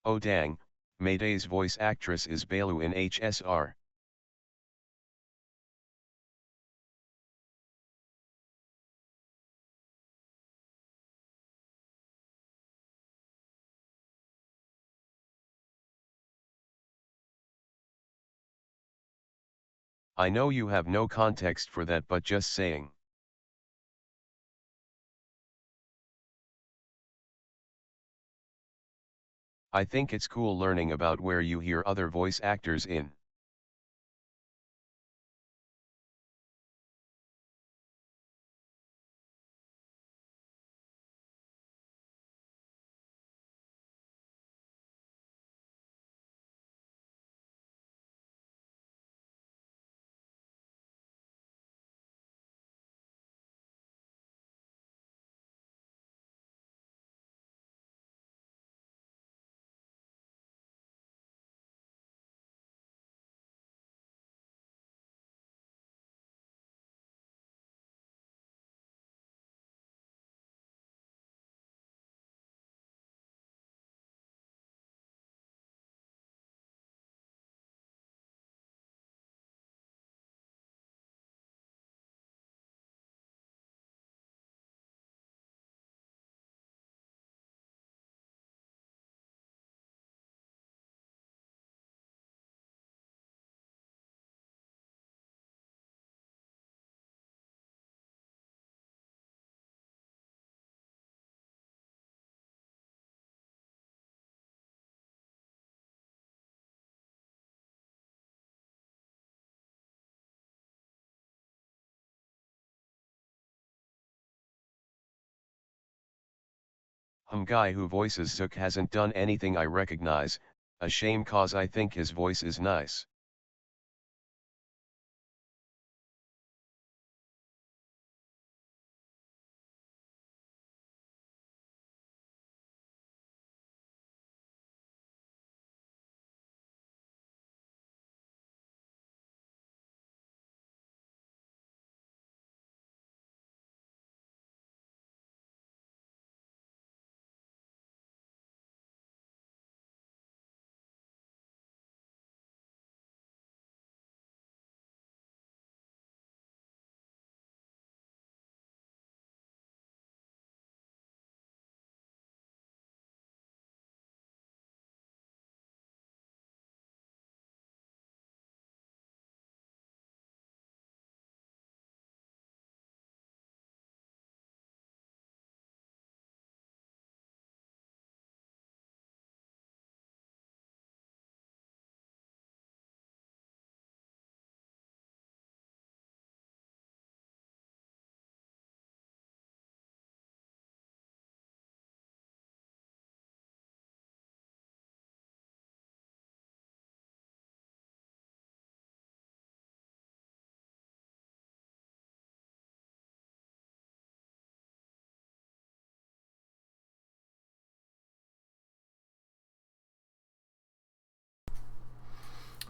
Oh dang, Mayday's voice actress is Bailu in HSR. I know you have no context for that, but just saying. I think it's cool learning about where you hear other voice actors in. Guy who voices Zook hasn't done anything I recognize, a shame cause I think his voice is nice.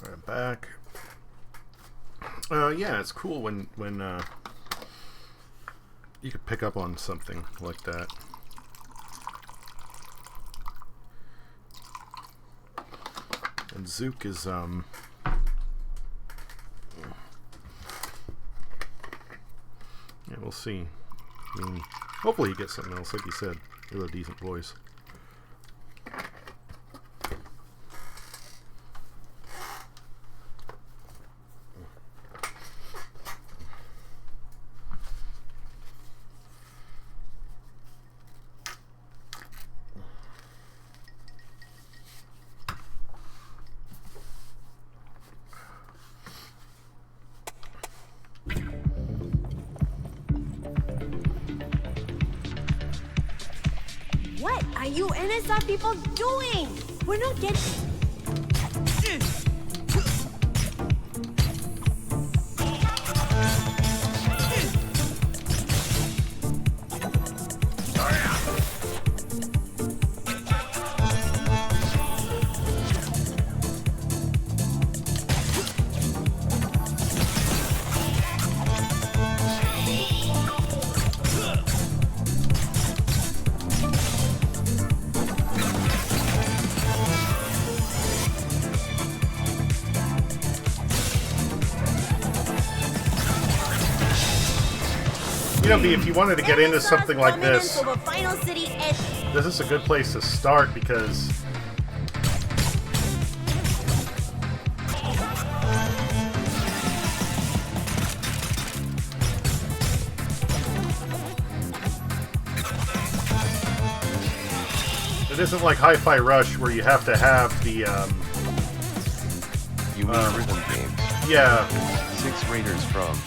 Alright, back. Yeah, it's cool when you could pick up on something like that. And Zook is yeah, we'll see. I mean, hopefully he gets something else, like you said. He has a decent voice. What are you NSR people doing? We're not getting... You know, B, if you wanted to get into something like this, Over Final City and this is a good place to start because it isn't like Hi-Fi Rush where you have to have the, You mean rhythm games? yeah. 6 raiders from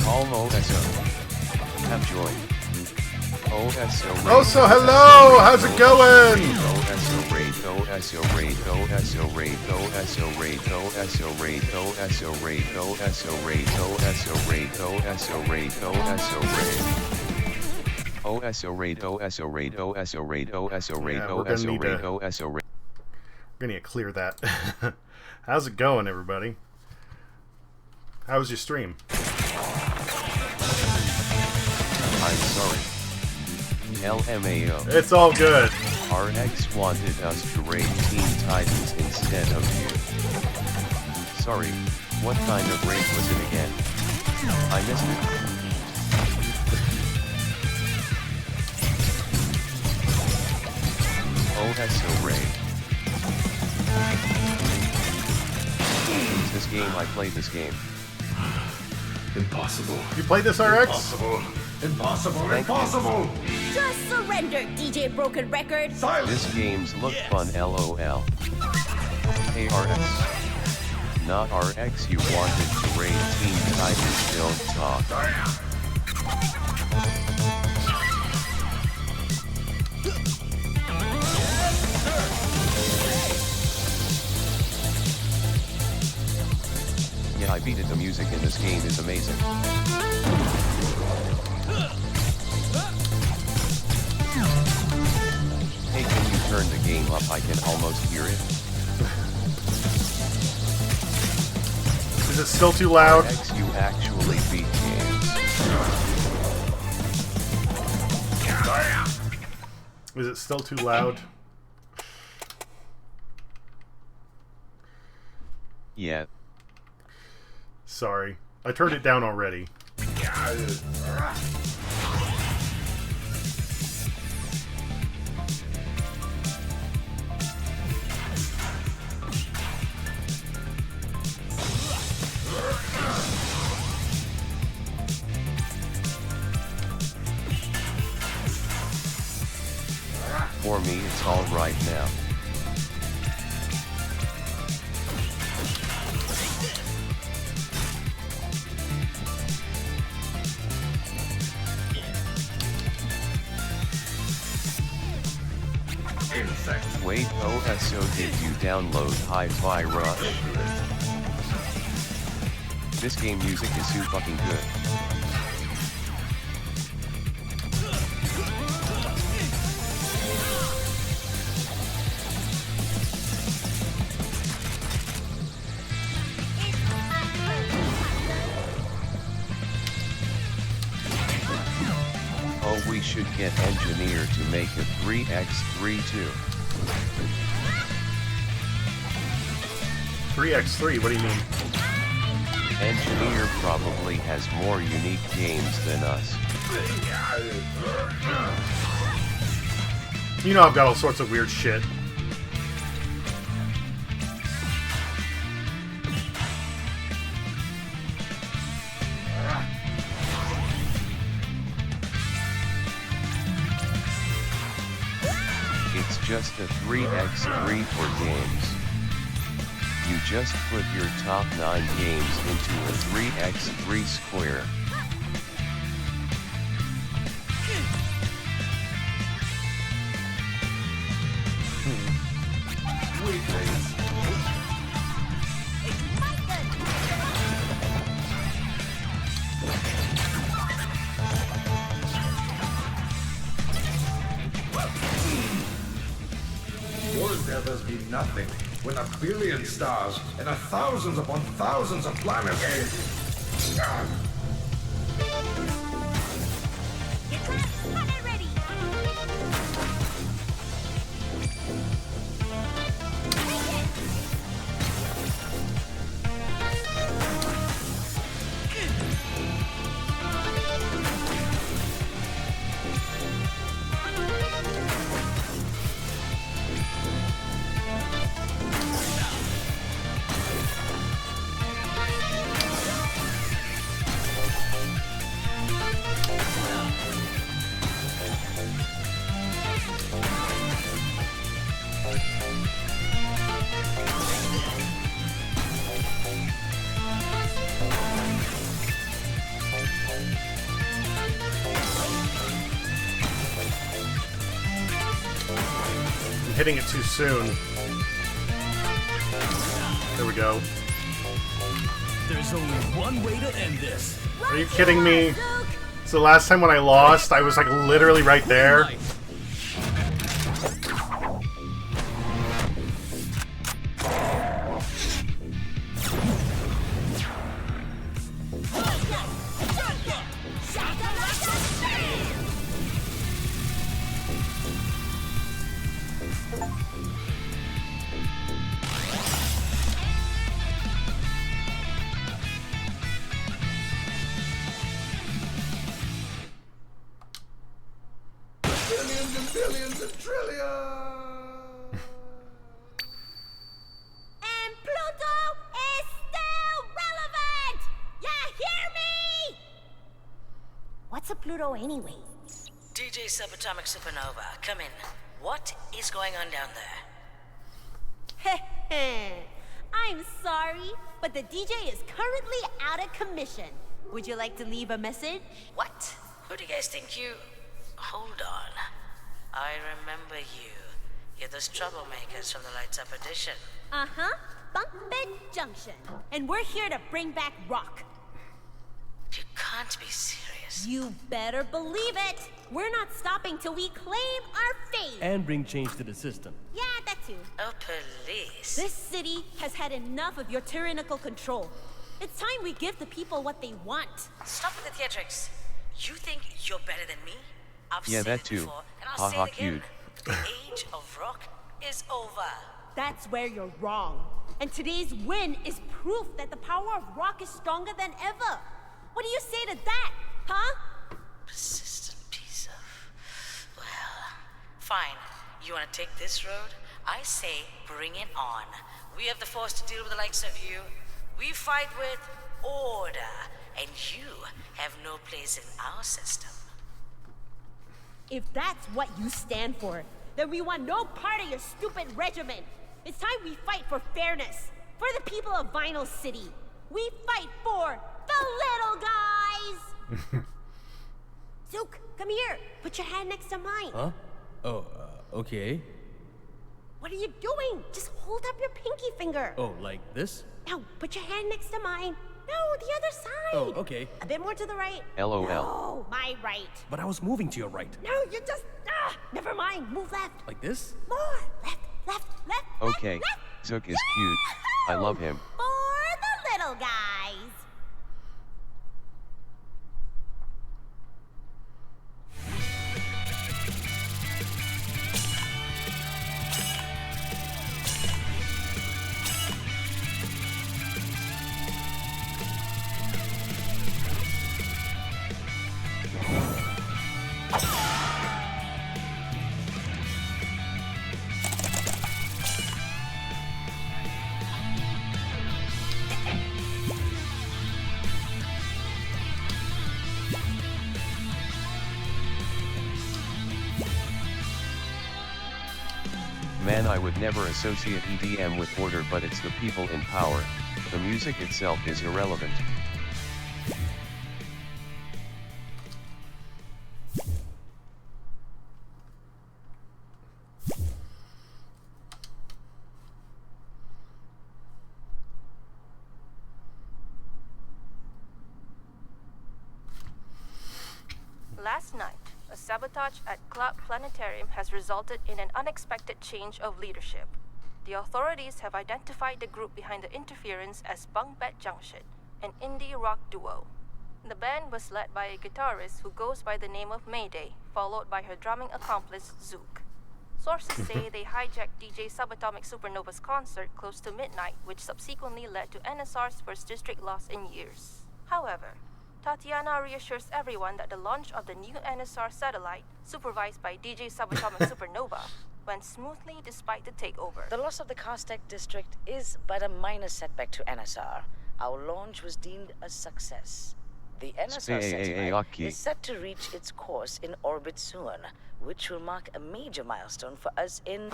Almo SO have joined. OSO raid. Oh, so hello! How's it going? OSO raid, OSO raid, OSO raid, OSO raid, OSO raid, OSO raid, OSO raid, OSO raid, OSO raid, OSO raid. OSO raid, OSO raid, OSO raid, OSO raid, Yeah, we're gonna OSO need raid, to- OSO raid. We're gonna clear that. How's it going, everybody? How was your stream? I'm sorry. LMAO. It's all good. RX wanted us to raid Teen Titans instead of you. Sorry, what kind of raid was it again? I missed it. OSO raid. This game, I played this game. Impossible. You played this, RX? Impossible. Impossible. Thank you. Impossible. just surrender, DJ Broken Record. Silence. This game's look fun, LOL. Hey RX. Not RX, you wanted to raid Teen Titans, don't talk. Yeah, I beat it. The music in this game is amazing. Hey, can you turn the game up? I can almost hear it. Is it still too loud? RX, you actually beat games. Is it still too loud? Yeah. Sorry. I turned it down already. For me, it's all right now. Insect. Wait, OSO, did you download Hi-Fi Rush? This game music is so fucking good. Oh, we should get engineer to make a 3x3 too. 3x3, what do you mean? Engineer probably has more unique games than us. You know I've got all sorts of weird shit. It's just a 3x3 for games. You just put your top 9 games into a 3x3 square. Weaklings. Would there thus be nothing when a billion stars and a thousands upon thousands of planets? Get ready. I'm hitting it too soon. There we go. There's only one way to end this. Are you kidding me? So last time when I lost, I was like literally right there. Billions and billions and trillions. And Pluto is still relevant! Yeah, hear me? What's a Pluto anyway? DJ Subatomic Supernova, come in. What is going on down there? I'm sorry, but the DJ is currently out of commission. Would you like to leave a message? What? Who do you guys think you... Hold on. I remember you. You're those troublemakers from the Lights Up edition. Uh-huh. Bunk Bed Junction. And we're here to bring back rock. You can't be serious. You better believe it. We're not stopping till we claim our fate. And bring change to the system. Yeah, that too. Oh, police. This city has had enough of your tyrannical control. It's time we give the people what they want. Stop with the theatrics. You think you're better than me? I've Yeah, said that it too. before, and I'll Ha say ha, it again. cute. The age of rock is over. That's where you're wrong. And today's win is proof that the power of rock is stronger than ever. What do you say to that, huh? Persistent piece of... Well, fine. You want to take this road? I say bring it on. We have the force to deal with the likes of you. We fight with order, and you have no place in our system. If that's what you stand for, then we want no part of your stupid regiment. It's time we fight for fairness, for the people of Vinyl City. We fight for the little guys! Zook, come here. Put your hand next to mine. Huh? Oh, okay. What are you doing? Just hold up your pinky finger. Oh, like this? Now, put your hand next to mine. No, the other side. Oh, okay. A bit more to the right. LOL. No, my right. But I was moving to your right. No, you just... never mind. Move left. Like this? More. Left, left, left, Okay, left, left. Zook is cute. I love him. For the little guys. Man, I would never associate EDM with order, but it's the people in power. The music itself is irrelevant. Last night, a sabotage at Club Planetarium has resulted in an unexpected change of leadership. The authorities have identified the group behind the interference as Bunk Bed Junction, an indie rock duo. The band was led by a guitarist who goes by the name of Mayday, followed by her drumming accomplice, Zook. Sources say they hijacked DJ Subatomic Supernova's concert close to midnight, which subsequently led to NSR's first district loss in years. However, Tatiana reassures everyone that the launch of the new NSR satellite, supervised by DJ Subatomic Supernova, went smoothly despite the takeover. The loss of the Castec district is but a minor setback to NSR. Our launch was deemed a success. The NSR satellite is set to reach its course in orbit soon, which will mark a major milestone for us in...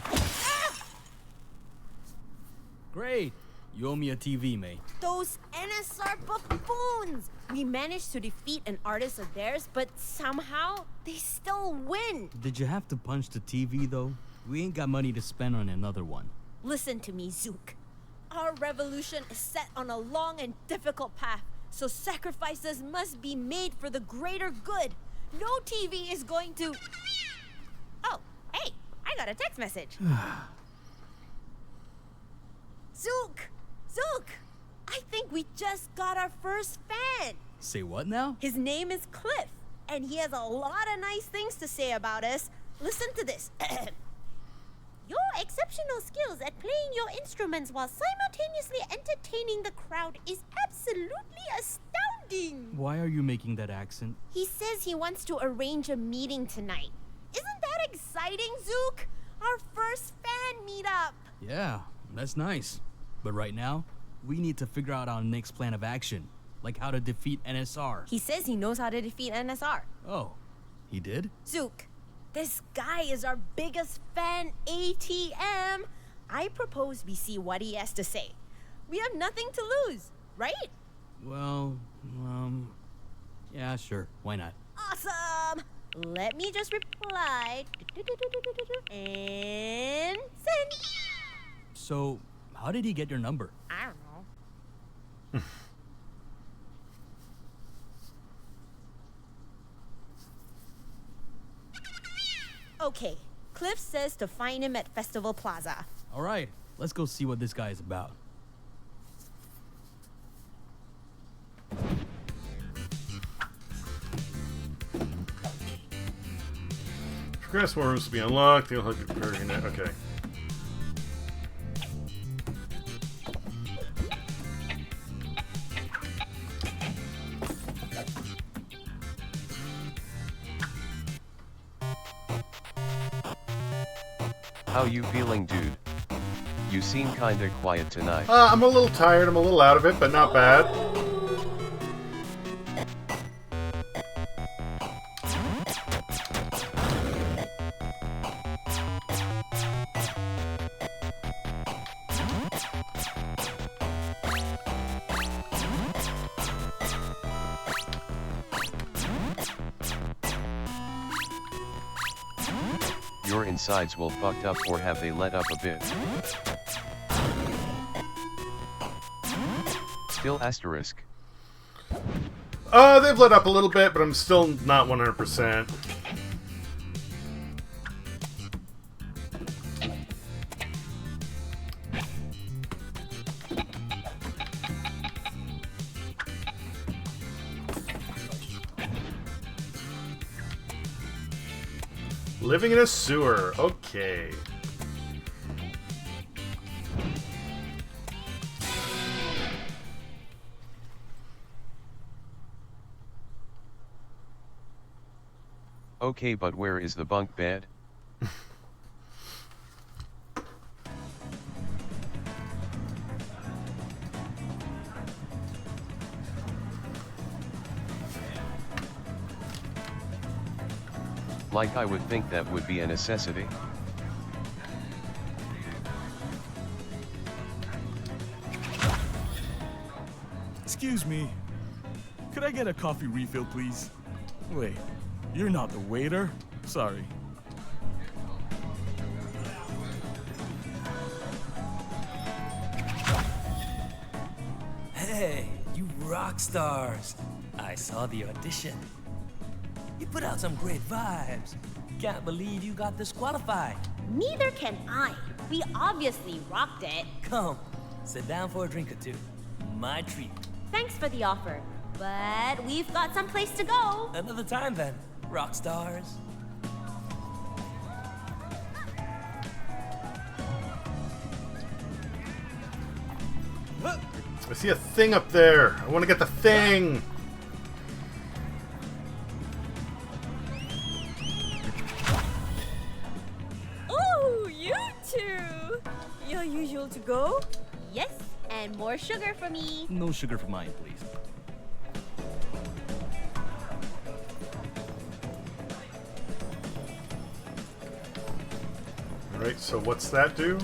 Great. You owe me a TV, May. Those NSR buffoons! We managed to defeat an artist of theirs, but somehow they still win. Did you have to punch the TV, though? We ain't got money to spend on another one. Listen to me, Zook. Our revolution is set on a long and difficult path, so sacrifices must be made for the greater good. No TV is going to... Oh, hey, I got a text message. Zook! Zook! I think we just got our first fan. Say what now? His name is Cliff, and he has a lot of nice things to say about us. Listen to this. Your exceptional skills at playing your instruments while simultaneously entertaining the crowd is absolutely astounding. Why are you making that accent? He says he wants to arrange a meeting tonight. Isn't that exciting, Zook? Our first fan meetup. Yeah, that's nice. But right now, we need to figure out our next plan of action. Like how to defeat NSR. He says he knows how to defeat NSR. Oh, he did? Zook, this guy is our biggest fan ATM. I propose we see what he has to say. We have nothing to lose, right? Well, yeah, sure. Why not? Awesome! Let me just reply. And send. So, how did he get your number? I don't know. Okay, Cliff says to find him at Festival Plaza. All right, let's go see what this guy is about. Progress more rooms to be unlocked. They'll help you prepare your net. Okay. How you feeling, dude? You seem kinda quiet tonight. I'm a little tired. I'm a little out of it, but not bad. Your insides will fucked up, or have they let up a bit? Still asterisk. They've let up a little bit, but I'm still not 100%. Living in a sewer. Okay. Okay, but where is the bunk bed? Like I would think that would be a necessity. Excuse me. Could I get a coffee refill, please? Wait, you're not the waiter? Sorry. Hey, you rock stars. I saw the audition. You put out some great vibes. Can't believe you got disqualified. Neither can I. We obviously rocked it. Come, sit down for a drink or two. My treat. Thanks for the offer, but we've got someplace to go. Another time then, rock stars. I see a thing up there. I want to get the thing. Oh, you two! Your usual to go? Yes, and more sugar for me. No sugar for mine, please. Alright, so what's that do?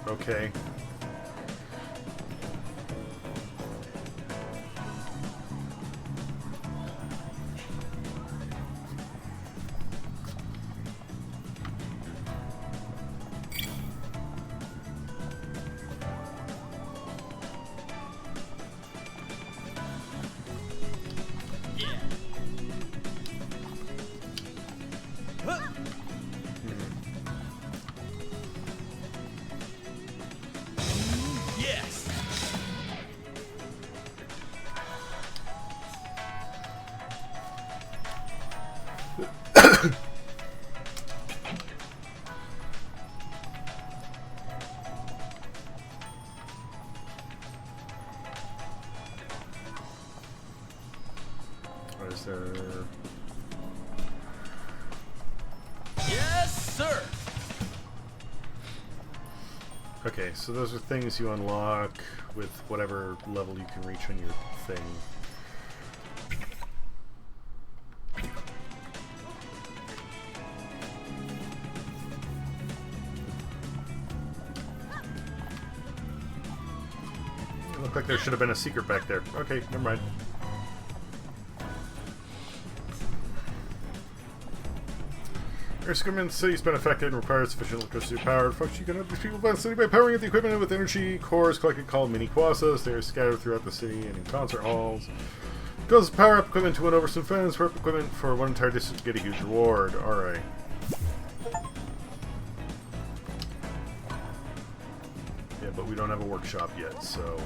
Okay. sir. Yes, sir. Okay, so those are things you unlock with whatever level you can reach on your thing. It looked like there should have been a secret back there. Okay, never mind. Air's equipment city's been affected and requires sufficient electricity power to function. You can help these people by the city by powering up the equipment with energy cores collected called mini quasas. They are scattered throughout the city and in concert halls. Goes power up equipment to win over some fans. Power up equipment for one entire distance to get a huge reward. Alright. Yeah, but we don't have a workshop yet, so...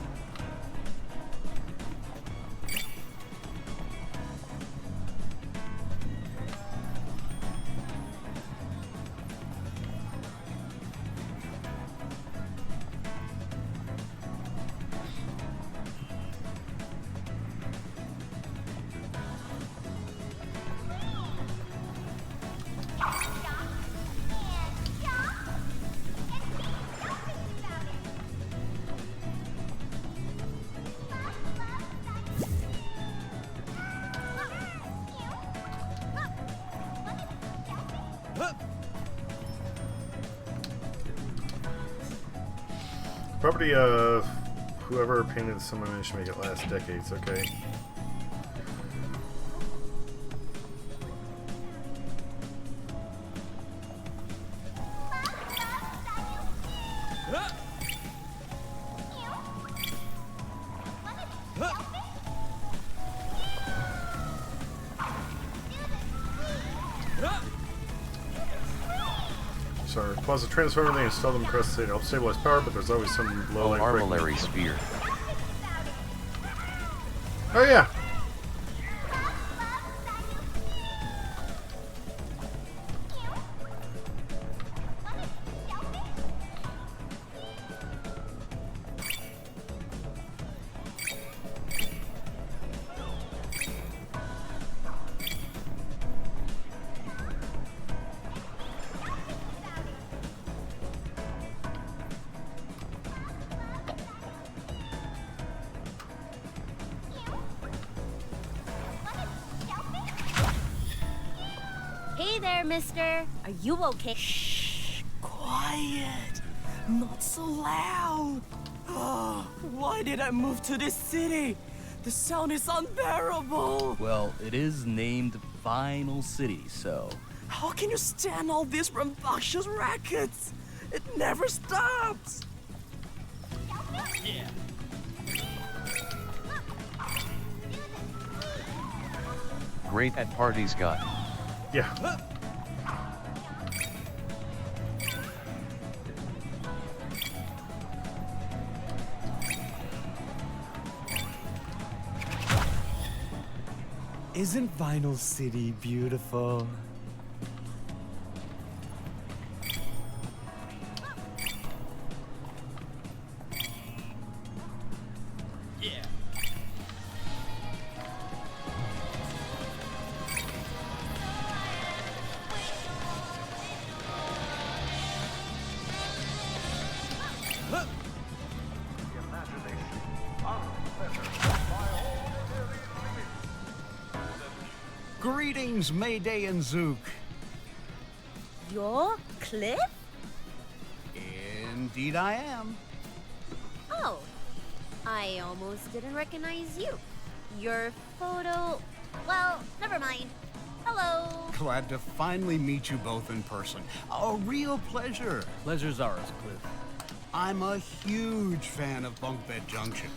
Property of whoever painted someone managed to make it last decades, okay. Sorry, pause the transformer, they install them across the city to help stabilize power, but there's always some low light breaking. Armillary Sphere. Oh yeah! Hey there, mister. Are you okay? Shh, quiet. Not so loud. Oh, why did I move to this city? The sound is unbearable. Well, it is named Vinyl City, so... How can you stand all this rambunctious rackets? It never stops. Yeah. Great at parties, guy. Yeah. Isn't Vinyl City beautiful? Yeah. Greetings, Mayday and Zook. You're Cliff? Indeed I am. Oh, I almost didn't recognize you. Your photo... Well, never mind. Hello. Glad to finally meet you both in person. A real pleasure. Pleasure's ours, Cliff. I'm a huge fan of Bunk Bed Junction.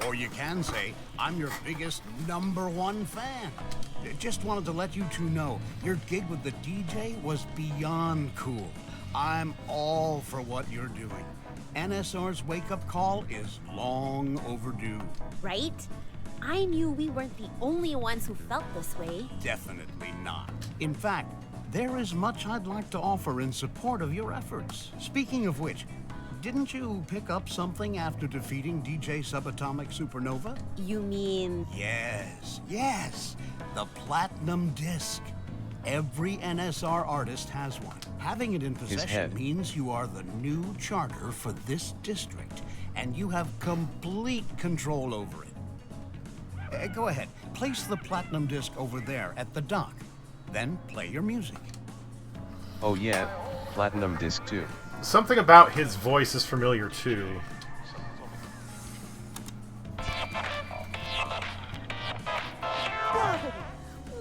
Or you can say, I'm your biggest #1 fan. Just wanted to let you two know, your gig with the DJ was beyond cool. I'm all for what you're doing. NSR's wake-up call is long overdue. Right? I knew we weren't the only ones who felt this way. Definitely not. In fact, there is much I'd like to offer in support of your efforts. Speaking of which, Didn't you pick up something after defeating DJ Subatomic Supernova? You mean... Yes. The Platinum Disc. Every NSR artist has one. Having it in possession means you are the new charter for this district, and you have complete control over it. Go ahead. Place the Platinum Disc over there at the dock. Then play your music. Oh yeah, Platinum Disc 2. Something about his voice is familiar too.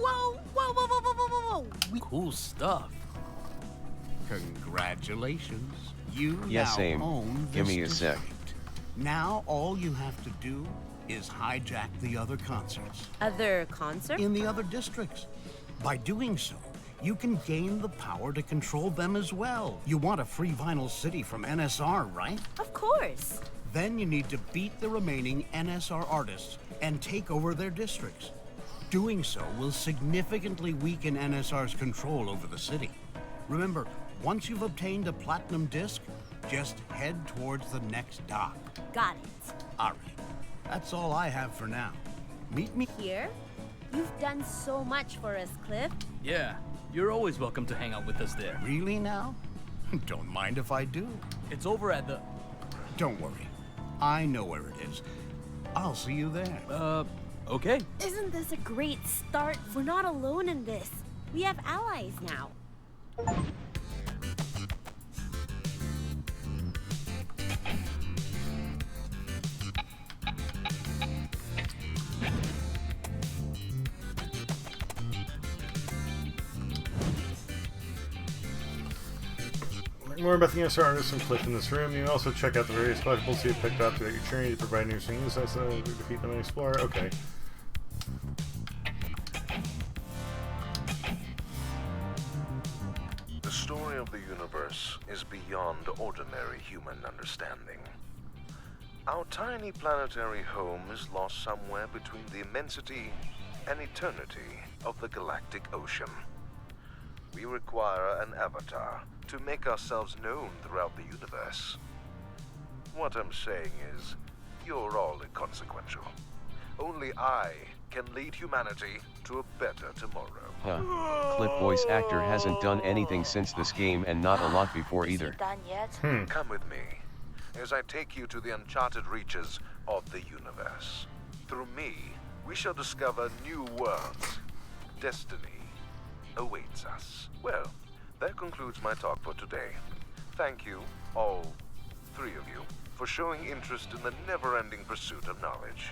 Whoa! Cool stuff. Congratulations. You Yes, now same. own this Give me a sec. district. Now all you have to do is hijack the other concerts. Other concert? In the other districts. By doing so, you can gain the power to control them as well. You want a free Vinyl City from NSR, right? Of course. Then you need to beat the remaining NSR artists and take over their districts. Doing so will significantly weaken NSR's control over the city. Remember, once you've obtained a Platinum Disc, just head towards the next dock. Got it. All right. That's all I have for now. Meet me Here? You've done so much for us, Cliff. Yeah, you're always welcome to hang out with us there. Really now? Don't mind if I do. It's over at the... Don't worry. I know where it is. I'll see you there. Okay. Isn't this a great start? We're not alone in this. We have allies now. More about the NSR artists and Cliff in this room. You can also check out the various collectibles you've picked up throughout your journey to provide interesting insights to defeat them and explore. Okay. The story of the universe is beyond ordinary human understanding. Our tiny planetary home is lost somewhere between the immensity and eternity of the galactic ocean. We require an avatar to make ourselves known throughout the universe. What I'm saying is, you're all inconsequential. Only I can lead humanity to a better tomorrow. Huh. Cliff voice actor hasn't done anything since this game and not a lot before either. Done yet? Come with me, as I take you to the uncharted reaches of the universe. Through me, we shall discover new worlds. Destiny awaits us. Well, that concludes my talk for today. Thank you, all three of you, for showing interest in the never-ending pursuit of knowledge.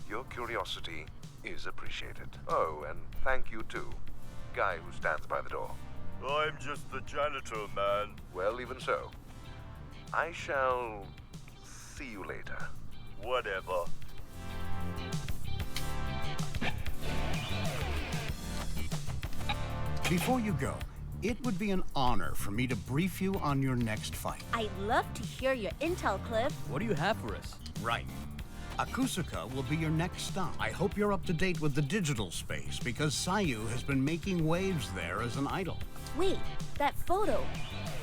Your curiosity is appreciated. Oh, and thank you too, guy who stands by the door. I'm just the janitor, man. Well, even so. I shall see you later. Whatever. Before you go, it would be an honor for me to brief you on your next fight. I'd love to hear your intel, Cliff. What do you have for us? Right. Akusaka will be your next stop. I hope you're up to date with the digital space, because Sayu has been making waves there as an idol. Wait, that photo.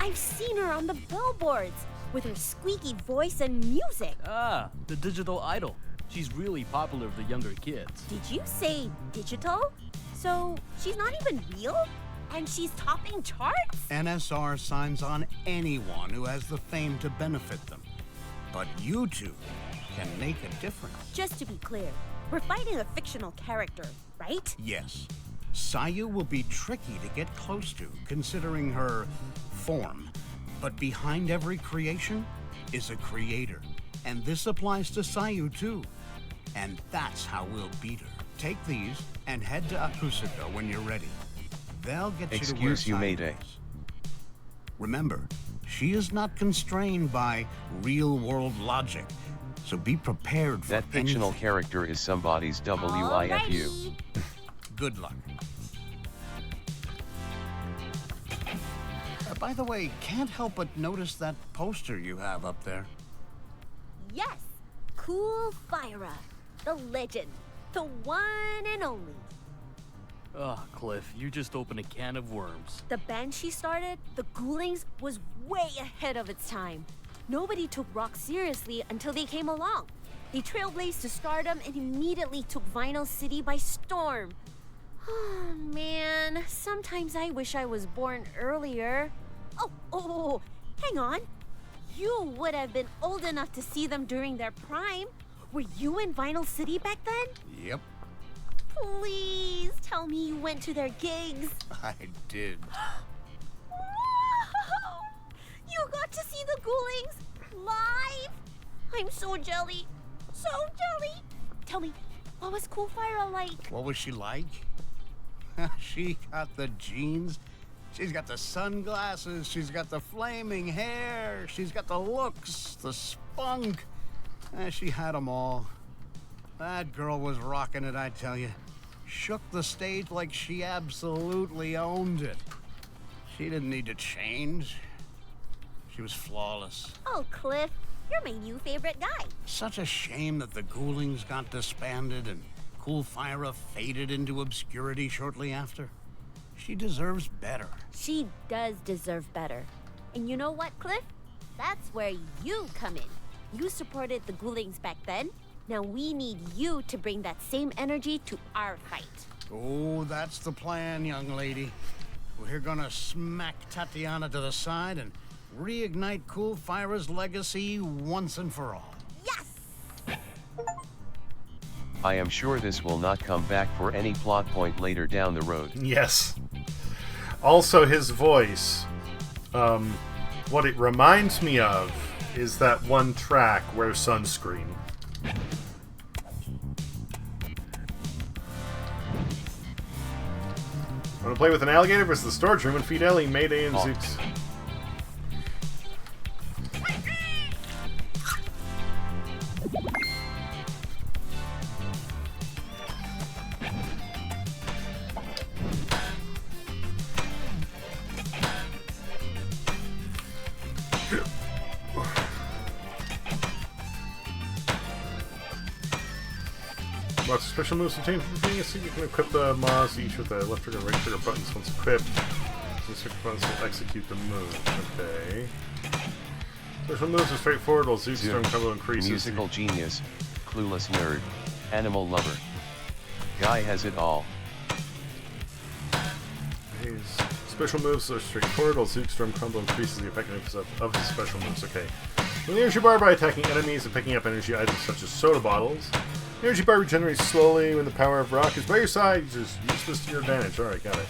I've seen her on the billboards with her squeaky voice and music. Ah, the digital idol. She's really popular with the younger kids. Did you say digital? So she's not even real? And she's topping charts? NSR signs on anyone who has the fame to benefit them. But you two can make a difference. Just to be clear, we're fighting a fictional character, right? Yes. Sayu will be tricky to get close to, considering her form. But behind every creation is a creator. And this applies to Sayu too. And that's how we'll beat her. Take these and head to Akusaka when you're ready. They'll get you to where Excuse you, Sayu Mayday. is. Remember, she is not constrained by real-world logic. So be prepared for That fictional anything. character is somebody's WIFU. Good luck. By the way, can't help but notice that poster you have up there. Yes, Cool Fyra, the legend, the one and only. Ugh, Cliff, you just opened a can of worms. The band she started, the Ghoulings, was way ahead of its time. Nobody took rock seriously until they came along. They trailblazed to stardom and immediately took Vinyl City by storm. Oh, man. Sometimes I wish I was born earlier. Oh, hang on. You would have been old enough to see them during their prime. Were you in Vinyl City back then? Yep, Please tell me you went to their gigs. I did. Wow! You got to see the Ghoulings live? I'm so jelly. So jelly. Tell me, what was Cool Fire like? What was she like? She got the jeans. She's got the sunglasses. She's got the flaming hair. She's got the looks, the spunk. She had them all. That girl was rocking it, I tell you. Shook the stage like she absolutely owned it. She didn't need to change. She was flawless. Oh, Cliff, you're my new favorite guy. Such a shame that the Ghoulings got disbanded and Cool Fire faded into obscurity shortly after. She deserves better. She does deserve better. And you know what, Cliff? That's where you come in. You supported the Ghoulings back then. Now we need you to bring that same energy to our fight. Oh, that's the plan, young lady. We're gonna smack Tatiana to the side and reignite Cool Fire's legacy once and for all. Yes! I am sure this will not come back for any plot point later down the road. Yes. Also, his voice, what it reminds me of is that one track where Sunscreen. Want to play with an alligator versus the storage room and feed Ellie, Mayday, and Zooks. Lots of special moves obtained from being a seat. You can equip the Moz each with the left trigger and right trigger buttons once equipped. These trigger buttons will execute the move. Okay. Special moves are straightforward while Zook's storm combo increases. Musical genius, clueless nerd, animal lover. Guy has it all. His special moves are straightforward while Zook's storm combo increases the effectiveness of his special moves. Okay. With the energy bar by attacking enemies and picking up energy items such as soda bottles. The energy bar regenerates slowly when the power of rock is by your side. Just use this to your advantage. Alright, got it.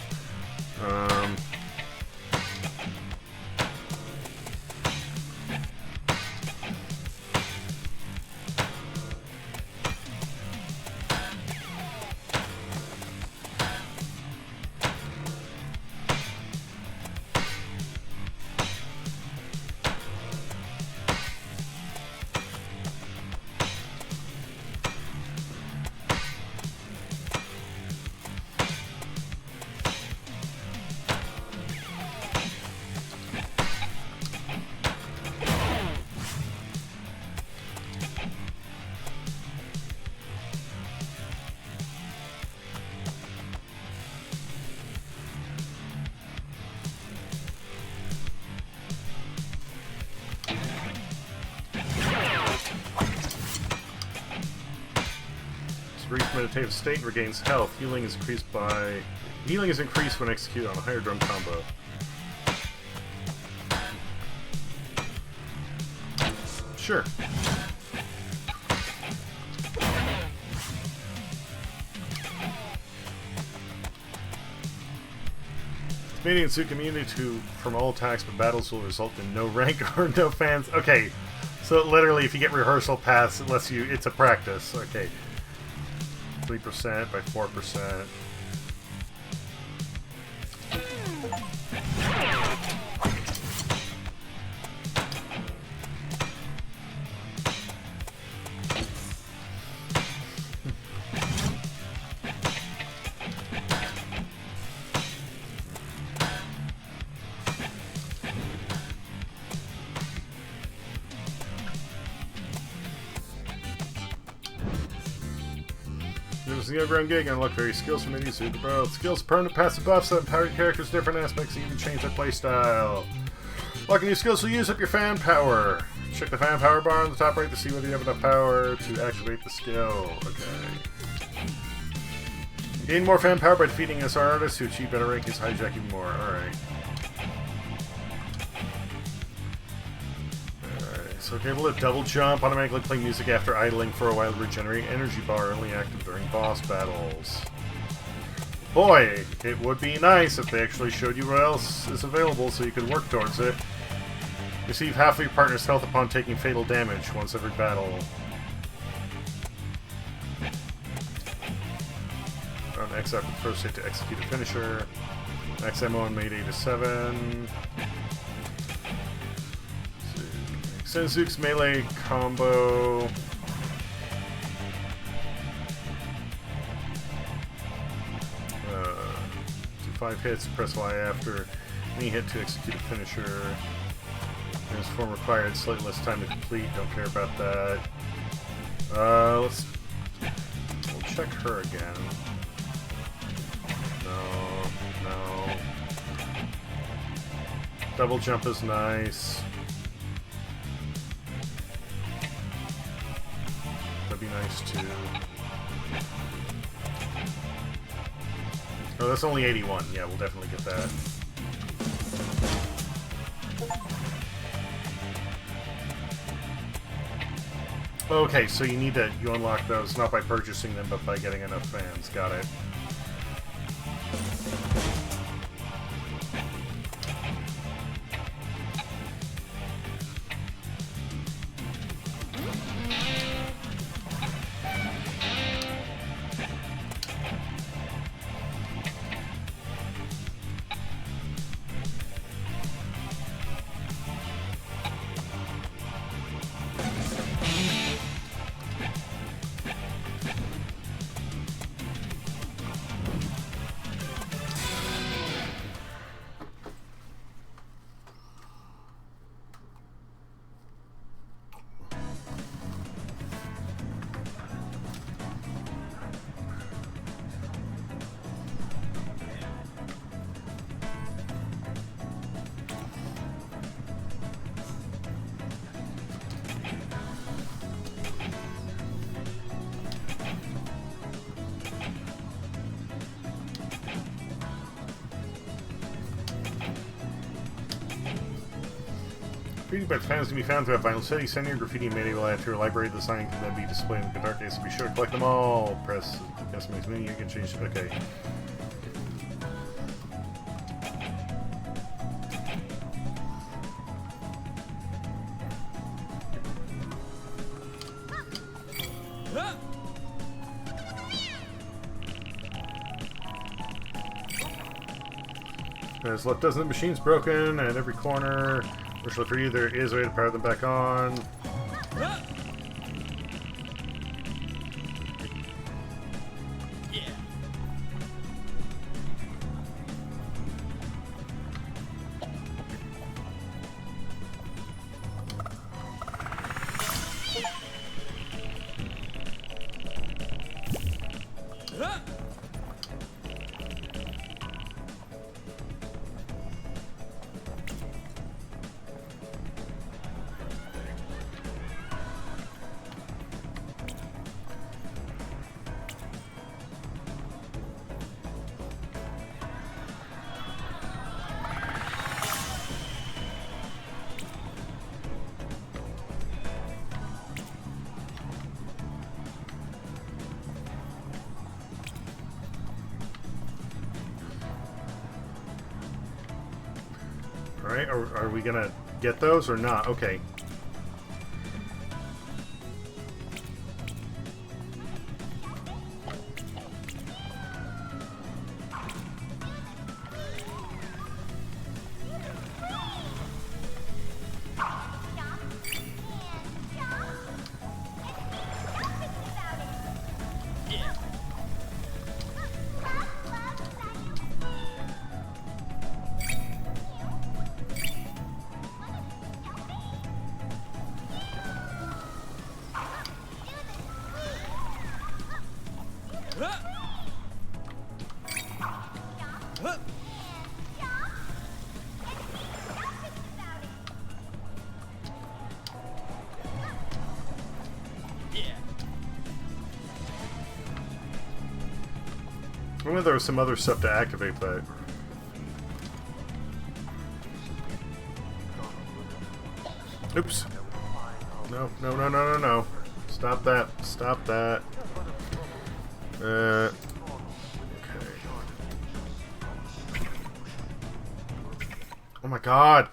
Brief meditative state regains health. Healing is increased when executed on a higher drum combo. Sure. Canadian suit immunity from all attacks, but battles will result in no rank or no fans. Okay, so literally, if you get rehearsal pass, it lets you. It's a practice. Okay. 3% by 4%. The underground gig and unlock various skills from any super bro. Skills, permanent passive buffs that empower your characters different aspects, and even change their playstyle. Unlocking new skills will use up your fan power. Check the fan power bar on the top right to see whether you have enough power to activate the skill. Okay. Gain more fan power by defeating SR artists who achieve better rankings, hijack even more. Alright. Alright, so you're able to double jump, automatically play music after idling for a while, regenerate energy bar, only active during boss battles. Boy, it would be nice if they actually showed you what else is available so you could work towards it. Receive half of your partner's health upon taking fatal damage once every battle. On X after the first hit to execute a finisher. Max ammo on Mayday to 7. Senzuke's melee combo. 5 hits, press Y after any hit to execute a finisher. Transform required, slightly less time to complete, don't care about that. We'll check her again. No. Double jump is nice. That'd be nice too. Oh, that's only 81. Yeah, we'll definitely get that. Okay, so you unlock those not by purchasing them, but by getting enough fans. Got it. Graffiti by fans can be found throughout Vinyl City. Send your graffiti and mayday will add to your library. The sign can then be displayed in the guitar case. So be sure to collect them all. Press the customize menu. You can change it. Okay. There's left dozen machines broken, and every corner. Fortunately for you, there is a way to power them back on. Alright, are we gonna get those or not? Okay. Normally there was some other stuff to activate, but... Oops. No, no, no, no, no, no. Stop that. Stop that. Okay. Oh my god!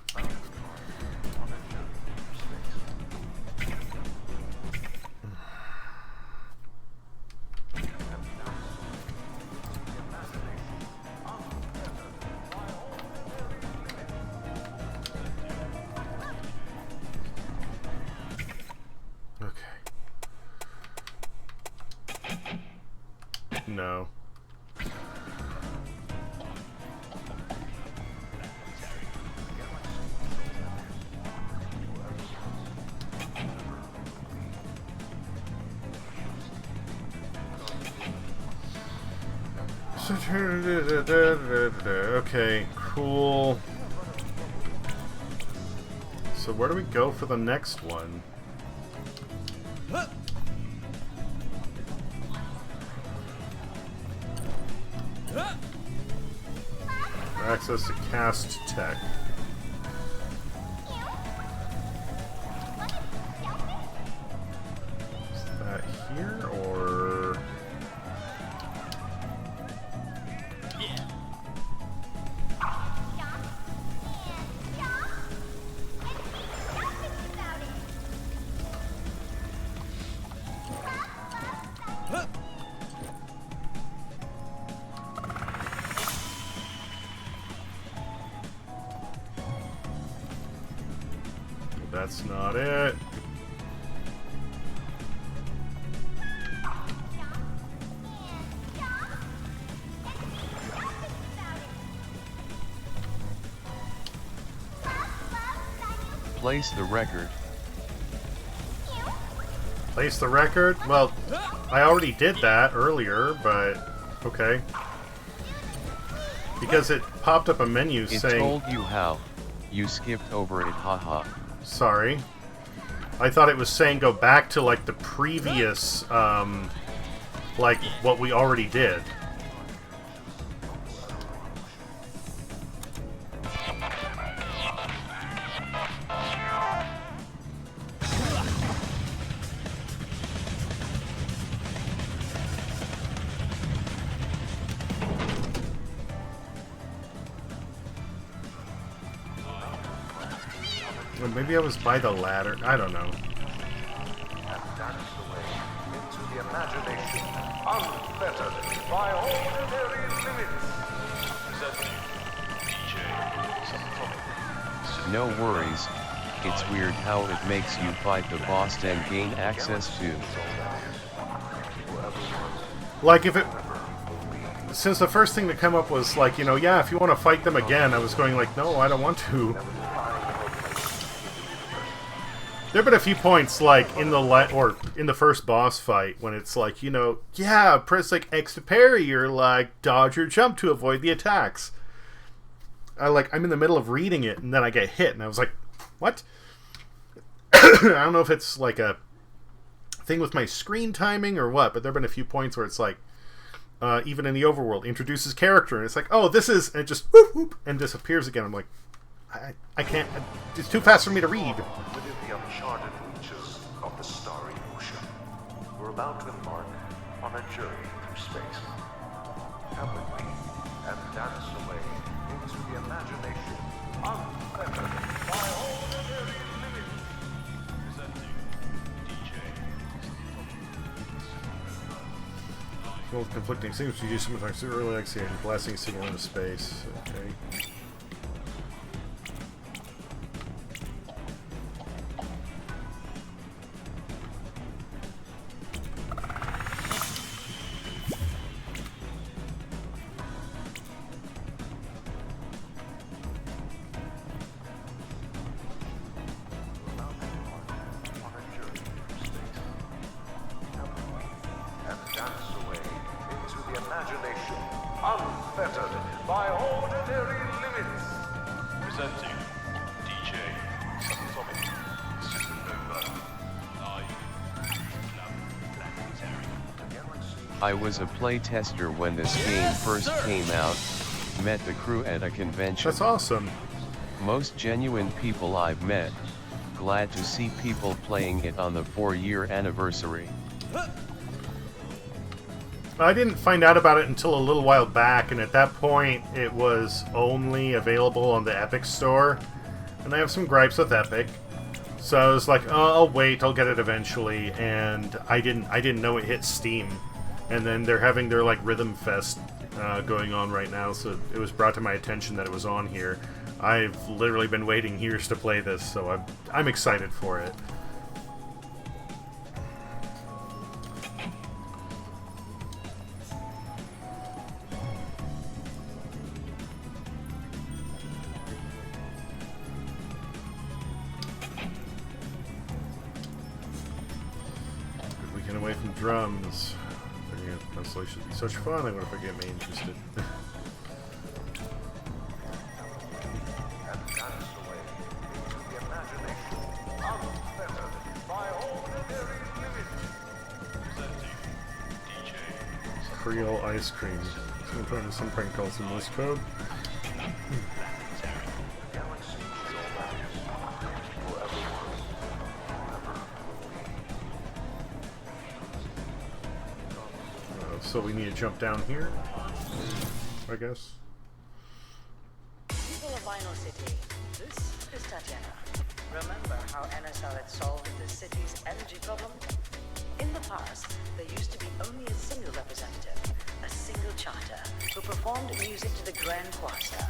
No. Okay, cool. So where do we go for the next one? Access to cast tech. Is that here or? That's not it. Place the record. Place the record? Well, I already did that earlier, but okay. Because it popped up a menu saying... It told you how. You skipped over it, haha. Sorry. I thought it was saying go back to, like, the previous, like, what we already did. Or maybe I was by the ladder. I don't know. No worries. It's weird how it makes you fight the boss and gain access to. Like if it... Since the first thing to come up was like, you know, yeah, if you want to fight them again, I was going like, no, I don't want to. There have been a few points, like, in the first boss fight, when it's like, you know, yeah, press, like, X to parry, or, like, dodge or jump to avoid the attacks. I'm in the middle of reading it, and then I get hit, and I was like, what? I don't know if it's, like, a thing with my screen timing or what, but there have been a few points where it's like, even in the overworld, introduces character, and it's like, oh, this is, and it just, whoop, whoop, and disappears again. I'm like, I can't, it's too fast for me to read. Within the uncharted reaches of the starry ocean, we're about to embark on a journey through space. Come with me and dance away into the imagination unfettered by ordinary limits. Presenting DJ. Both conflicting signals. You use sometimes early exhale and blasting signal into space. Okay. I was a playtester when this game first came out, met the crew at a convention. That's awesome. Most genuine people I've met. Glad to see people playing it on the 4-year anniversary. I didn't find out about it until a little while back, and at that point it was only available on the Epic Store. And I have some gripes with Epic. So I was like, oh, I'll wait, I'll get it eventually, and I didn't know it hit Steam. And then they're having their like Rhythm Fest going on right now, so it was brought to my attention that it was on here. I've literally been waiting years to play this, so I'm excited for it. Good weekend away from drums. This should be such fun. I wonder if I get me interested. Creole ice cream. Someone trying to some prank calls in Morse code. So we need to jump down here, I guess. People of Vinyl City, this is Tatiana. Remember how NSR had solved the city's energy problem? In the past, there used to be only a single representative, a single charter, who performed music to the Grand Quasar.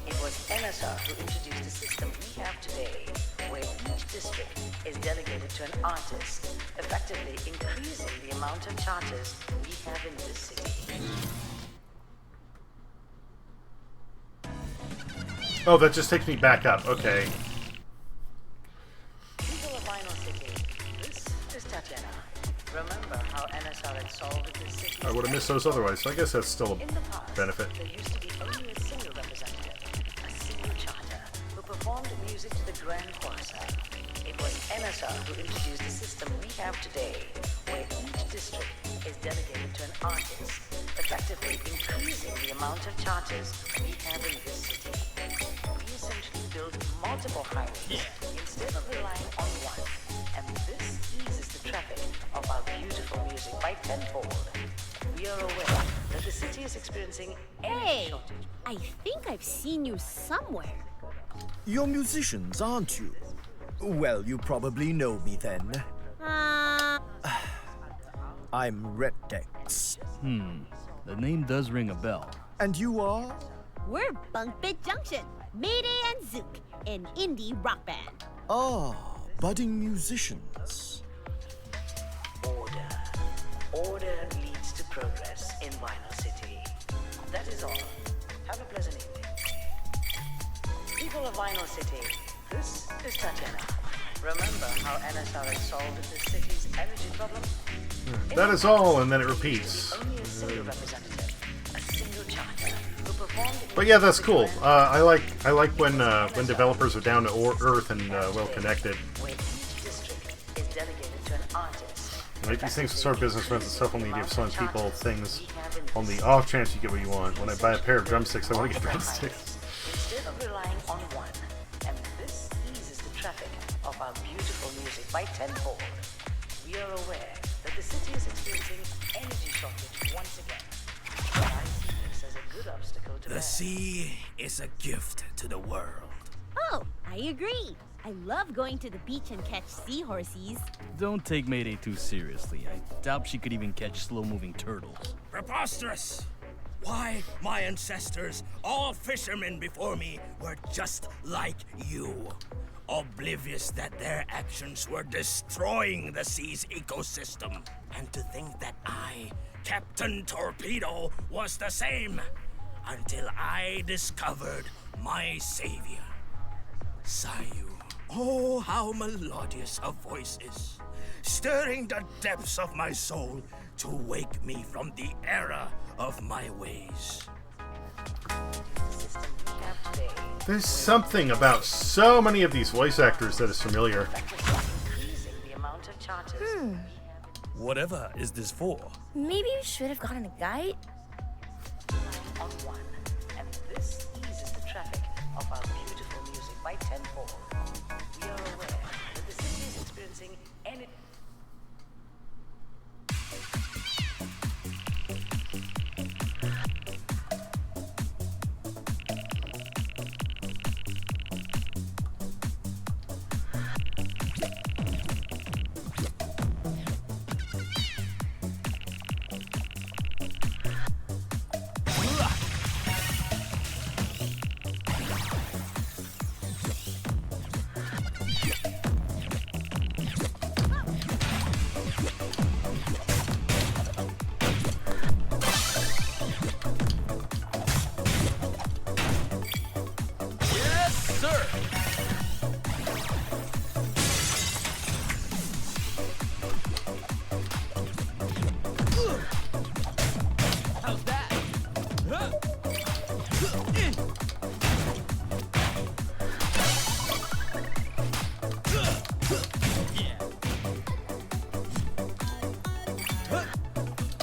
It was NSR who introduced the system we have today, where each district is delegated to an artist, effectively increasing the amount of charters we have in this city. Oh, that just takes me back up. Okay. People of Vinyl City, this is Tatiana. Remember how NSR had solved the city's... I would have missed those otherwise, so I guess that's still a benefit. There used to be only a single representative, a single charter, who performed music to the Grand Quasar. It was NSR who introduced the system we have today, where each district is delegated to an artist, effectively increasing the amount of charters we have in this city. We essentially build multiple highways instead of relying on one, and this eases the traffic of our beautiful music by tenfold. We are aware that the city is experiencing energy shortage. I think I've seen you somewhere. You're musicians, aren't you? Well, you probably know me then. I'm Reddex. The name does ring a bell. And you are? We're Bunk Bed Junction, Mayday and Zook, an indie rock band. Ah, budding musicians. Order leads to progress in Vinyl City. That is all. Have a pleasant evening. People of Vinyl City, this is Tatiana. Remember how NSR had solved the city's energy problem? That is all, and then it repeats. Only a single representative, a single charter, who performed... But yeah, that's cool. I like when developers are down to earth and well connected. Where each district is delegated to an artist. Like these things start business runs and stuff only give some people things on the off chance you get what you want. When I buy a pair of drumsticks, I want to get drumsticks. Instead of relying on one, and this eases the traffic of our beautiful music by tenfold. We are aware that the city is experiencing energy shortage once again. But I see this as a good obstacle to The sea is a gift to the world. Oh, I agree. I love going to the beach and catch seahorses. Don't take Mayday too seriously. I doubt she could even catch slow-moving turtles. Preposterous! Why, my ancestors, all fishermen before me, were just like you. Oblivious that their actions were destroying the sea's ecosystem. And to think that I, Captain Torpedo, was the same. Until I discovered my savior. Sayu. Oh, how melodious her voice is. Stirring the depths of my soul to wake me from the error of my ways. There's something about so many of these voice actors that is familiar. Whatever is this for? Maybe we should have gotten a guide? On one, and this eases the traffic of our beautiful music by tenfold. We are aware that the city is experiencing any...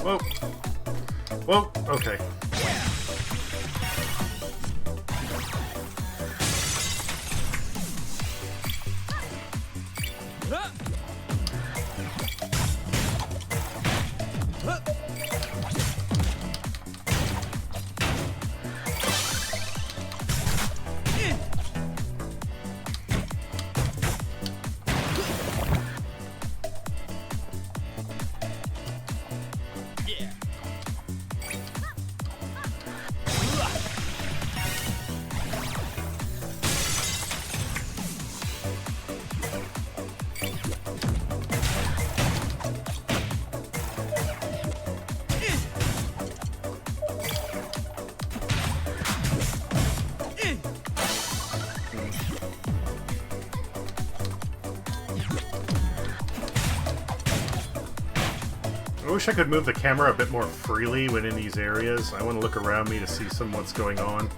Whoa. Whoa, okay. I wish I could move the camera a bit more freely when in these areas. I want to look around me to see some what's going on.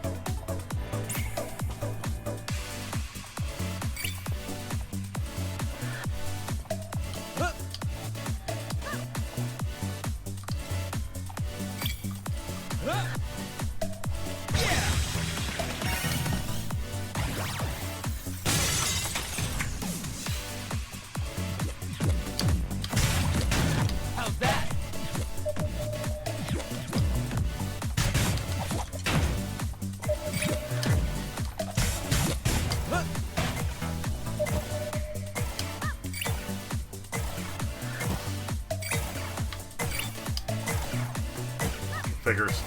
Figures.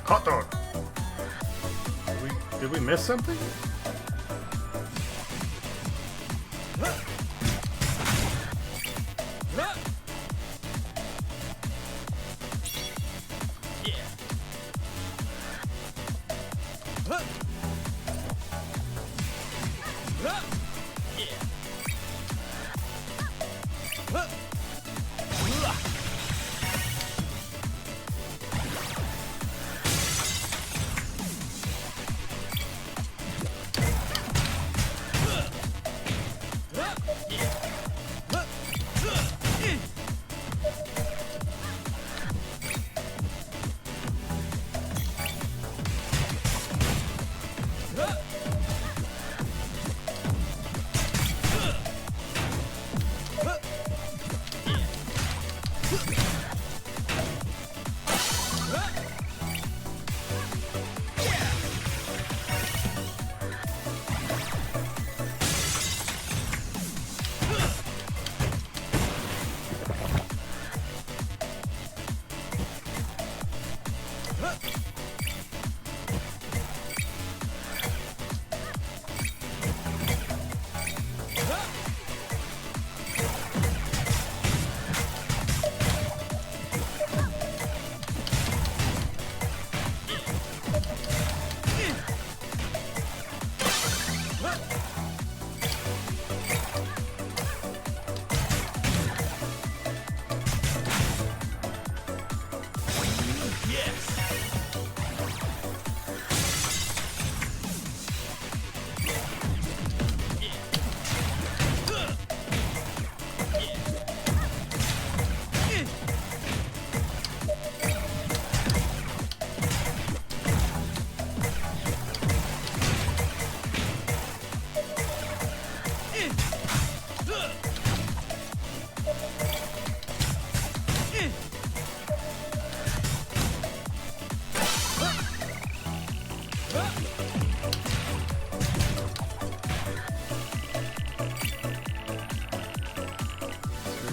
Hot dog. Did we miss something?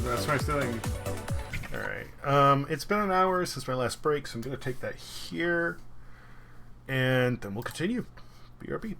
That's my thing. Alright. It's been an hour since my last break, so I'm going to take that here. And then we'll continue. BRB.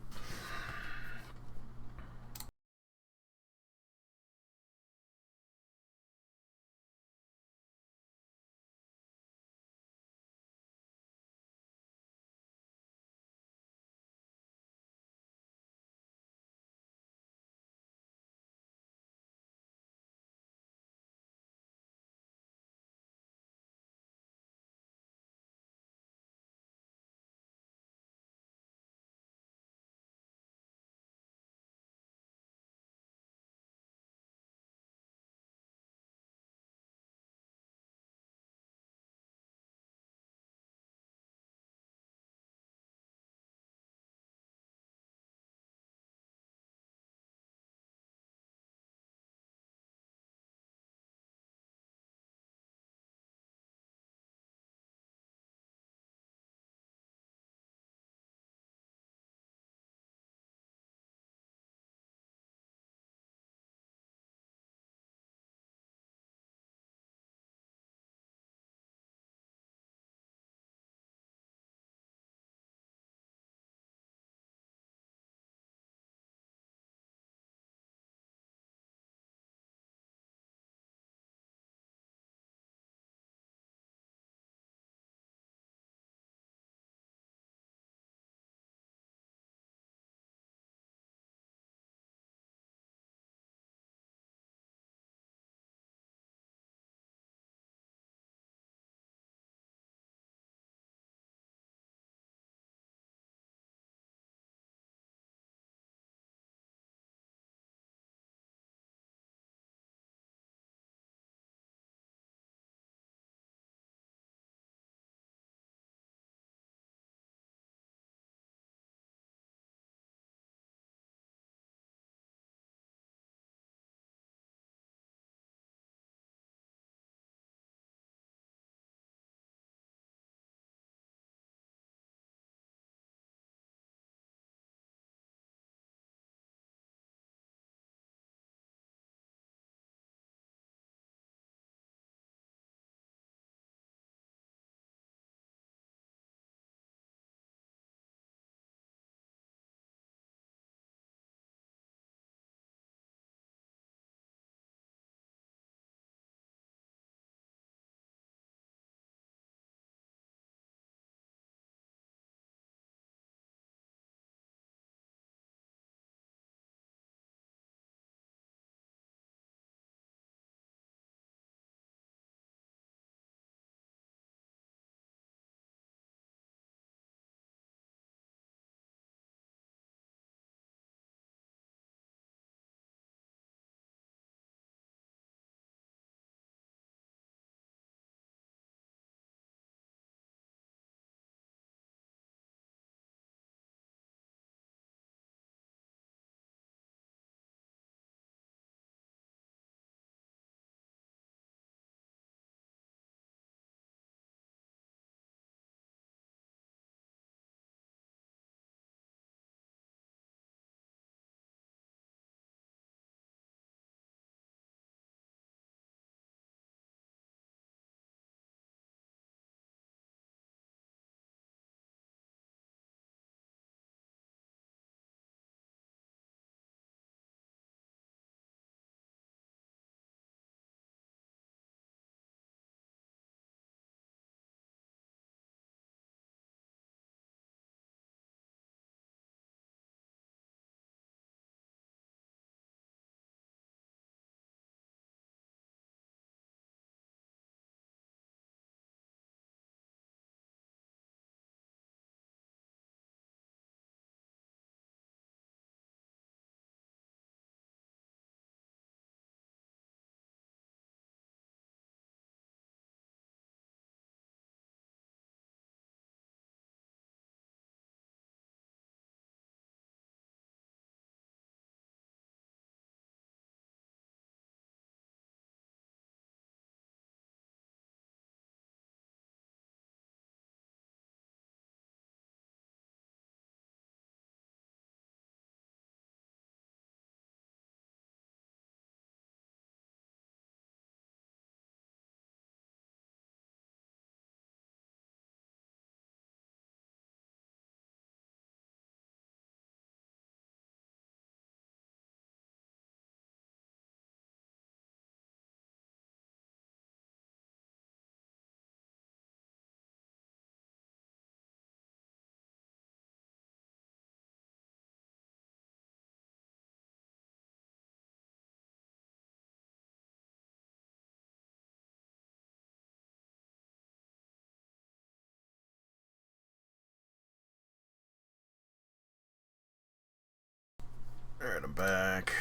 Alright, I'm back.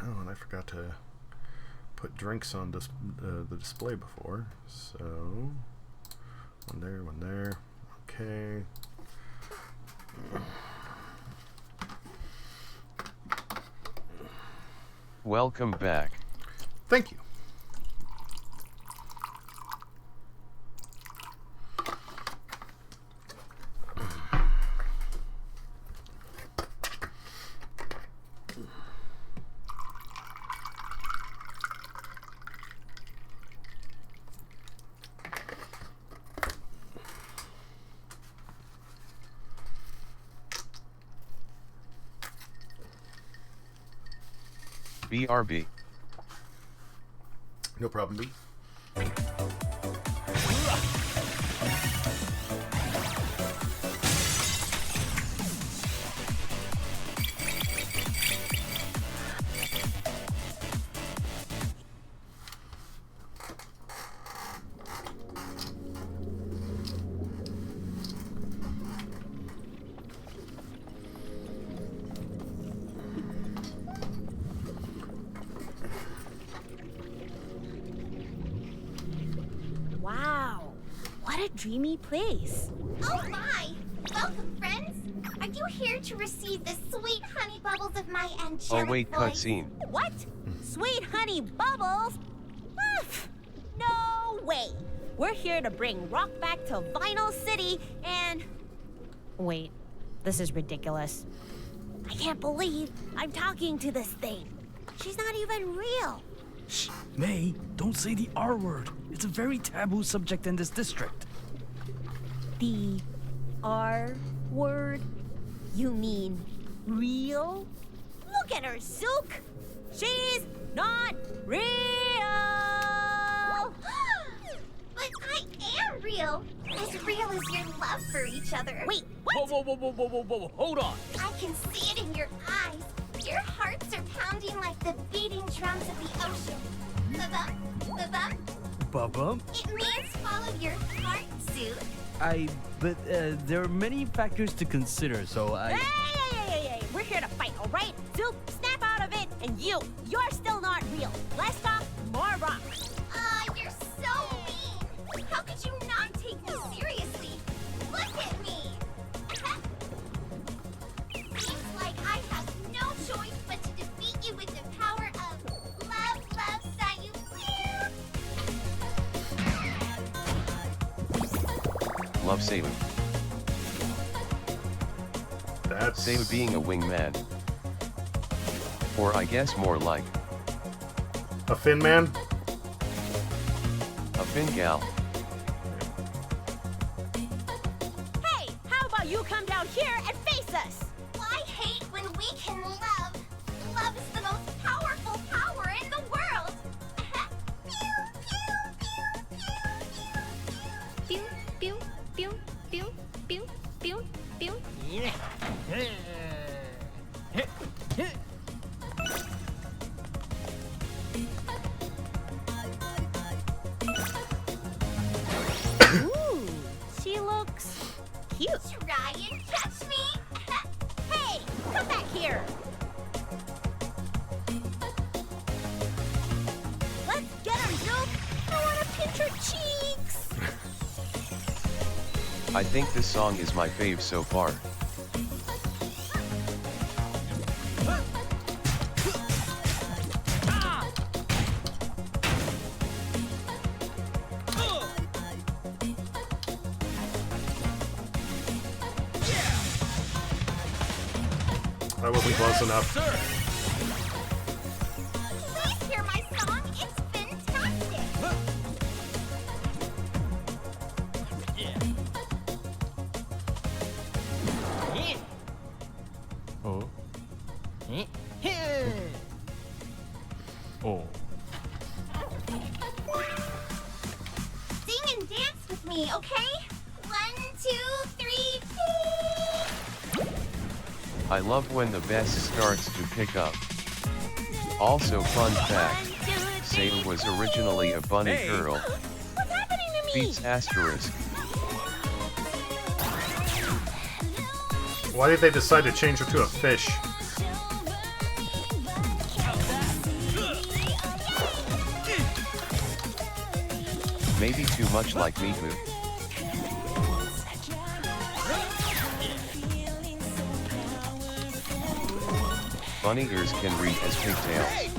Oh, and I forgot to put drinks on the display before. So, one there. Okay. Welcome back. Thank you. BRB. No problem, B. Wow, what a dreamy place. Oh my! Welcome, friends! Are you here to receive the sweet honey bubbles of my angelic Oh wait, voice? cutscene. What? Sweet honey bubbles? Pff, no way. We're here to bring rock back to Vinyl City and... Wait, this is ridiculous. I can't believe I'm talking to this thing. She's not even real. Shh, May, don't say the R word. It's a very taboo subject in this district. The R word? You mean real? Look at her, Zook! She's not real! But I am real as your love for each other. Wait, what? Whoa, hold on. I can see it in your eyes. Your hearts are pounding like the beating drums of the ocean. Ba-bum, ba-bum. Bubba? It means follow your heart, Zook. But there are many factors to consider, so I... Hey! We're here to fight, all right? Zook, snap out of it, and you're still not real. Less talk, more rock. You're so mean. How could you not take me seriously? Look at me. Seems like I have no choice but to defeat you with the power of love, Sayu. Love Sabu. That's... Sabu being a wingman. Or I guess more like... A Finn man? A Finn gal. Hey, how about you come down here and face us? I hate when we can love. Love is the most powerful power in the world. Pew, pew, pew, pew, pew, pew, pew. Ooh, she looks cute. Try and catch me. Hey, come back here. Let's get her, Zook. I want to pinch her cheeks. I think this song is my fave so far. That wasn't close enough. Please hear my song. It's fantastic. Oh. Oh. Sing and dance with me, okay? 1, 2, 3, 4. I love when the bass starts to pick up. Also fun fact, Sabu was originally a bunny girl. What's happening to me? Beats asterisk. Why did they decide to change her to a fish? Maybe too much like Miku. Bunny ears can read as pigtails.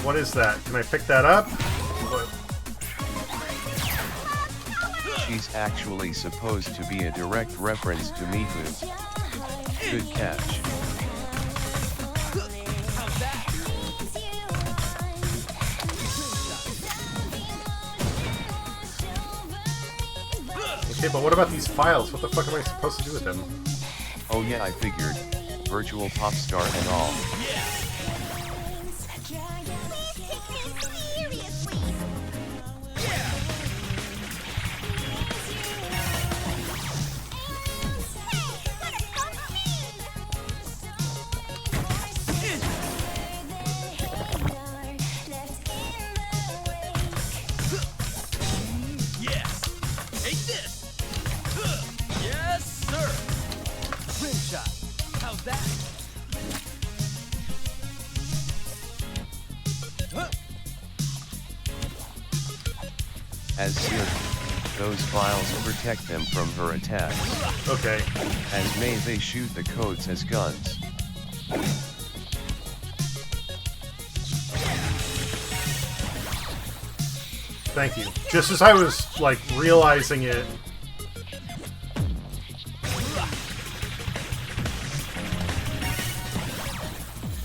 What is that? Can I pick that up? What? She's actually supposed to be a direct reference to Miku. Good catch. Okay, but what about these files? What the fuck am I supposed to do with them? Oh yeah, I figured. Virtual pop star and all. As Siri, those files protect them from her attacks. Okay. As may they shoot the codes as guns. Thank you. Just as I was, like, realizing it...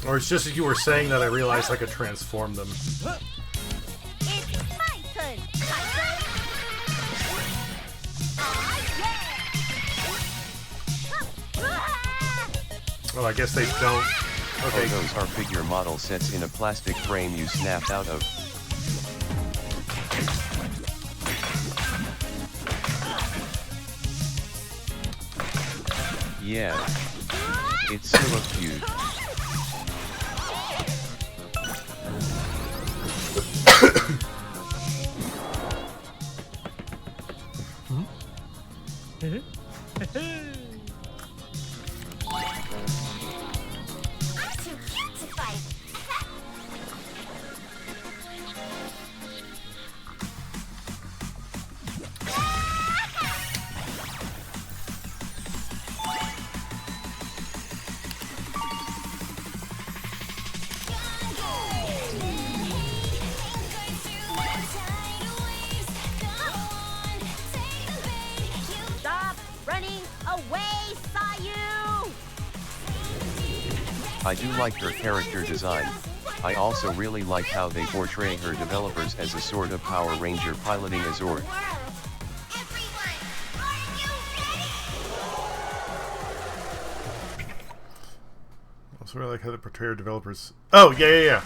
Or it's just as you were saying that I realized I could transform them. It's my turn, Well, I guess they don't... Okay. Oh, those are figure model sets in a plastic frame you snap out of. Yeah. It's so cute. Stop running away, Sayu! I do like her character design. I also really like how they portray her developers as a sort of Power Ranger piloting a Zord. Also really like how they portray her developers... Oh, yeah.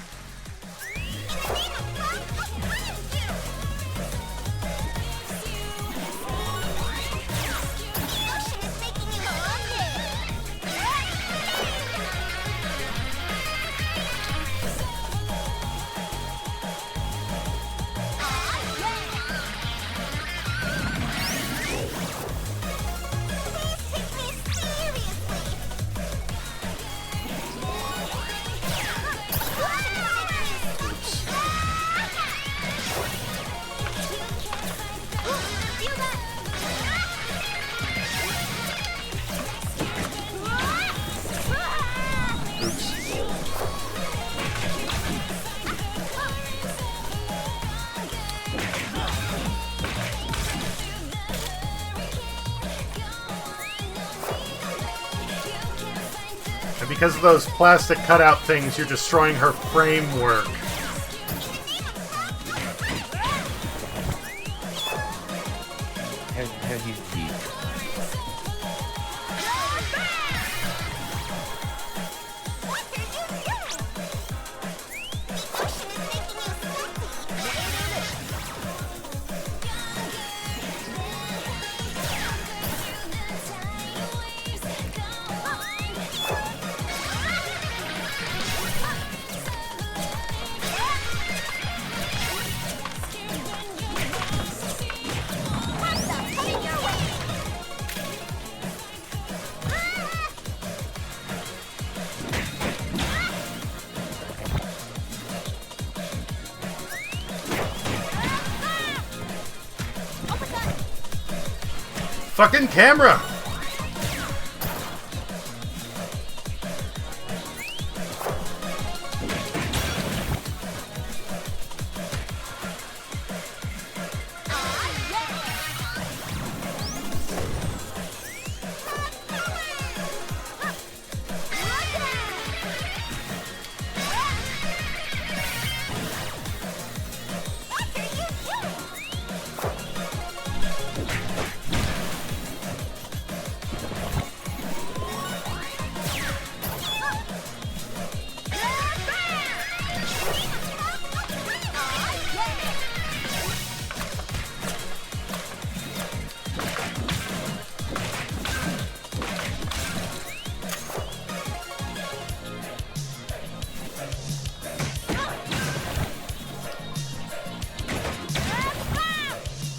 And because of those plastic cutout things, you're destroying her framework. fucking camera!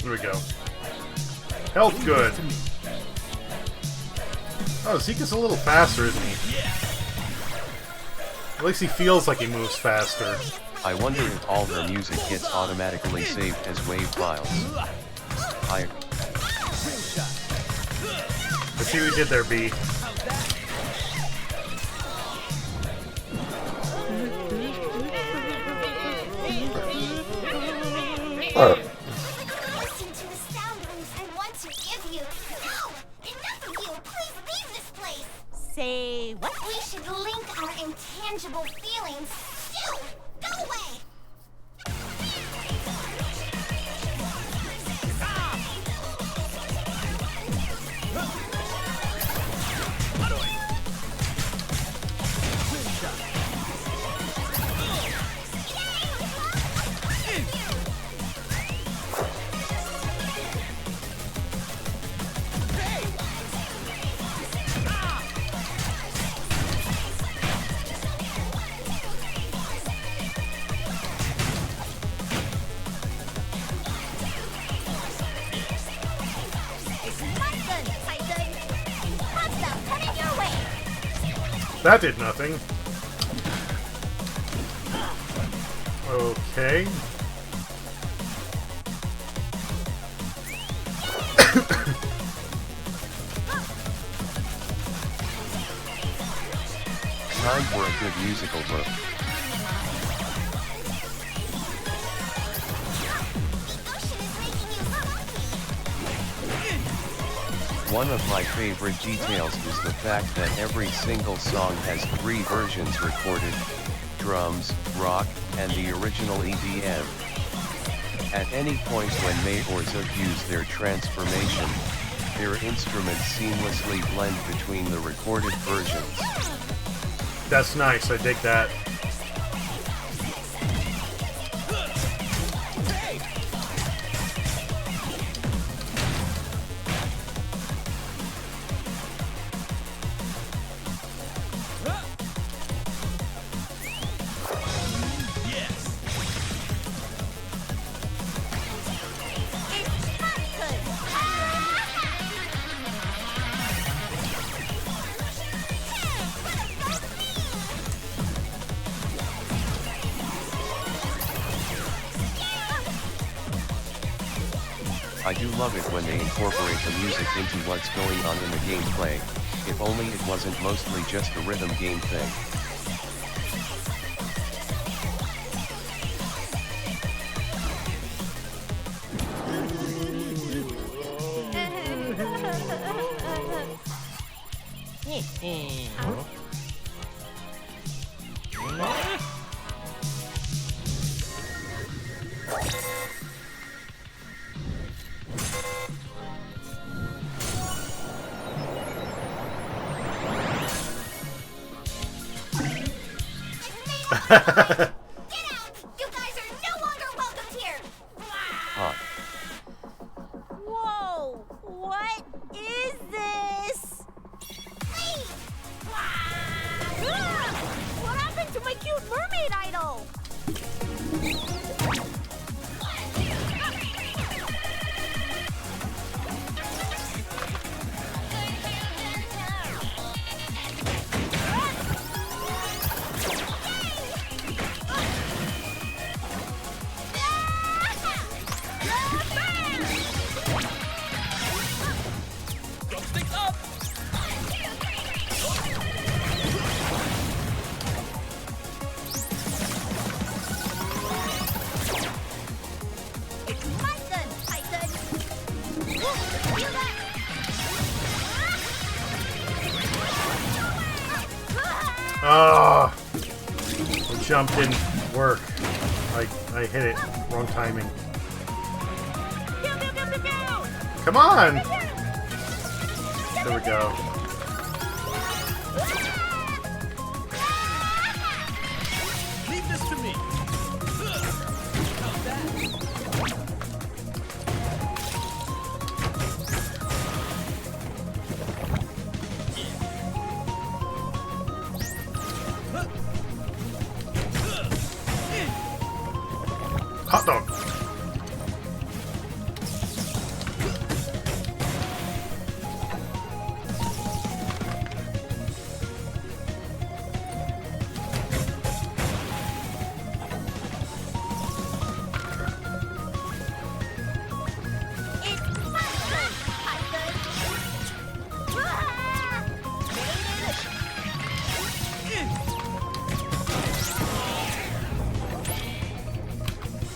There we go. Health good. Oh, Zeka's a little faster, isn't he? At least he feels like he moves faster. I wonder if all her music gets automatically saved as WAV files. I see what you did there, B. Listen to the sound waves I want to give you. No! Enough of you! Please leave this place! Say what? We should link our intangible feelings. Phew! Go away! That did nothing. Okay. Time for a good musical book. One of my favorite details is the fact that every single song has 3 versions recorded: drums, rock, and the original EDM. At any point when Mei or Zook use their transformation, their instruments seamlessly blend between the recorded versions. That's nice, I dig that. I do love it when they incorporate the music into what's going on in the gameplay, if only it wasn't mostly just a rhythm game thing. Get out! You guys are no longer welcome here! Hot. Whoa! What is this? Leave! What happened to my cute mermaid idol? Ah! The jump didn't work. I hit it. Wrong timing. Come on! There we go. Leave this to me. Hot dog.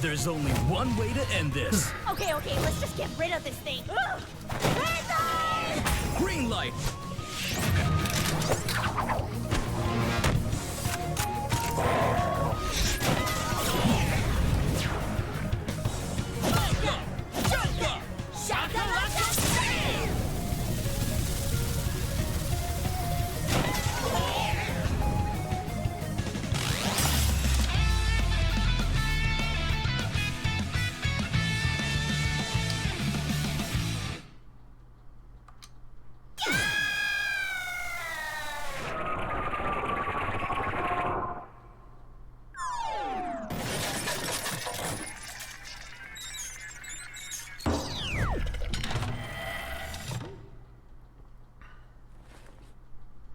There's only one way to end this. Okay, let's just get rid of this thing. Green light.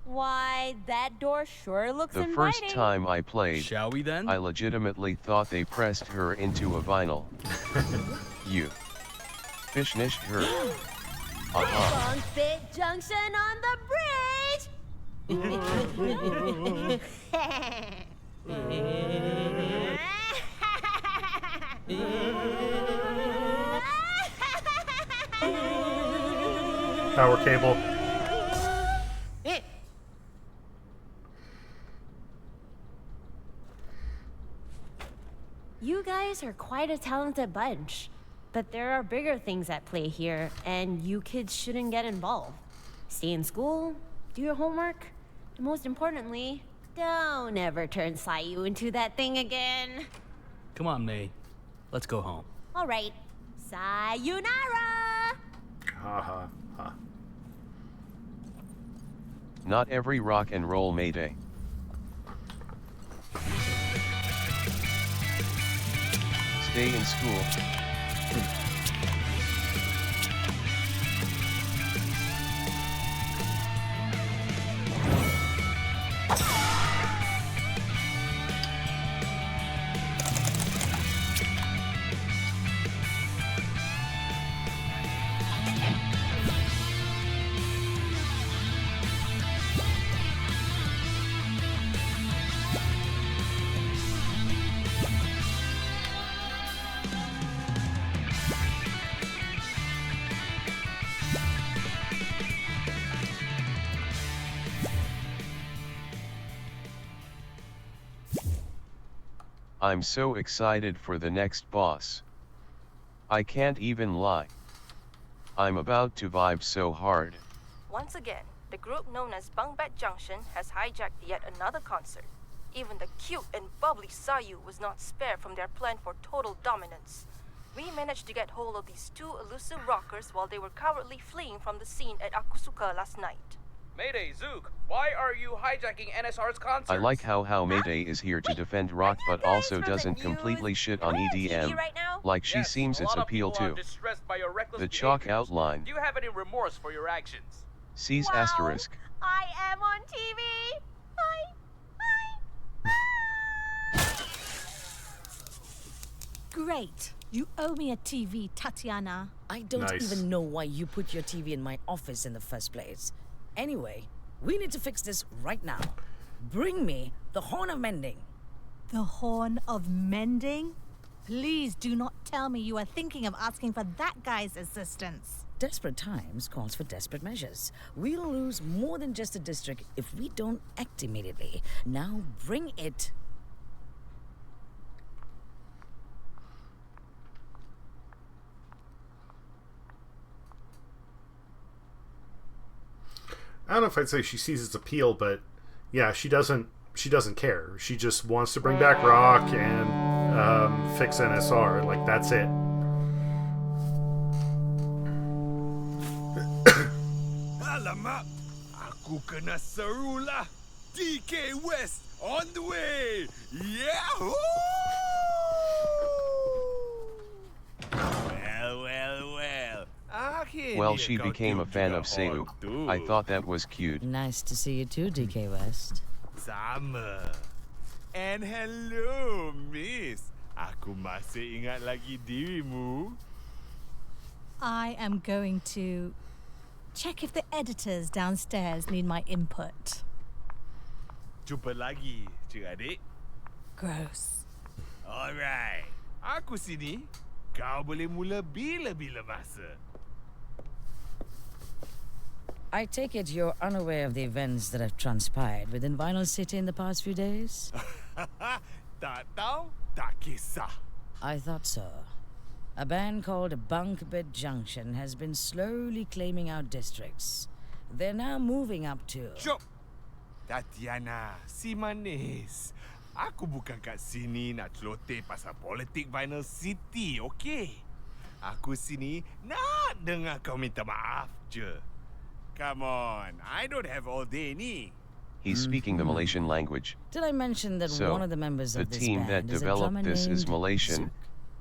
Why, that door sure looks The inviting. first time I played, Shall we then? I legitimately thought they pressed her into a vinyl. You fishnished her. Bunk Bit Junction on the bridge! Power cable. You guys are quite a talented bunch, but there are bigger things at play here, and you kids shouldn't get involved. Stay in school, do your homework, and most importantly, don't ever turn Sayu into that thing again. Come on, May. Let's go home. All right, sayonara! Ha ha ha. Not every rock and roll Mayday. Stay in school. I'm so excited for the next boss. I can't even lie. I'm about to vibe so hard. Once again, the group known as Bungbet Junction has hijacked yet another concert. Even the cute and bubbly Sayu was not spared from their plan for total dominance. We managed to get hold of these two elusive rockers while they were cowardly fleeing from the scene at Akusuka last night. Mayday, Zook, why are you hijacking NSR's concert? I like how Mayday is here to defend rock but also doesn't completely shit on EDM, like she seems its appeal too. The chalk outline. Do you have any remorse for your actions? Sees asterisk. I am on TV! Great. You owe me a TV, Tatiana. I don't even know why you put your TV in my office in the first place. Anyway, we need to fix this right now. Bring me the Horn of Mending. The Horn of Mending? Please do not tell me you are thinking of asking for that guy's assistance. Desperate times calls for desperate measures. We'll lose more than just a district if we don't act immediately. Now bring it. I don't know if I'd say she sees its appeal, but yeah, she doesn't care. She just wants to bring back Rock and fix NSR. Like, that's it. Alamak, aku kena seru lah. DK West on the way. Yahoo! Well. Well, she became a fan of Seu. I thought that was cute. Nice to see you too, DK West. Sama. And hello, miss. Aku masih ingat lagi dirimu. I am going to check if the editors downstairs need my input. Jumpa lagi, cik adik. Gross. Alright. Aku sini. Kau boleh mula bila-bila masa. I take it you're unaware of the events that have transpired within Vinyl City in the past few days? Tak tahu, tak kisah. I thought so. A band called Bunkbed Junction has been slowly claiming our districts. They're now moving up to... Cuk! Tatiana, si manis. Aku bukan kat sini nak celoteh pasal politik Vinyl City, okey? Aku sini nak dengar kau minta maaf je. Come on, I don't have all day ni. He's speaking the Malaysian language. Did I mention that So, one of the members the of this team band that is a developed drummer this is named Malaysian.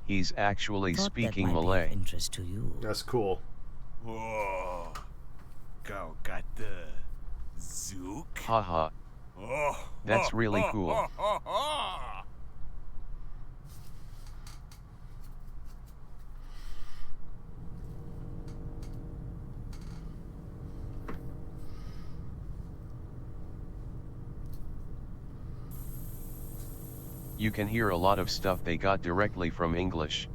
He's actually Thought speaking that might Malay. Be of interest to you. That's cool. Oh, kau kata Zook? Haha. Oh, That's really cool. You can hear a lot of stuff they got directly from English.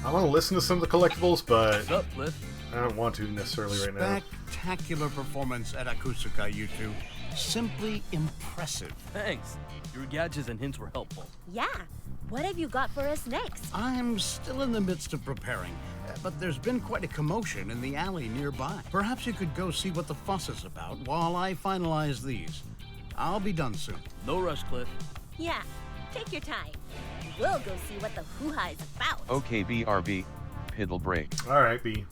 I want to listen to some of the collectibles, but What's up, Cliff? I don't want to necessarily right now. Spectacular performance at Akusuka, you two. Simply impressive. Thanks. Your gadgets and hints were helpful. Yeah. What have you got for us next? I'm still in the midst of preparing, but there's been quite a commotion in the alley nearby. Perhaps you could go see what the fuss is about while I finalize these. I'll be done soon. No rush, Cliff. Yeah. Take your time. We'll go see what the hoo-ha is about. Okay, BRB. Piddle break. Alright, B.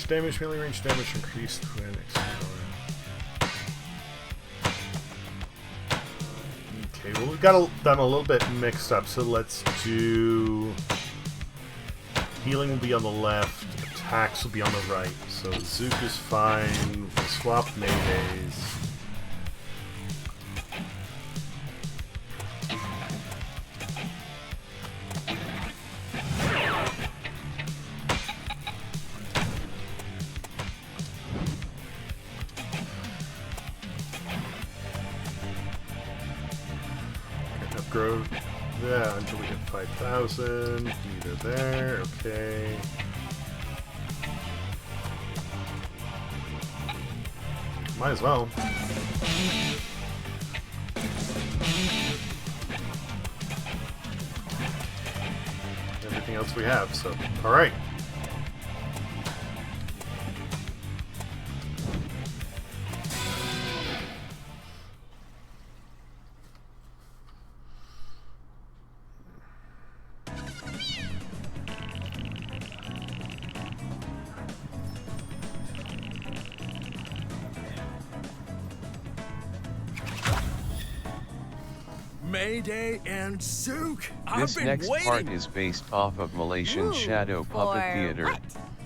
Damage, melee range damage increased when exploring. Okay, well we've got them a little bit mixed up, so let's do... Healing will be on the left, attacks will be on the right. So Zook is fine, we'll swap melees. Yeah, until we hit 5,000. Meter there. Okay. Might as well. Everything else we have, so alright. Mayday and Zook. This next part is based off of Malaysian Shadow Puppet Theater. what?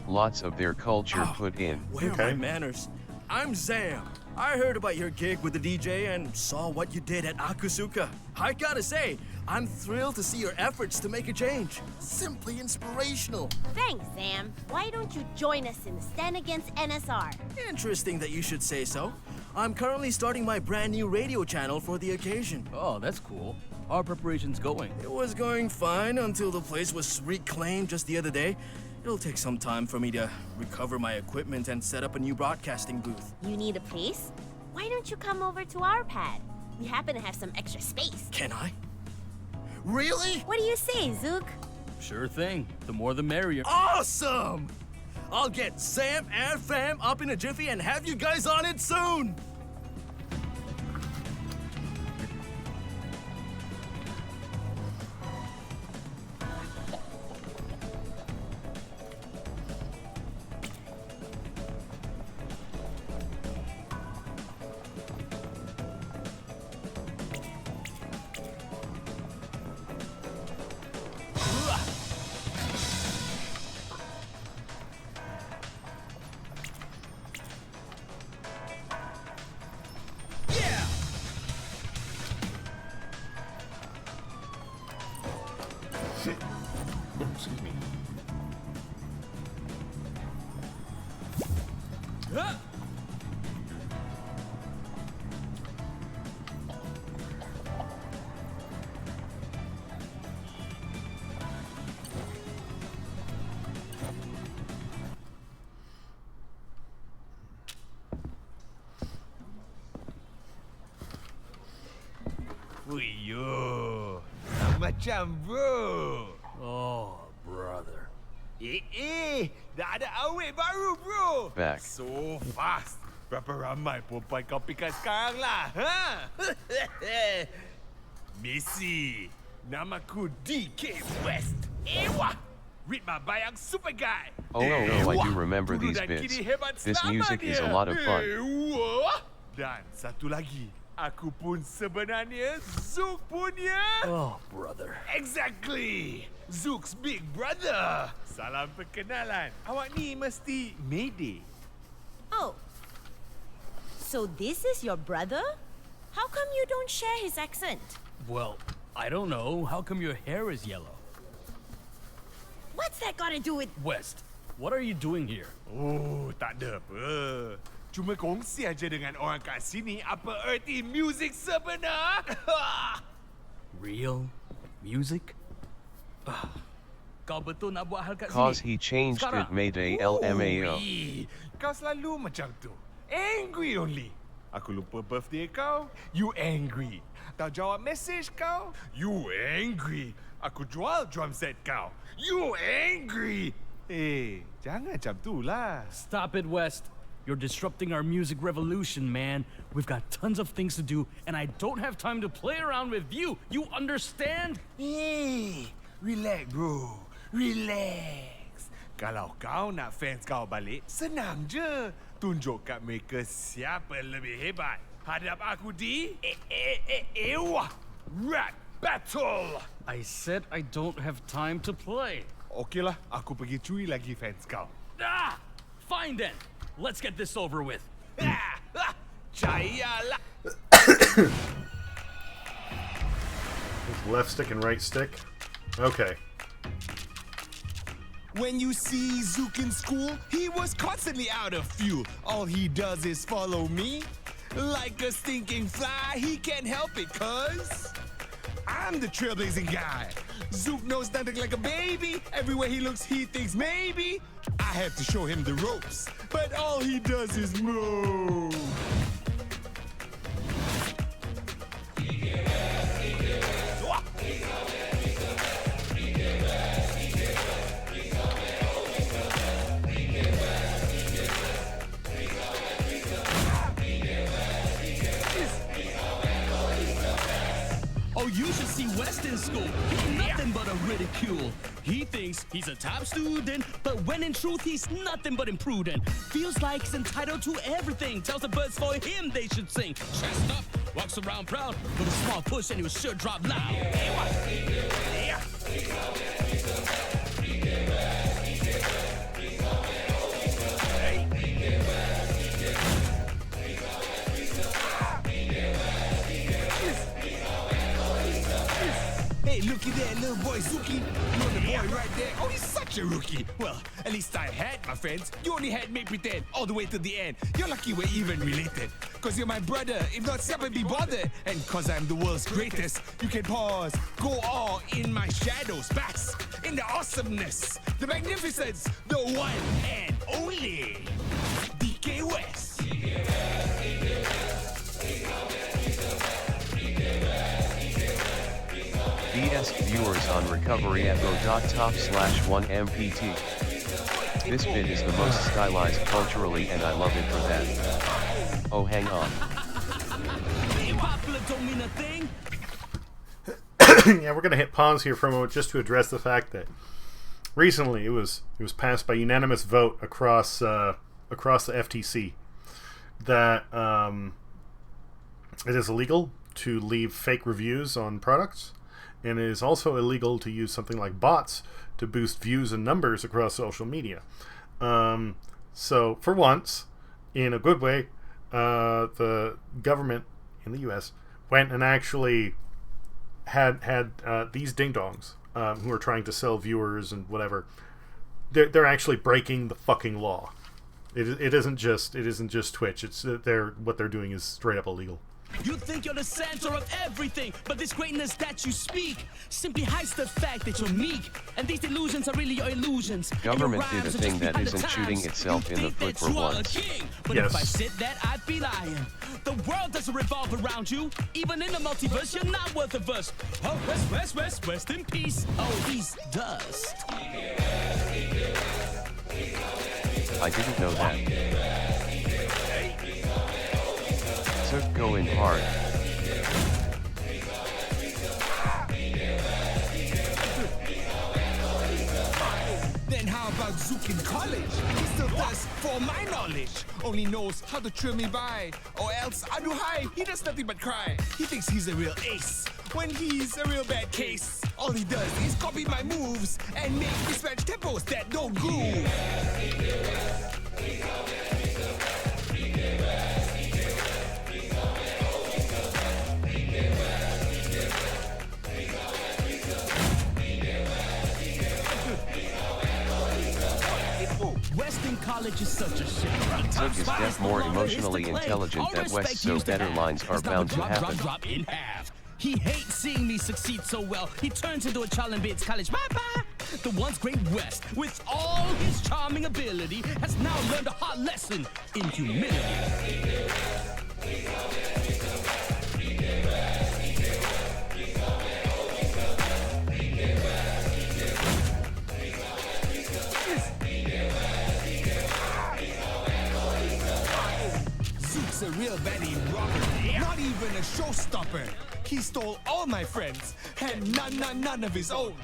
Lots of their culture put in. Where are my manners? I'm Zam. I heard about your gig with the DJ and saw what you did at Akusuka. I gotta say, I'm thrilled to see your efforts to make a change. Simply inspirational. Thanks, Sam. Why don't you join us in the stand against NSR? Interesting that you should say so. I'm currently starting my brand new radio channel for the occasion. Oh, that's cool. How are preparations going? It was going fine until the place was reclaimed just the other day. It'll take some time for me to recover my equipment and set up a new broadcasting booth. You need a place? Why don't you come over to our pad? We happen to have some extra space. Can I? Really? What do you say, Zook? Sure thing. The more the merrier. Awesome! I'll get Sam and Fam up in a jiffy and have you guys on it soon! Excuse me. Wuyo, macam bro. Oh, brother. Dah ada awet baru bro. Back. So fast. Berapa ramai perempuan kau pikat sekarang lah, ha? Missy, namaku DK West. Ewa, read my bayang super guy. Oh no, I do remember these bits. This music is a lot of fun. Dan satu lagi, aku pun sebenarnya Zook punya. Oh, brother. Exactly. Zook's big brother. Salam perkenalan. Awak ni mesti Mayday. Oh. So this is your brother? How come you don't share his accent? Well, I don't know. How come your hair is yellow? What's that got to do with... West, what are you doing here? Oh, tak ada apa. Cuma kongsi aja dengan orang kat sini apa erti music sebenar. Real music? Kau betul nak buat hal kat sini? Cause he changed it Mayday LMAO. Kau selalu macam tu. Angry only. Aku lupa birthday kau, you angry. Tak jawab message kau, you angry. Aku jual drum set kau, you angry. Jangan macam tu lah. Stop it, West. You're disrupting our music revolution, man. We've got tons of things to do, and I don't have time to play around with you. You understand? Relax, bro. Relax. Kalau kau nak fans kau balik, senang je. Tunjuk kat mereka siapa lebih hebat. Hadap aku di... Rap Battle! I said I don't have time to play. Okeylah, aku pergi curi lagi fans kau. Fine then. Let's get this over with. Jayalah. Left stick and right stick. Okay. When you see Zook in school, he was constantly out of fuel. All he does is follow me. Like a stinking fly, he can't help it, cuz... I'm the trailblazing guy. Zook knows nothing like a baby. Everywhere he looks, he thinks maybe I have to show him the ropes. But all he does is move. Oh, you should see West in school. He's nothing but a ridicule. He thinks he's a top student, but when in truth he's nothing but imprudent. Feels like he's entitled to everything. Tells the birds for him they should sing. Chest up, walks around proud, with a small push and he was sure drop loud. Hey, looky there, little boy Zuki. You're the boy right there. Oh, he's such a rookie. Well, at least I had my friends. You only had me pretend all the way to the end. You're lucky we're even related. Cause you're my brother, if not stop and be bothered. And cause I'm the world's greatest, you can pause, go all in my shadows, bask in the awesomeness, the magnificence, the one and only DK West. BS viewers on recovery at go.top/1mpt. This bit is the most stylized culturally and I love it for that. Oh, hang on. Being popular don't mean a thing. Yeah, we're gonna hit pause here for a moment just to address the fact that recently it was passed by unanimous vote across the FTC that it is illegal to leave fake reviews on products. And it is also illegal to use something like bots to boost views and numbers across social media. So, for once, in a good way, the government in the U.S. went and actually had these ding-dongs who are trying to sell viewers and whatever. They're actually breaking the fucking law. It isn't just Twitch. It's what they're doing is straight up illegal. You think you're the center of everything, but this greatness that you speak simply hides the fact that you're meek. And these illusions are really your illusions. Government did a thing that isn't shooting itself in the foot for once. But if I said that, I'd be lying. The world doesn't revolve around you. Even in the multiverse, you're not worth a verse. Oh, rest in peace. Oh, he's dust. I didn't know that. Took going hard. Then how about Zook in college? He still thirsts for my knowledge. Only knows how to trail me by. Or else I do high. He does nothing but cry. He thinks he's a real ace when he's a real bad case. All he does is copy my moves and make mismatch tempos that don't groove. Western college is such a shit. Zook is deaf more emotionally intelligent than West, so better lines are bound to happen. Drop in half. He hates seeing me succeed so well. He turns into a child and bids college. Bye-bye. The once great West, with all his charming ability, has now learned a hard lesson in humility. Zook's a real baddie robber, not even a showstopper. He stole all my friends, had none of his own.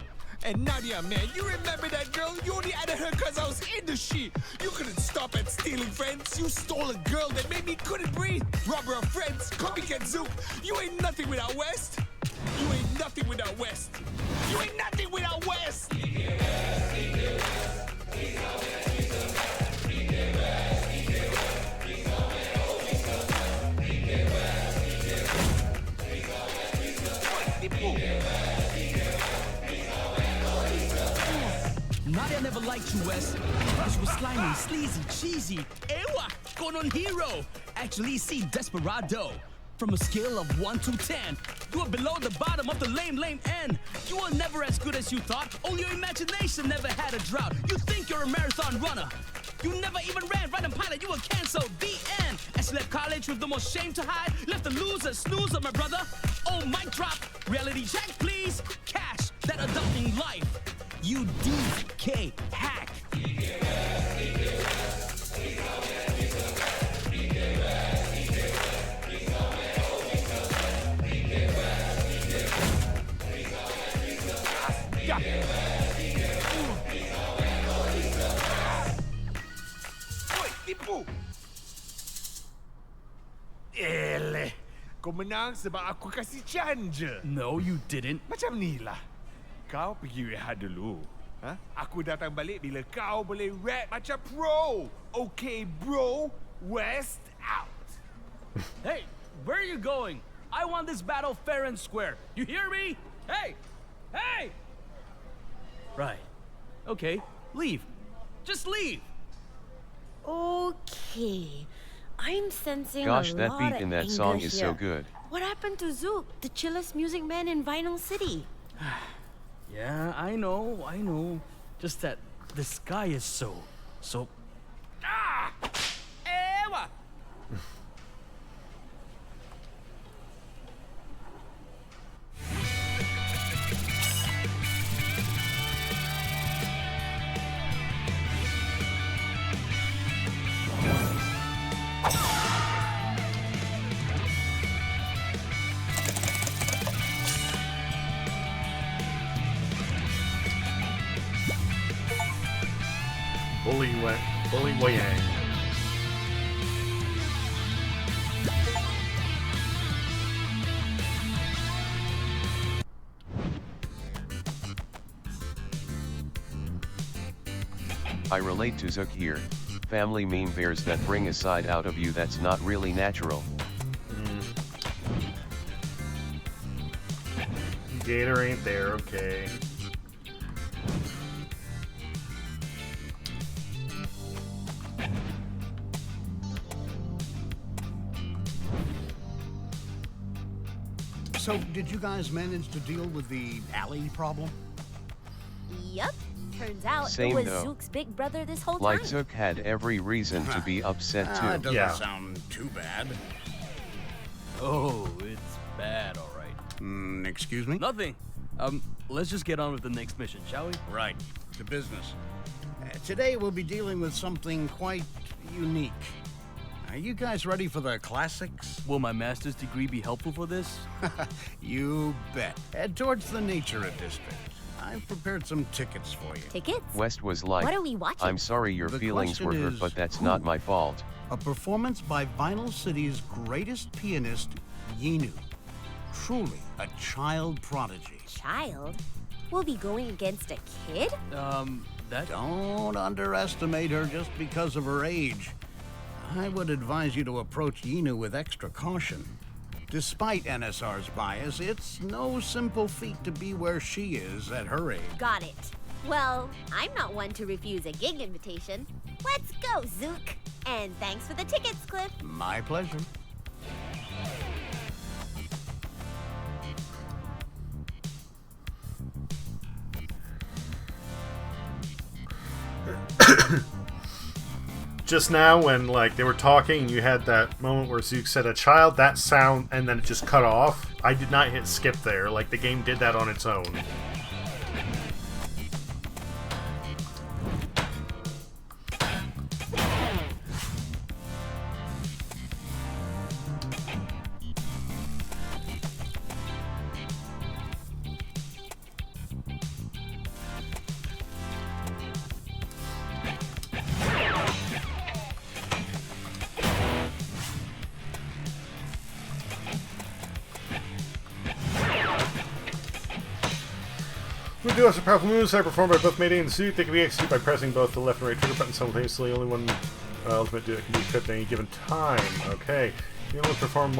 And Nadia, man, you remember that girl? You only added her cause I was in the shit. You couldn't stop at stealing friends. You stole a girl that made me couldn't breathe. Robber of friends, copycat Zook. You ain't nothing without West. You ain't nothing without West. You ain't nothing without West. Nadia never liked you, Wes. Because you were slimy, sleazy, cheesy. Ewa, con un hero. Actually, see, desperado. From a scale of 1 to 10, you are below the bottom of the lame end. You are never as good as you thought. Only your imagination never had a drought. You think you're a marathon runner. You never even ran, right and pilot, you were canceled, the end. As you left college with the most shame to hide, left the loser, snoozer, my brother. Oh, mic drop, reality check, please. Cash, that adulting life. You DK hack. Oi, tipu! Eleh, kau menang sebab aku kasih chance je. No, you didn't. Macam ni lah. Kau pergi rehat dulu. Ha? Aku datang balik bila kau boleh rap macam pro. Okay, bro. West out. Hey, where are you going? I want this battle fair and square. You hear me? Hey! Hey! Right. Okay, leave. Just leave. Okay. I'm sensing Gosh, a that lot beat of in that anger song is so here. good. What happened to Zook, the chillest music man in Vinyl City? Yeah, I know. Just that the sky is so... Ah! Ewa! Bully Wayang. I relate to Zook here, family meme bears that bring a side out of you that's not really natural. Gator ain't there, okay. So, did you guys manage to deal with the alley problem? Yup. Turns out Same it was though. Zook's big brother this whole Like time. Zook had every reason to be upset That too. doesn't sound too bad. Oh, it's bad, all right. Excuse me? Nothing. Let's just get on with the next mission, shall we? Right. To business. Today we'll be dealing with something quite unique. Are you guys ready for the classics? Will my master's degree be helpful for this? You bet. Head towards the Natura District. I've prepared some tickets for you. Tickets? West was like, What are we watching? I'm sorry your The feelings question were hurt, is, but that's who? not my fault. A performance by Vinyl City's greatest pianist, Yinu. Truly a child prodigy. Child? We'll be going against a kid? Don't underestimate her just because of her age. I would advise you to approach Yinu with extra caution. Despite NSR's bias, it's no simple feat to be where she is at her age. Got it. Well, I'm not one to refuse a gig invitation. Let's go, Zook. And thanks for the tickets, Cliff. My pleasure. Just now when like they were talking, you had that moment where Zook said a child, that sound, and then it just cut off. I did not hit skip there. Like the game did that on its own. We do have some powerful moves that are performed by both Mayday and Zook. They can be executed by pressing both the left and right trigger buttons simultaneously. Only one ultimate duet can be equipped at any given time. Okay. You only perform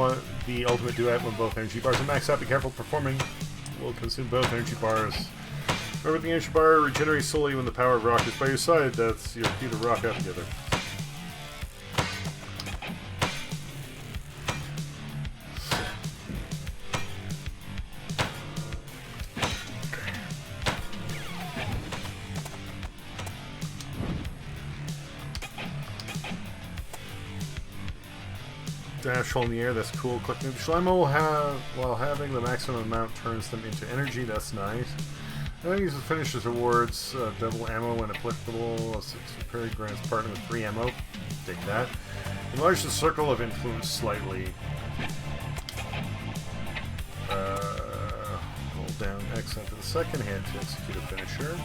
the ultimate duet when both energy bars are maxed out. Be careful, performing will consume both energy bars. Remember, the energy bar regenerates solely when the power of rock is by your side. That's your key to rock out together. Dash hole in the air, that's cool. Click neutral ammo while having the maximum amount turns them into energy, that's nice. And then use the finishes rewards, double ammo when applicable. A 6 parry grants partner with 3 ammo. Take that. Enlarge the circle of influence slightly. Hold down X onto the second hand to execute a finisher.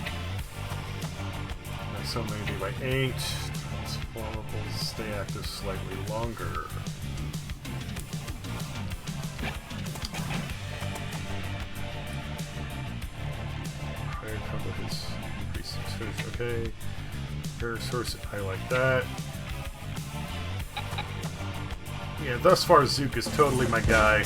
Maximum maybe by 8. Transformables stay active slightly longer. Combo hits increase finish. Okay. Air source, I like that. Yeah, thus far Zook is totally my guy.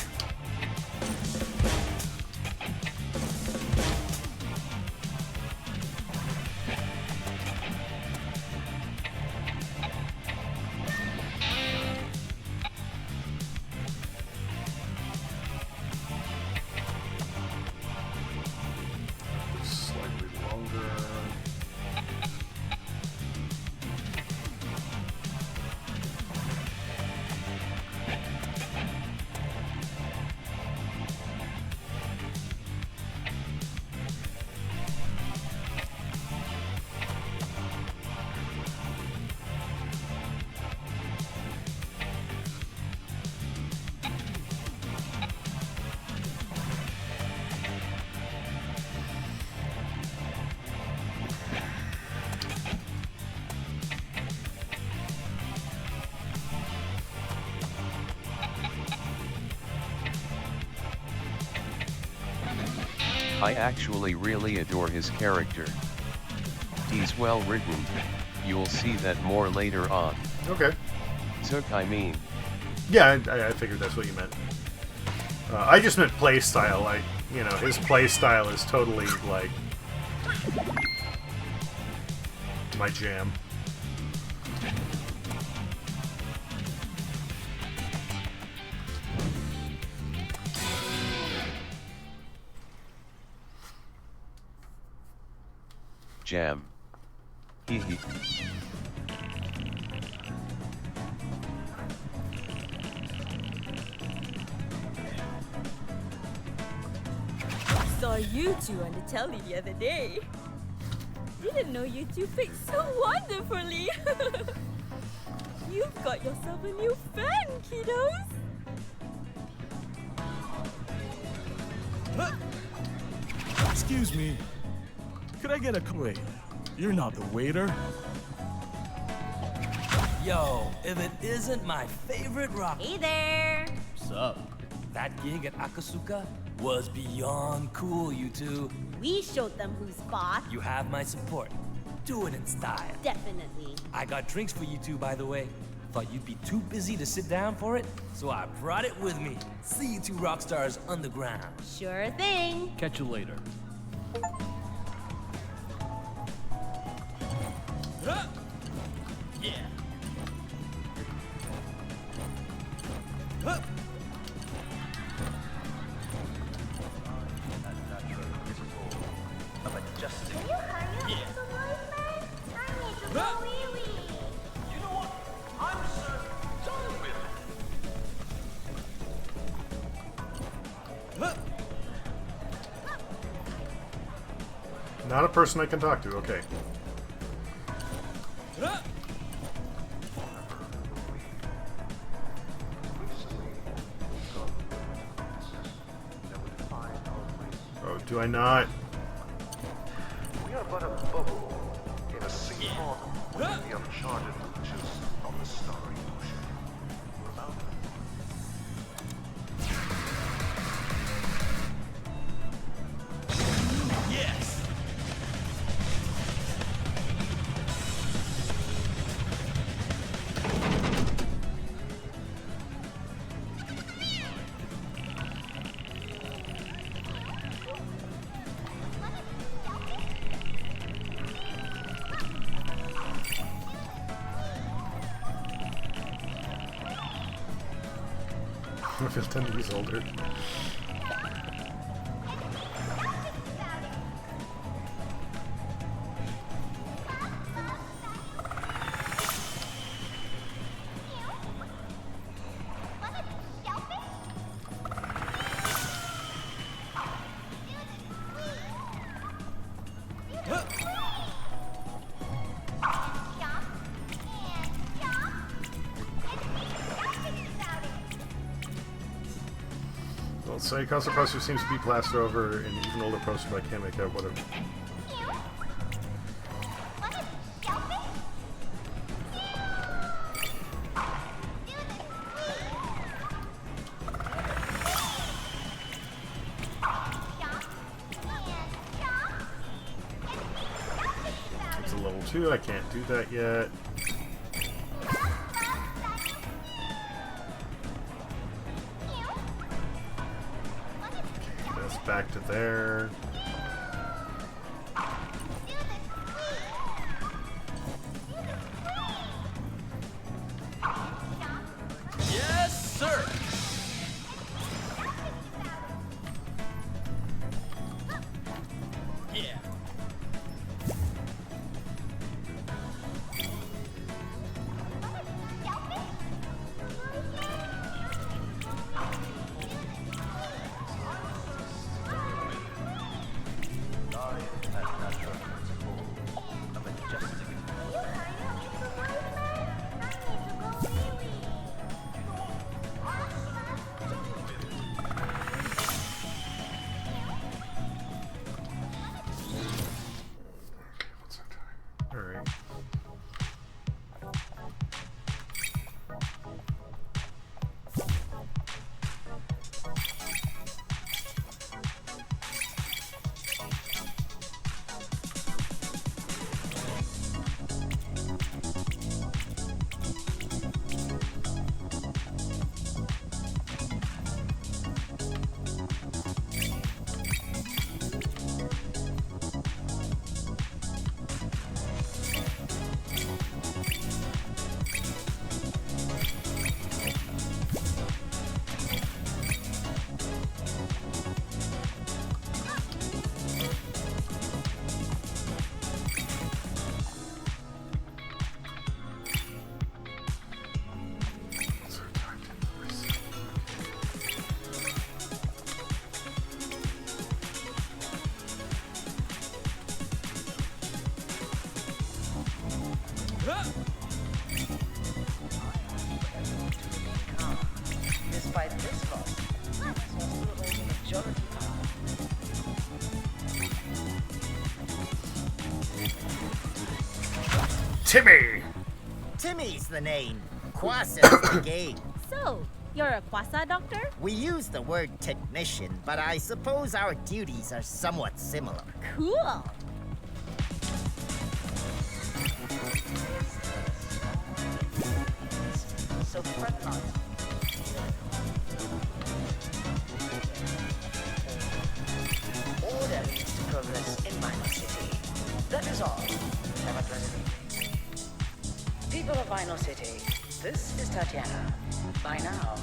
I actually really adore his character. He's well written. You'll see that more later on. Okay. Zook, I mean. Yeah, I figured that's what you meant. I just meant play style. Like, you know, his play style is totally like my jam. Jam. Hee hee. Saw you two on the telly the other day. Didn't know you two picked so wonderfully. You've got yourself a new fan, kiddos. Excuse me. Could I get a wait? You're not the waiter. Yo, if it isn't my favorite rock. Hey there. What's up? That gig at Akasuka was beyond cool, you two. We showed them who's boss. You have my support. Do it in style. Definitely. I got drinks for you two, by the way. Thought you'd be too busy to sit down for it, so I brought it with me. See you two rock stars underground. Sure thing. Catch you later. Yeah. Not a person I can talk to, okay. Oh, do I not? We are but a bubble in a sea bottom within the uncharted reaches of the starry ocean. Without Yes! I feel 10 years older. I'll say constant poster seems to be plastered over an even older poster, but I can't make out what it... It's a level 2, I can't do that yet. Back to there. Yes, sir. Yeah. Alright. Despite this loss, still holds a majority power. Timmy! Timmy's the name. Quassa's the game. So, you're a Quassa doctor? We use the word technician, but I suppose our duties are somewhat similar. Cool. So fret not. Order leads to progress in Vinyl City. That is all. Have a pleasant evening. People of Vinyl City, this is Tatiana. By now.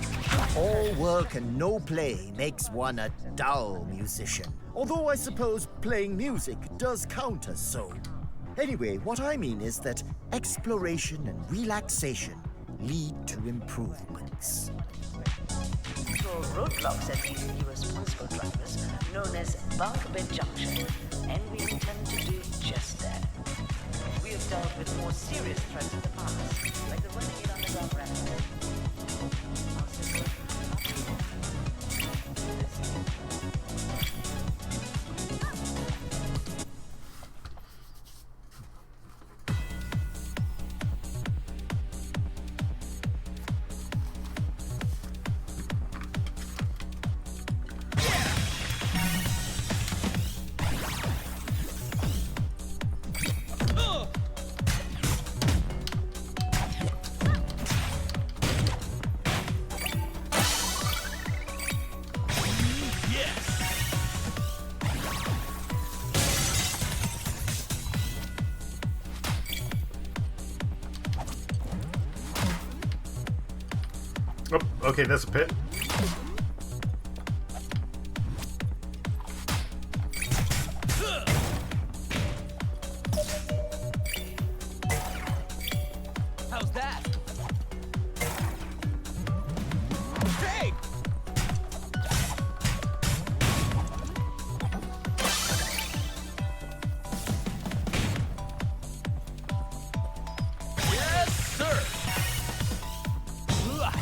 All work and no play makes one a dull musician. Although I suppose playing music does count as so. Anyway, what I mean is that exploration and relaxation lead to improvements. Throw roadblocks at these irresponsible drivers, known as bunk bed junction, and we intend to do just that. We have dealt with more serious threats in the past, like the renegade underground railroad. Oh, okay, that's a pit. How's that? Hey! Yes, sir! Ugh.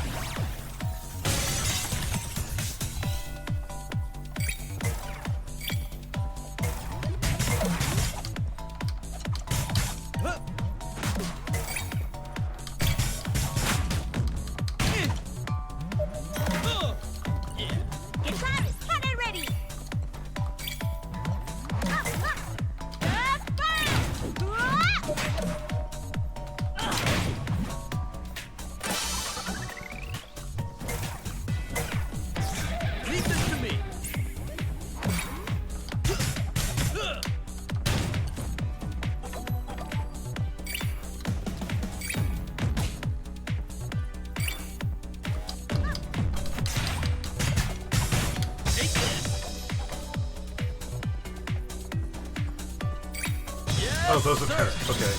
Oh, those are better. Okay.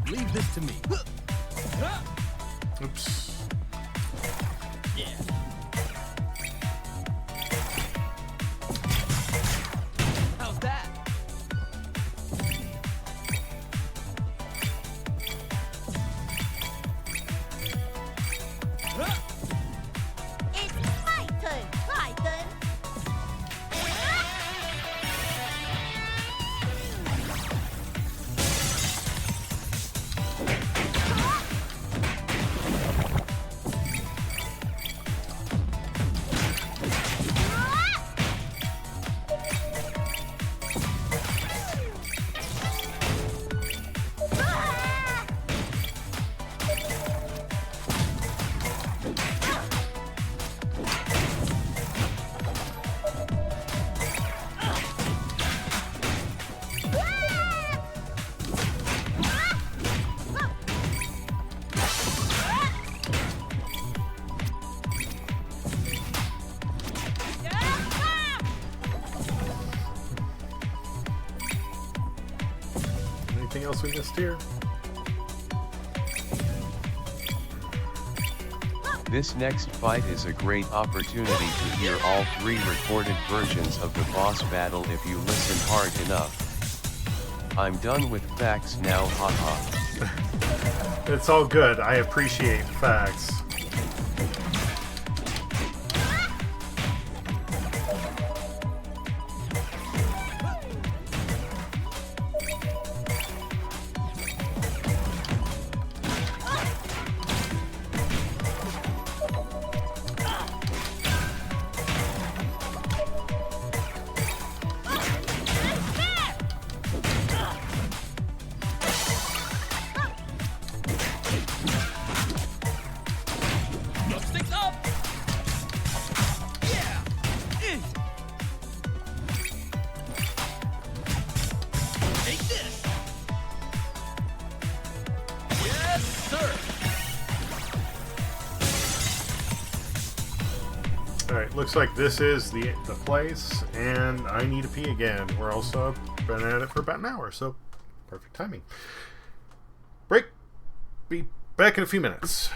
Leave this to me. Oops. Yeah. How's that? It's my turn, Titan. Anything else we missed here? This next fight is a great opportunity to hear all 3 recorded versions of the boss battle if you listen hard enough. I'm done with facts now, haha. It's all good. I appreciate facts. looks like this is the place, and I need to pee again. We're also been at it for about an hour, so perfect timing. Break. Be back in a few minutes.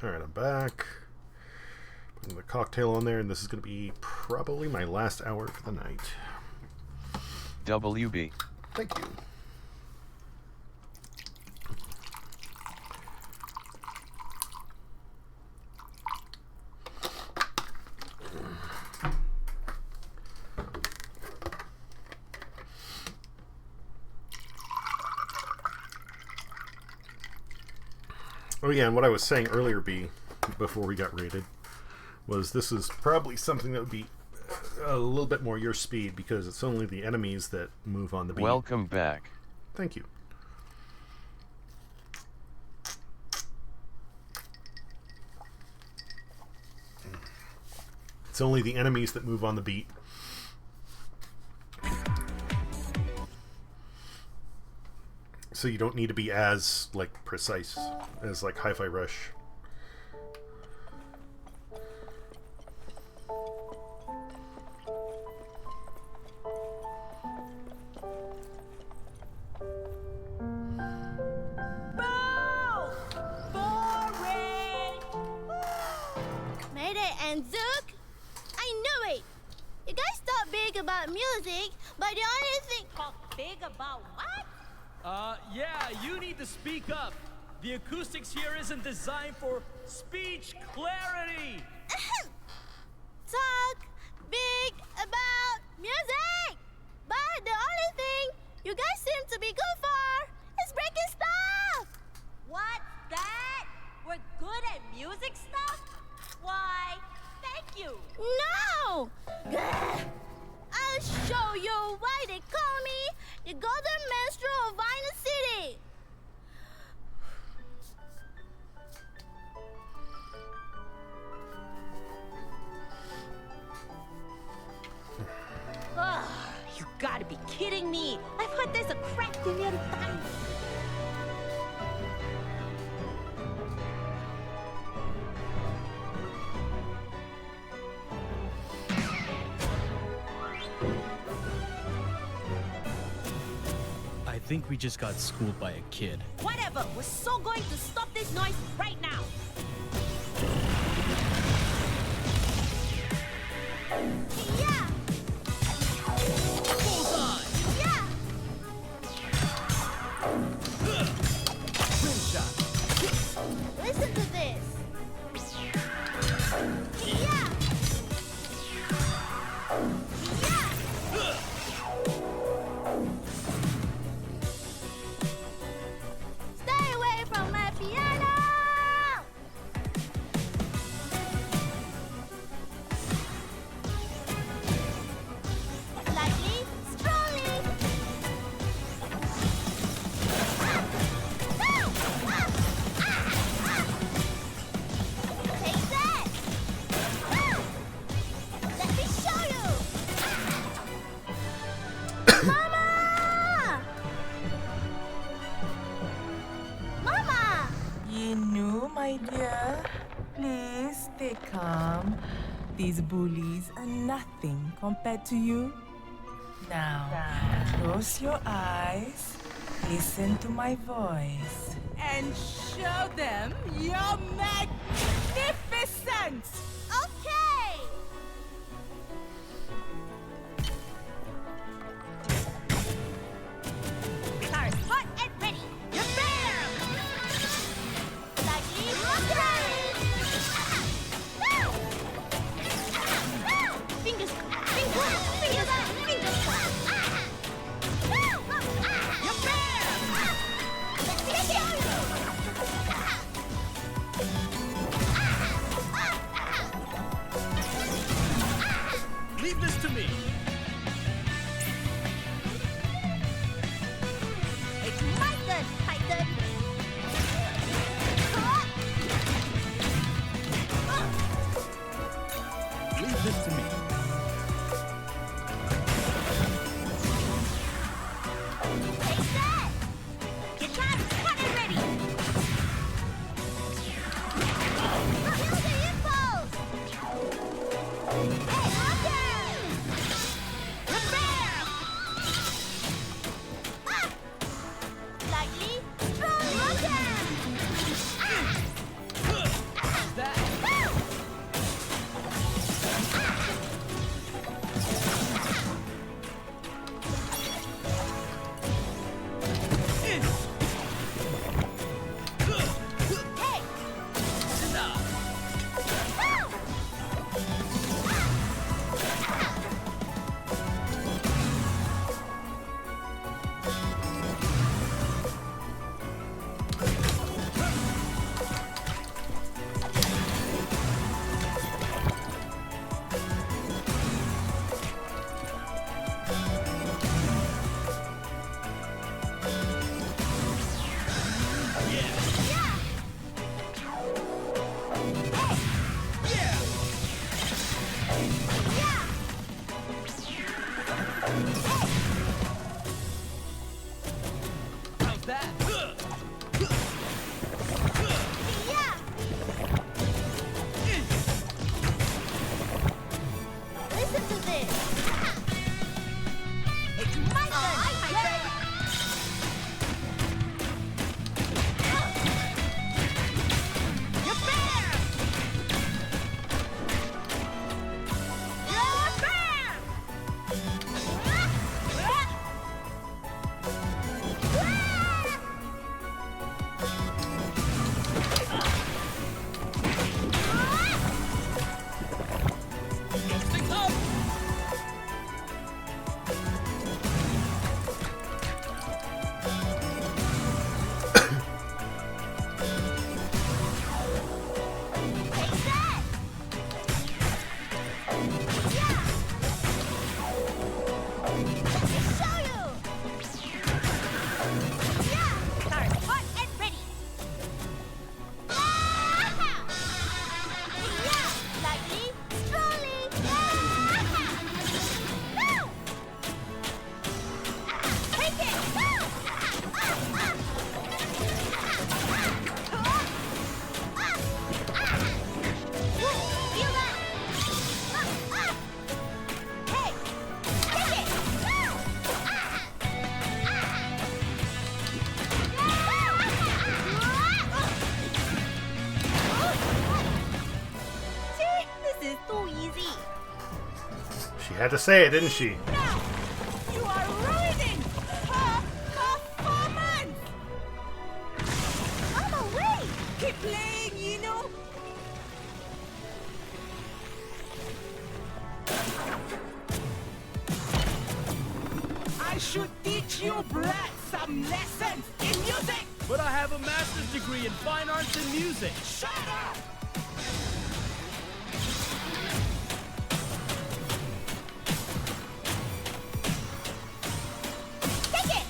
Alright, I'm back. Putting the cocktail on there, and this is going to be probably my last hour for the night. WB. Thank you. Oh yeah, and what I was saying earlier, B, before we got raided, was this is probably something that would be a little bit more your speed, because it's only the enemies that move on the beat. Welcome back. Thank you. It's only the enemies that move on the beat. So you don't need to be as, like, precise as, like, Hi-Fi Rush. Mayday and Zook? I knew it! You guys talk big about music, but the only thing... Talk big about what? Yeah, you need to speak up. The acoustics here isn't designed for speech clarity. Talk big about music! But the only thing you guys seem to be good for is breaking stuff! What's that? We're good at music stuff? Why, thank you. No! Gah! I'll show you why they call me the Golden Minstrel of Vinyl City! Ugh, you gotta be kidding me. I've heard there's a crack in your time. I think we just got schooled by a kid. Whatever, we're so going to stop this noise right now. Yeah! Bullseye! Yeah! Rimshot! Listen to this! Yeah! Yeah! Stay away from my piano! Lightly, strongly! Take that! Let me show you! Mama! Mama! Yinu, my dear, please stay calm. These bullies are nothing compared to you. Now, close your eyes, listen to my voice, and show them your magnificence! Okay! Cars hot and ready. You're there! Lightly, okay! Fingers crossed. Fingers crossed. You're there! Let me show you! How's that? Listen to this. It's my turn, my friend. You're fair. You're fair. Stick up! Start hot and ready. Lightly, slowly. Take it. Feel that? Hey, take it. See, this is too easy. She had to say it, didn't she? You are ruining her performance. I'm away. Keep playing, you know. I should teach you brats some lessons in music! But I have a master's degree in fine arts and music. Shut up! Take it.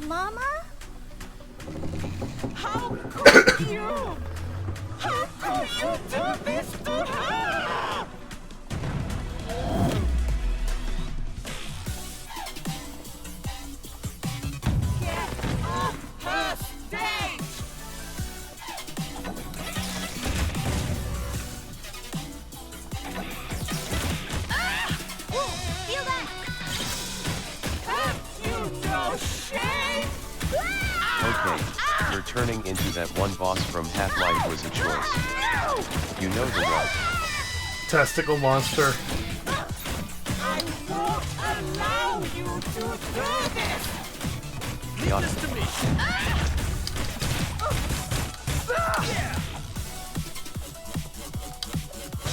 Mama? How could you? How could you do this to her? Get off her stage! Feel that? Have you no shame? Okay, you're turning into that one boss from Half-Life was a choice. You know the one. Testicle monster. I won't allow you to do this! Got Leave it. this to me!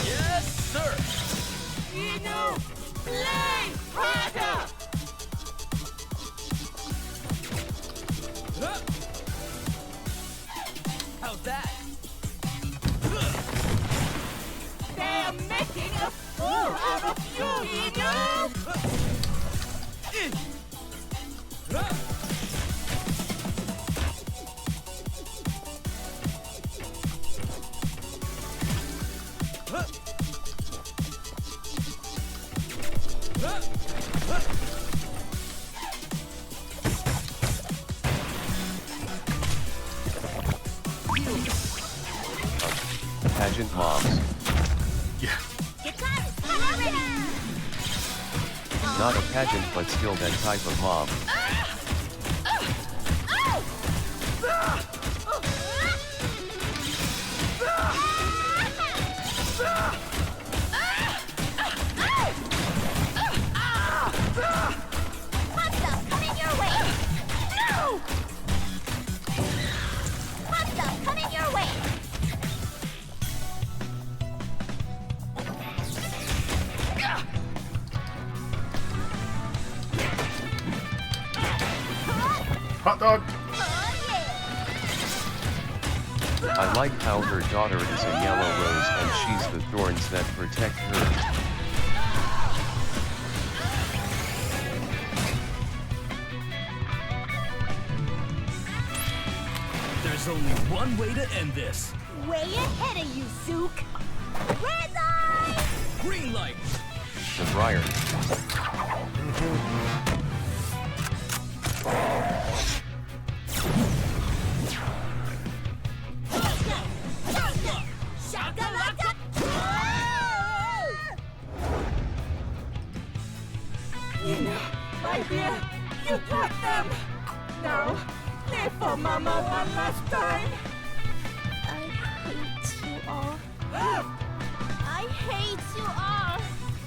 Yes, sir! Inu, play harder! How's that? They're making a fool out of you, Inu! Pageant moms. Not a pageant, but still that type of mom. Pasta, coming your way! No! Pasta, coming your way! Hot dog! I like how her daughter is a yellow rose and she's the thorns that protect her. There's only one way to end this. Way ahead of you, Zook. Red light! Green light. The Briar. Shakalaka! My dear, you got them! Now, play for Mama one last time! I hate you all. I hate you all.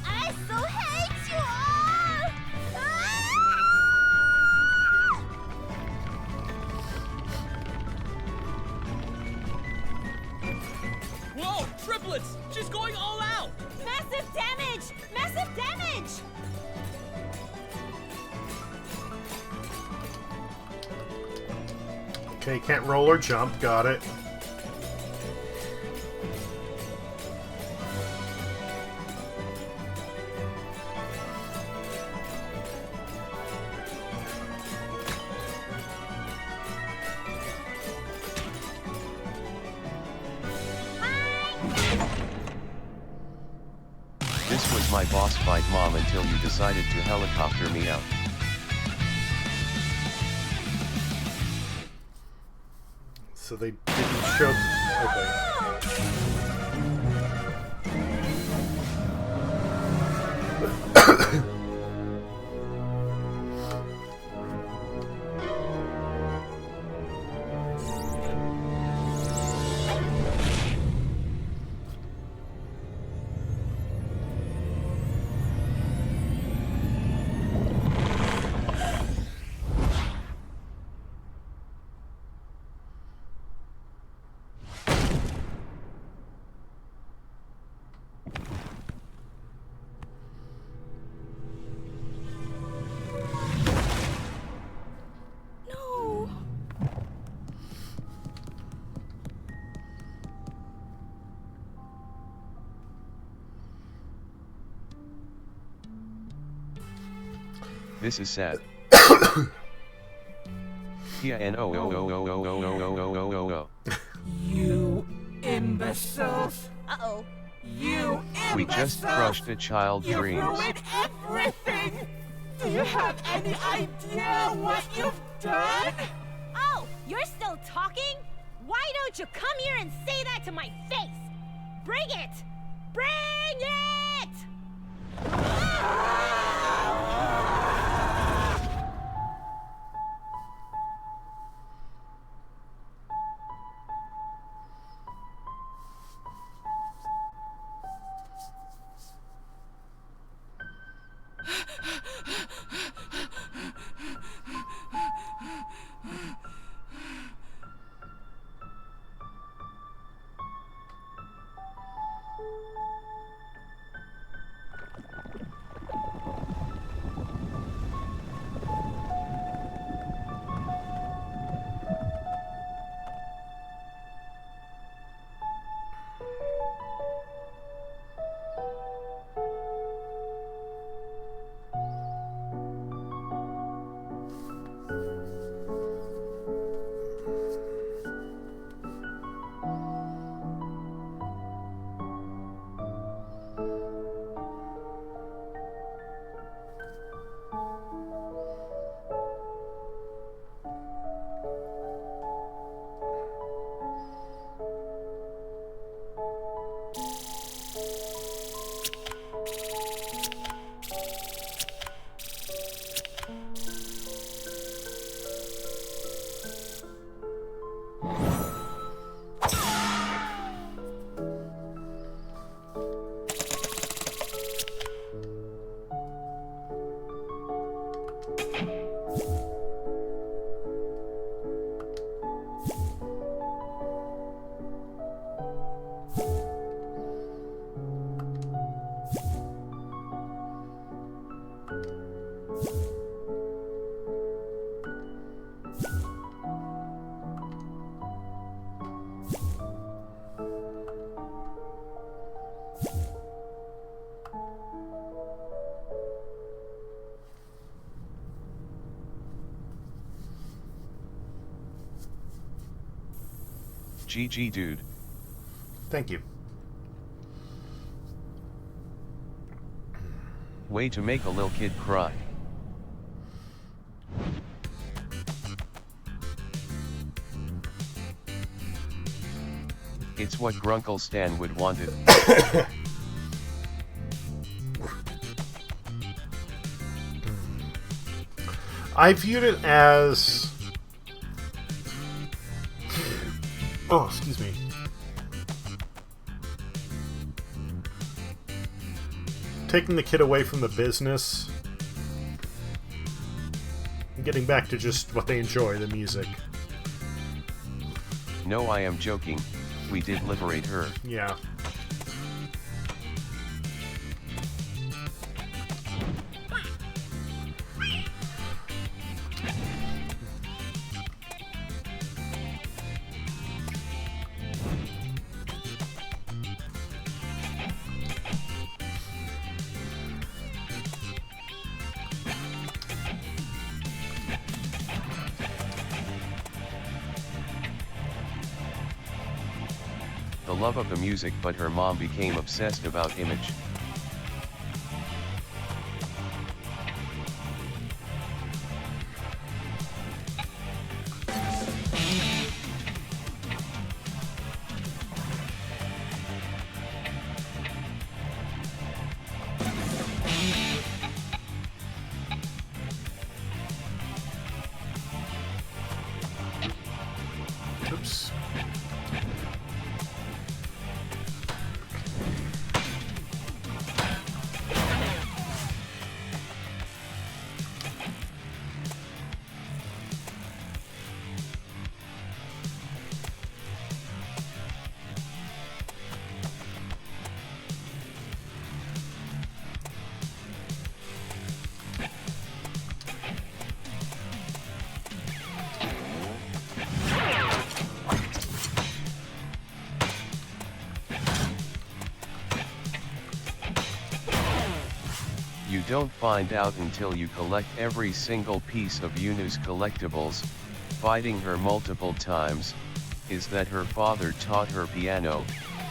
I so hate you all. Whoa, triplets! She's going all out! Massive damage! Massive damage! Okay, can't roll or jump. Got it. This was my boss fight, Mom, until you decided to helicopter me out. So they didn't show. Okay. This is sad. You imbeciles! Uh-oh. You imbeciles! We just crushed a child's You dreams. ruined everything! Do you have any idea what you've done? Oh, you're still talking? Why don't you come here and say that to my face? Bring it! Bring it! GG, dude. Thank you. Way to make a little kid cry. It's what Grunkle Stan would wanted. I viewed it as... Oh, excuse me. Taking the kid away from the business. And getting back to just what they enjoy, the music. No, I am joking. We did liberate her. Yeah. The love of the music, but her mom became obsessed about image. Oops. you don't find out until you collect every single piece of Yunu's collectibles, fighting her multiple times, is that her father taught her piano,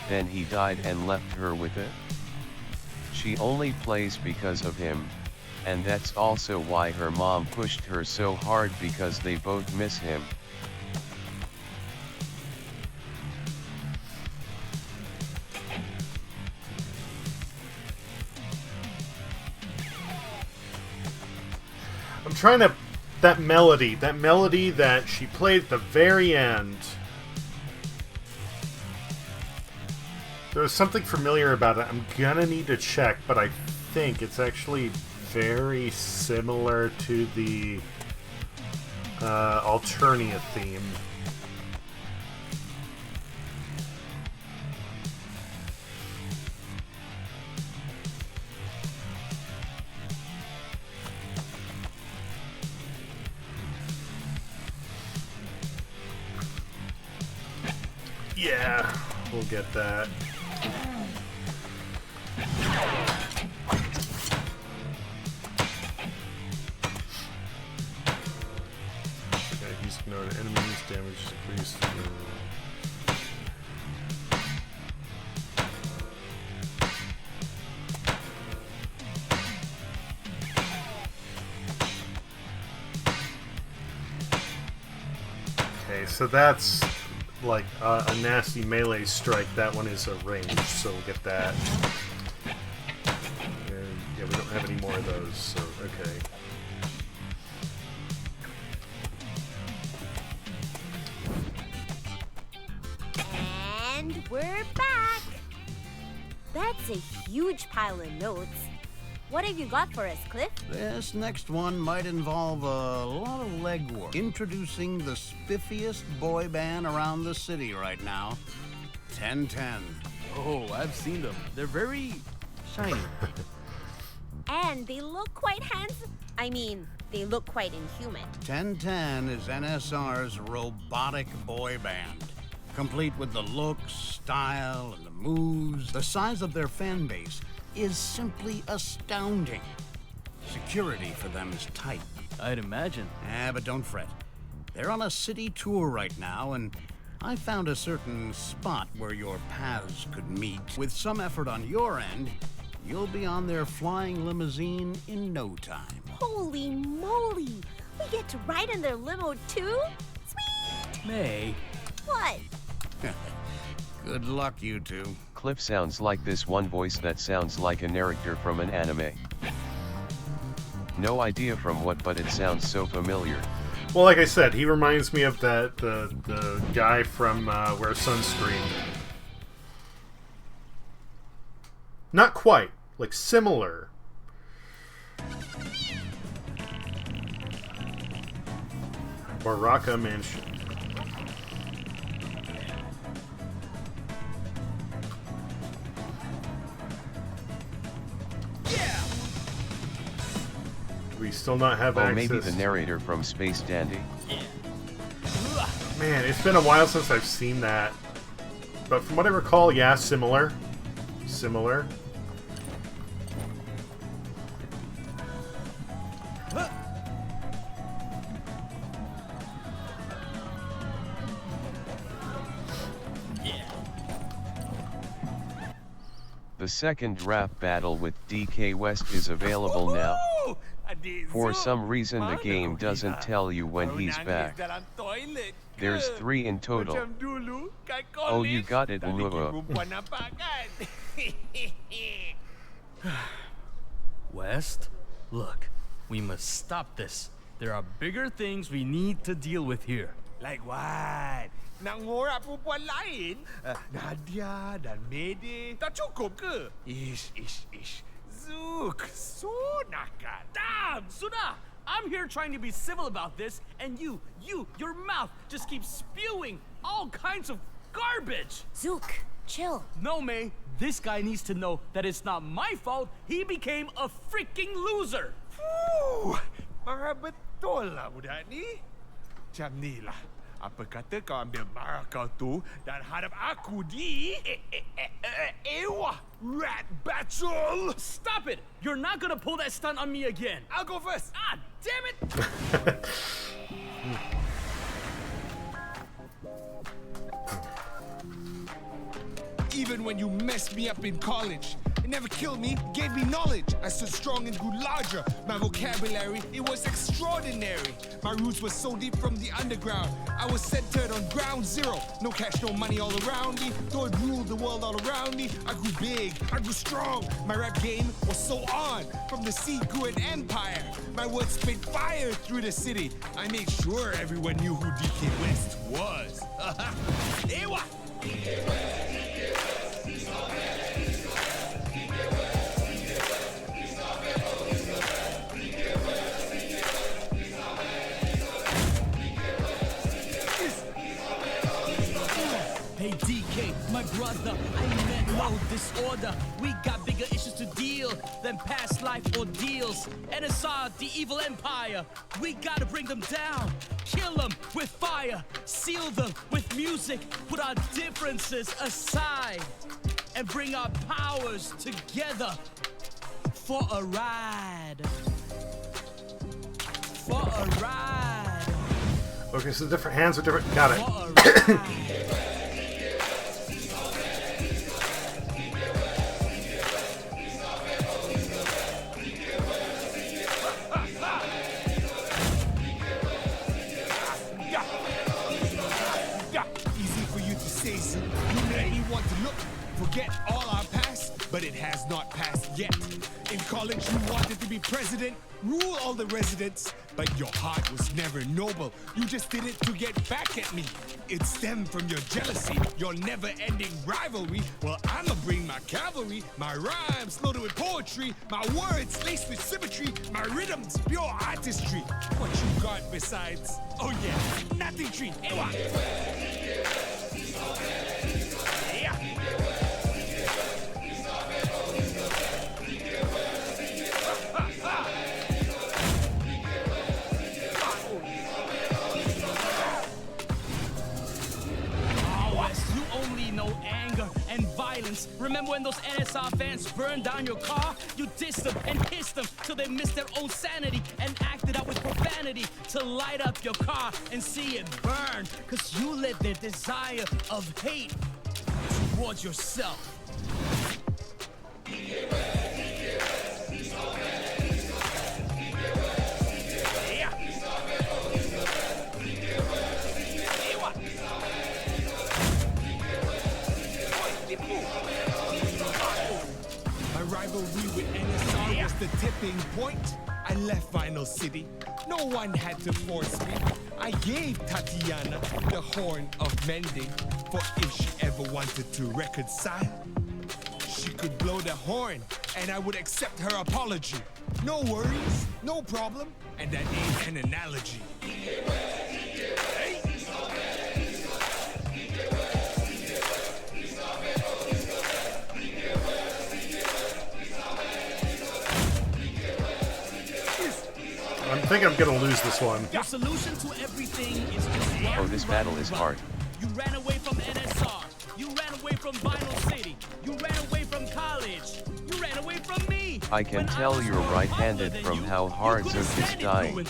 then he died and left her with it. She only plays because of him, and that's also why her mom pushed her so hard because they both miss him. I'm trying to... That melody that she played at the very end. There was something familiar about it. I'm gonna need to check, but I think it's actually very similar to the Alternia theme. Yeah, we'll get that. Okay, he's ignored enemies, damage is increased. Okay, so that's like a nasty melee strike. That one is a range, so we'll get that. And yeah, we don't have any more of those, so okay. And we're back! That's a huge pile of notes. What have you got for us, Cliff? This next one might involve a lot of legwork. Introducing the spiffiest boy band around the city right now, 1010. Oh, I've seen them. They're very shiny. And they look quite handsome. I mean, they look quite inhuman. 1010 is NSR's robotic boy band, complete with the looks, style, and the moves. The size of their fan base is simply astounding. Security for them is tight. I'd imagine. But don't fret. They're on a city tour right now, and I found a certain spot where your paths could meet. With some effort on your end, you'll be on their flying limousine in no time. Holy moly! We get to ride in their limo too? Sweet! May. What? Good luck, you two. Cliff sounds like this one voice that sounds like a narrator from an anime. No idea from what, but it sounds so familiar. Well, like I said, he reminds me of that the guy from Where Sun Screamed. Not quite, like similar. Baraka Mansion. We still not have access. Maybe the narrator from Space Dandy? Man, it's been a while since I've seen that. But from what I recall, yeah, similar. Similar. The second rap battle with DK West is available now. For some reason the game doesn't tell you when he's back. There's 3 in total. Oh, you got it, Lua. West, look, we must stop this. There are bigger things we need to deal with here. Like what? Nangorak perempuan lain? Nadia dan Mede. Tak cukup ke? Ish. Zook, so nakal. Damn, sudah! I'm here trying to be civil about this, and your mouth just keeps spewing all kinds of garbage! Zook, chill. No, May, this guy needs to know that it's not my fault he became a freaking loser! Fuh, marah betul lah budak ni. Macam ni lah. Apa kata kau ambil marah kau tu dan hadap aku di... Ewah, rat bastard! natural. Stop it! You're not gonna pull that stunt on me again. I'll go first. Ah, damn it! Even when you messed me up in college, it never killed me, it gave me knowledge. I stood strong and grew larger. My vocabulary, it was extraordinary. My roots were so deep from the underground. I was centered on ground zero. No cash, no money all around me. Though it ruled the world all around me, I grew big, I grew strong. My rap game was so on. From the seed grew an empire. My words spit fire through the city. I made sure everyone knew who DK West was. Ewa! Hey DK, my brother, I meant no disorder. We got bigger issues to deal than past life ordeals. NSR, the evil empire, we gotta bring them down. Kill them with fire, seal them with music. Put our differences aside and bring our powers together for a ride. For a ride. Okay, so different hands are different. Got it. Easy for you to say, so you made me want to look. Forget all our past, but it has not passed yet. In college, you wanted to be president, rule all the residents, but your heart was never noble. You just did it to get back at me. It stemmed from your jealousy, your never-ending rivalry. Well, I'ma bring my cavalry, my rhymes loaded with poetry, my words laced with symmetry, my rhythms pure artistry. What you got besides? Oh yeah, nothing tree. Ewa. Yeah. Anger and violence. Remember when those NSR fans burned down your car? You dissed them and hissed them till they missed their own sanity and acted out with profanity to light up your car and see it burn. Cause you let their desire of hate towards yourself. My rivalry with NSR was the tipping point. I left Vinyl City. No one had to force me. I gave Tatiana the horn of mending. For if she ever wanted to reconcile, she could blow the horn and I would accept her apology. No worries, no problem, and that ain't an analogy. I think I'm gonna lose this one. Your solution to everything is just run, Oh, this battle is hard. You ran away from NSR. You ran away from Vinyl City. You ran away from college. You ran away from me. I can tell you're right-handed from how hard Zook is dying.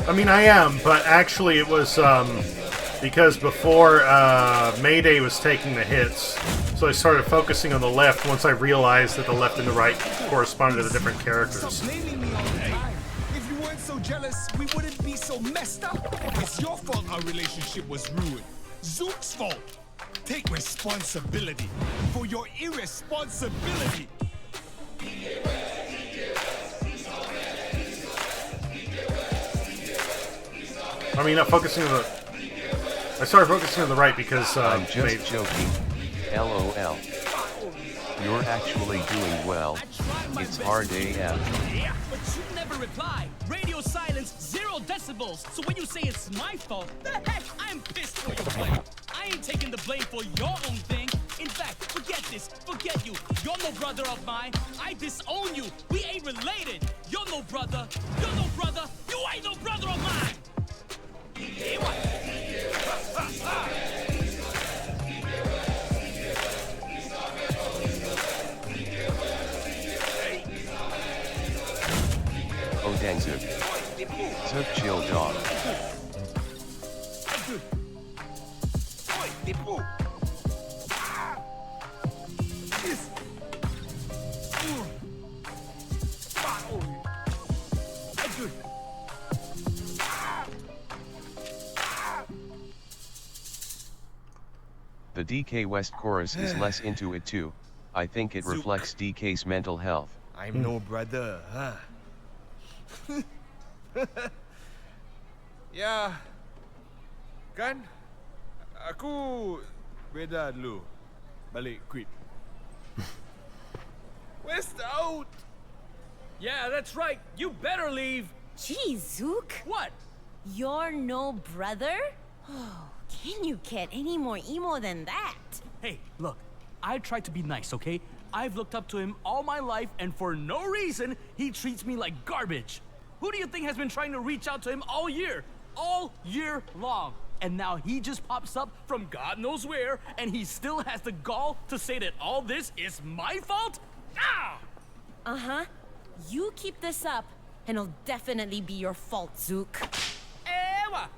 I mean, I am, but actually it was because before Mayday was taking the hits, so I started focusing on the left once I realized that the left and the right corresponded to the different characters. Stop blaming me all the time. If you weren't so jealous, we wouldn't be so messed up. It's your fault our relationship was ruined. Zook's fault. Take responsibility for your irresponsibility. I mean, not focusing on the... I started focusing on the right because... I'm just joking. LOL. You're actually doing well. It's hard AF. Yeah, but you never reply. Radio silence, 0 decibels. So when you say it's my fault, the heck, I'm pissed for your blame. I ain't taking the blame for your own thing. In fact, forget this, forget you. You're no brother of mine. I disown you. We ain't related. You're no brother. You're no brother. You ain't no brother of mine. Hey, what? Oh. Ah. Yes. Oh. Ah, oh. That's good. Ah. Ah. The DK West chorus is less into it too. I think it reflects DK's mental health. I'm no brother, huh? Ya, kan? Aku beda dulu. Balik quit. West out! Yeah, that's right. You better leave. Gee, Zook. What? You're no brother? Oh, can you get any more emo than that? Hey, look. I tried to be nice, okay? I've looked up to him all my life, and for no reason, he treats me like garbage. Who do you think has been trying to reach out to him all year? All year long. And now he just pops up from God knows where, and he still has the gall to say that all this is my fault? Ah! Uh-huh. You keep this up, and it'll definitely be your fault, Zook. Ewa!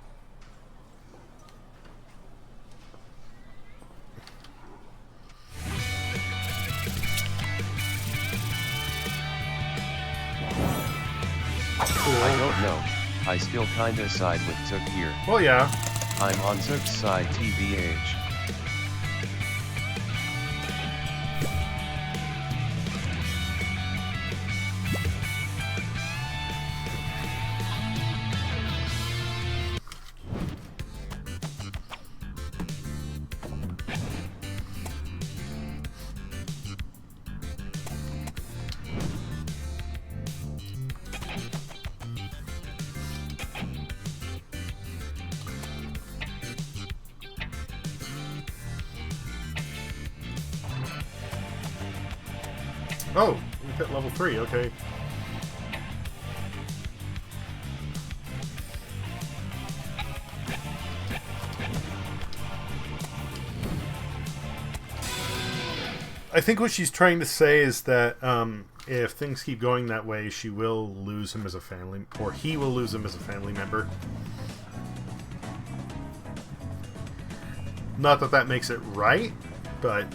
I don't know. I still kinda side with Took here. Well, yeah. I'm on Took's side, TBH. Oh, we hit level 3, okay. I think what she's trying to say is that if things keep going that way, she will lose him as a family, or he will lose him as a family member. Not that that makes it right, but...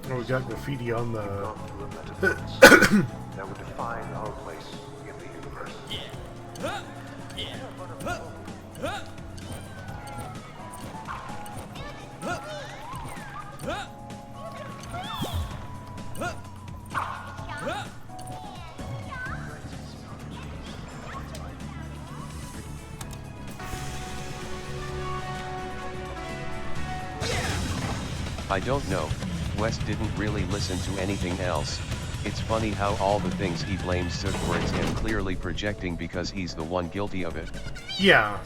Oh, we got graffiti on the... that would define our place in the universe. I don't know. West didn't really listen to anything else. It's funny how all the things he blames Took for it's him clearly projecting because he's the one guilty of it. Yeah.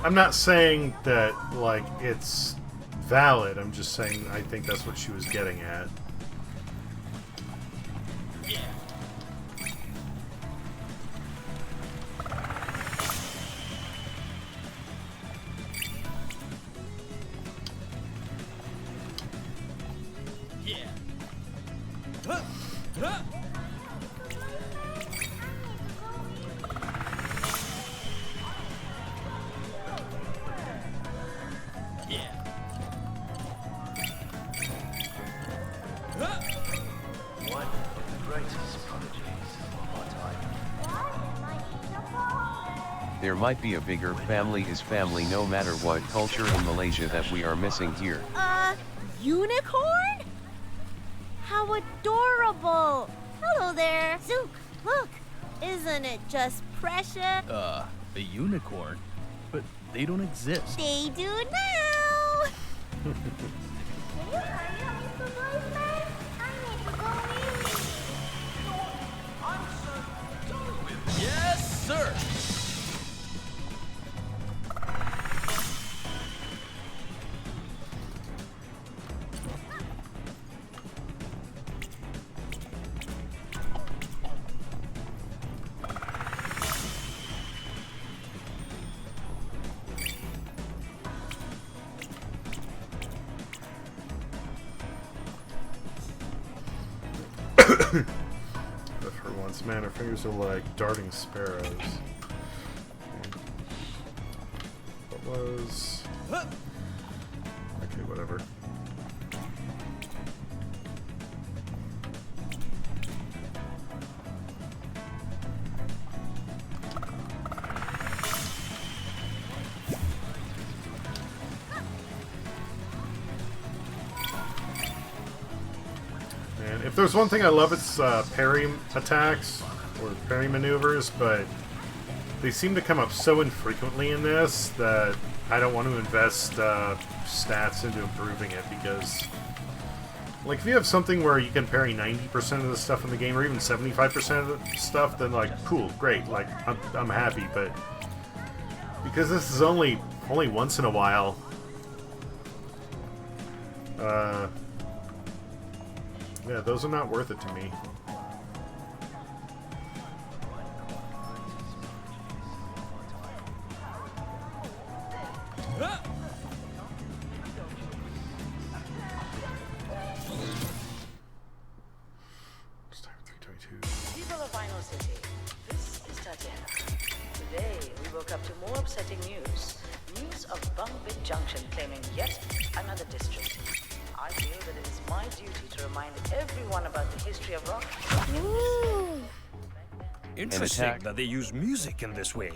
I'm not saying that, like, it's valid. I'm just saying I think that's what she was getting at. There might be a bigger family is family no matter what culture in Malaysia that we are missing here. Unicorn? How How adorable! Hello there. Zook, look. Isn't it just precious? A unicorn? But they don't exist. They do now! Yes, sir! But for once, man, her fingers are like darting sparrows. What was... Okay, whatever. And if there's one thing I love, it's parry attacks or parry maneuvers, but they seem to come up so infrequently in this that I don't want to invest stats into improving it, because like if you have something where you can parry 90% of the stuff in the game or even 75% of the stuff, then like cool, great, like I'm happy. But because this is only once in a while, yeah, those are not worth it to me. People of Vinyl City, this is Tatiana. Today, we woke up to more upsetting news. News of Bungbit Junction claiming yet another district. I feel that it is my duty to remind everyone about the history of rock. Ooh. Interesting that they use music in this way.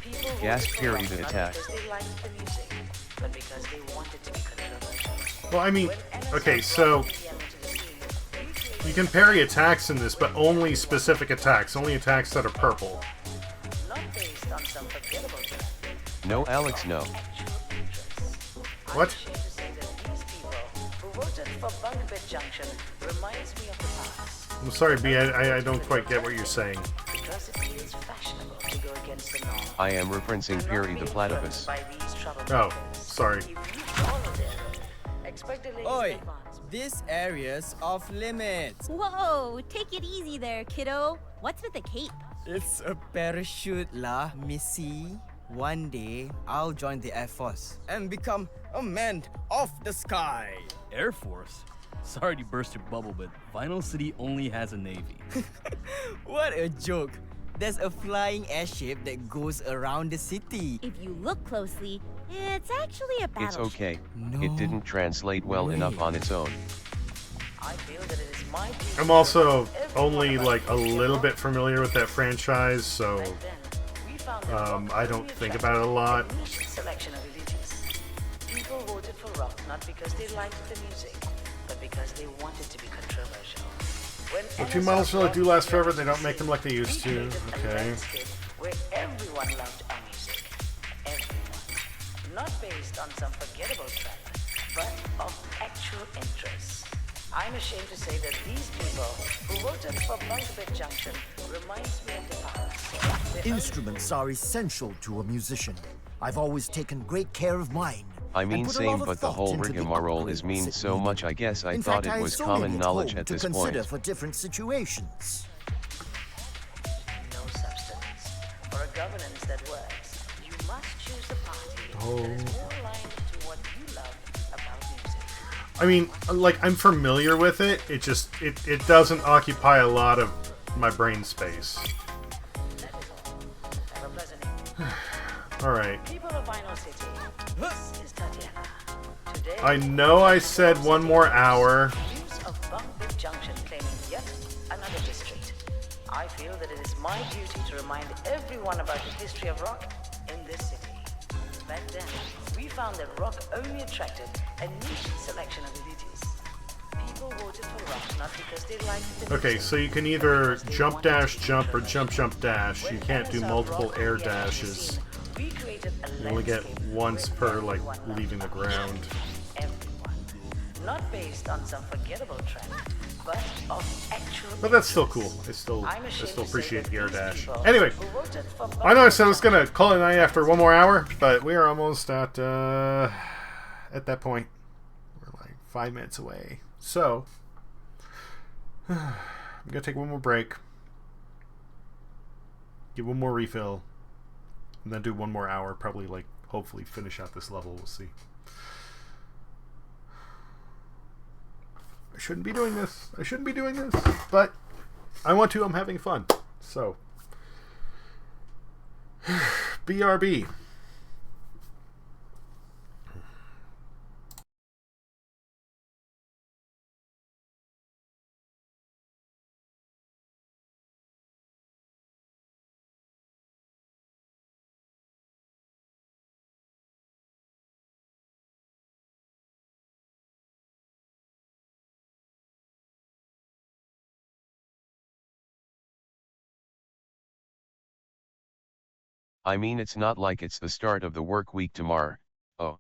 People Gas voted for period rock not attack. because they liked the music, but because they wanted to be controversial. Well, I mean, okay, so you can parry attacks in this, but only specific attacks, only attacks that are purple. Not based on some forgettable trend. No, Alex, no. What? I'm ashamed to say that these people who voted for Bungbit Junction reminds me of the past. I'm sorry, B, I don't quite get what you're saying. Because it feels fashionable to go against the norm. I am referencing Perry the platypus. By these Oh, sorry. Oi! This area's off limits. Whoa, take it easy there, kiddo. What's with the cape? It's a parachute lah, Missy. One day, I'll join the Air Force and become a man of the sky. Air Force? Sorry to burst your bubble, but Vinyl City only has a navy. What a joke. There's a flying airship that goes around the city. If you look closely, it's actually a battleship. It's okay. It didn't translate well enough on its own. I feel that it is my duty I'm also only like a little bit familiar with that franchise, so I don't think about it a lot. selection of elitists. People voted for rock not because they liked the music, but because they wanted to be controversial. When Well, 2 models really do last forever, they don't make them like they used to. Okay. where everyone loved our music. Everyone. Not based on some forgettable trend, but of actual interest. I'm ashamed to say that these people who voted for Bungbit Junction reminds me of the past. Instruments are essential to a musician. I've always taken great care of mine. I and mean, put a same, lot of but the thought whole into the rigmarole is upgrades mean it so needed. much, I guess I In thought fact, it I was have so common many knowledge home at to this consider point. for different situations. No substance. For a governance that works, you must choose a party that is more aligned to what you love about music. I mean, like, I'm familiar with it, it just, it doesn't occupy a lot of my brain space. Have a pleasant evening. Alright. People of Vinyl City, this is Tatiana. Today, I know I said 1 more hour. news of Bungbit Junction claiming yet another district. I feel that it is my duty to remind everyone about the history of rock in this city. Back then, we found that rock only attracted a niche selection of elitists. voted for Rock not because they liked the Okay, so you can either jump dash jump or jump jump dash. You can't do multiple air dashes. You only get once per like leaving the ground. Not based on some forgettable trend, but of actual. But that's still cool. I still appreciate the air dash. Anyway, I know I said I was gonna call it a night after one more hour, but we are almost at that point. We're like 5 minutes away. So I'm gonna take one more break, give one more refill, and then do one more hour. Probably like hopefully finish out this level. We'll see. I shouldn't be doing this. I shouldn't be doing this. But I want to. I'm having fun. So BRB. I mean, it's not like it's the start of the work week tomorrow. Oh.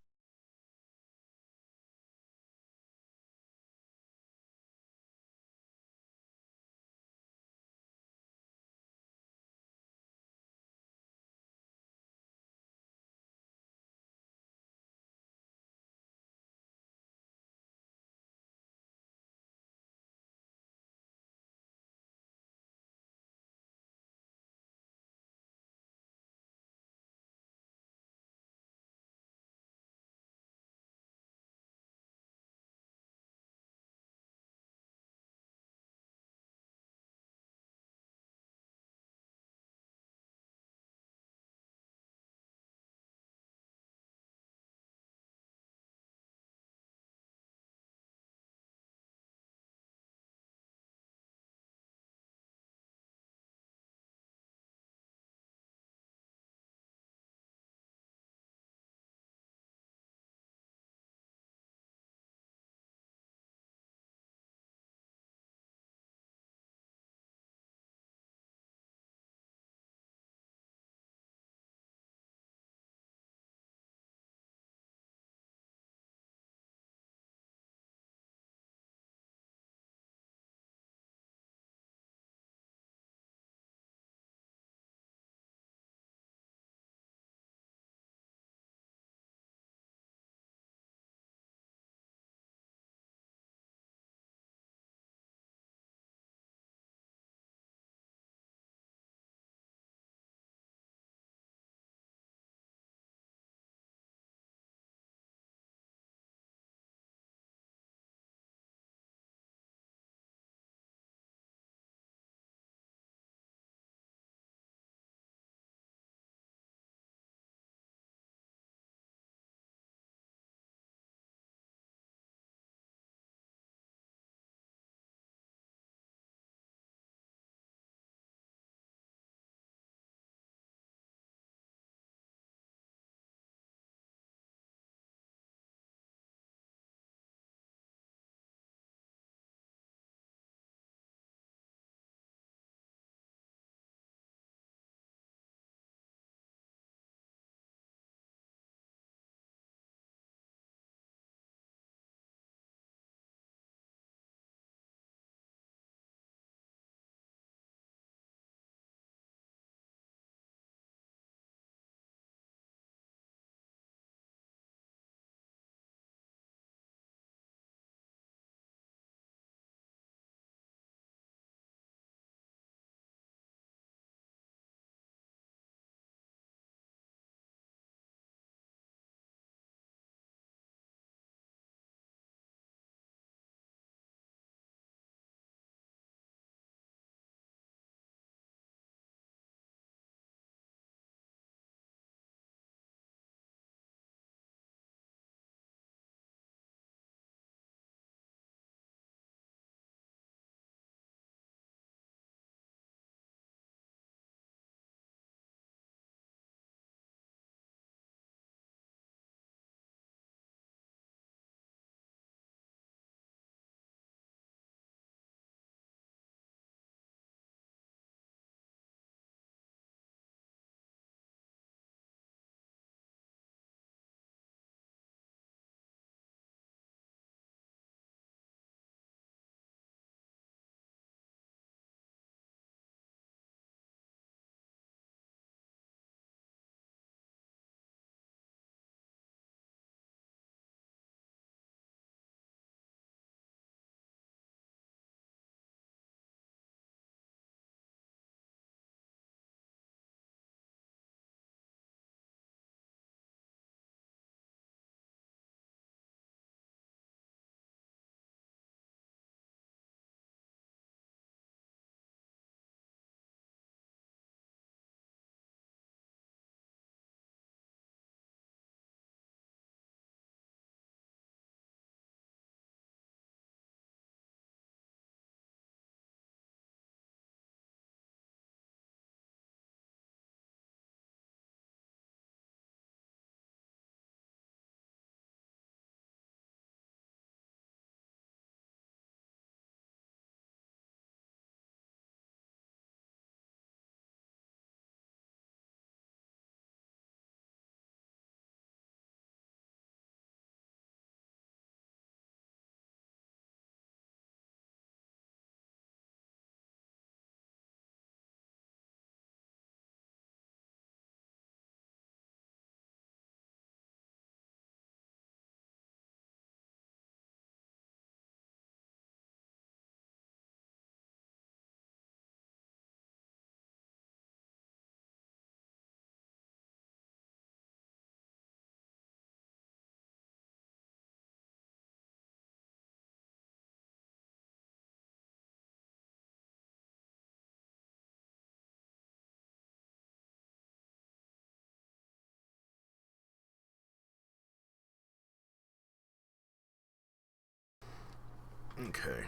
Okay.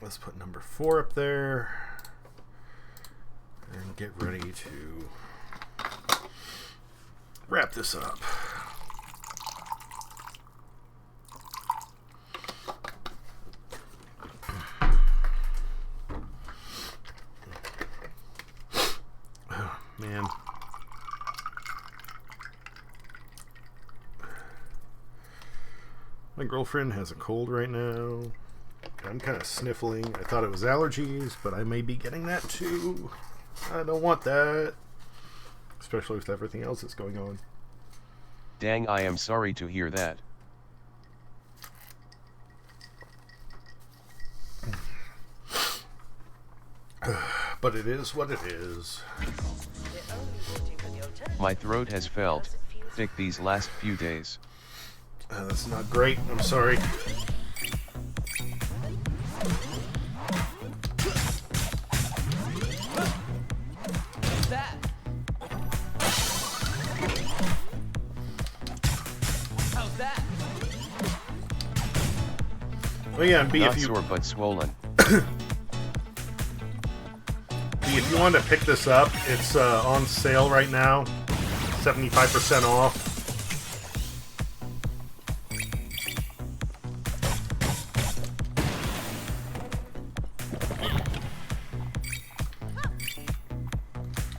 Let's put number 4 up there. And get ready to wrap this up. Oh, man. My girlfriend has a cold right now. I'm kind of sniffling. I thought it was allergies, but I may be getting that too. I don't want that. Especially with everything else that's going on. Dang, I am sorry to hear that. But it is what it is. My throat has felt thick these last few days. That's not great. I'm sorry. Oh yeah, and B, Not if you sore but swollen. B, if you want to pick this up, it's on sale right now, 75% off.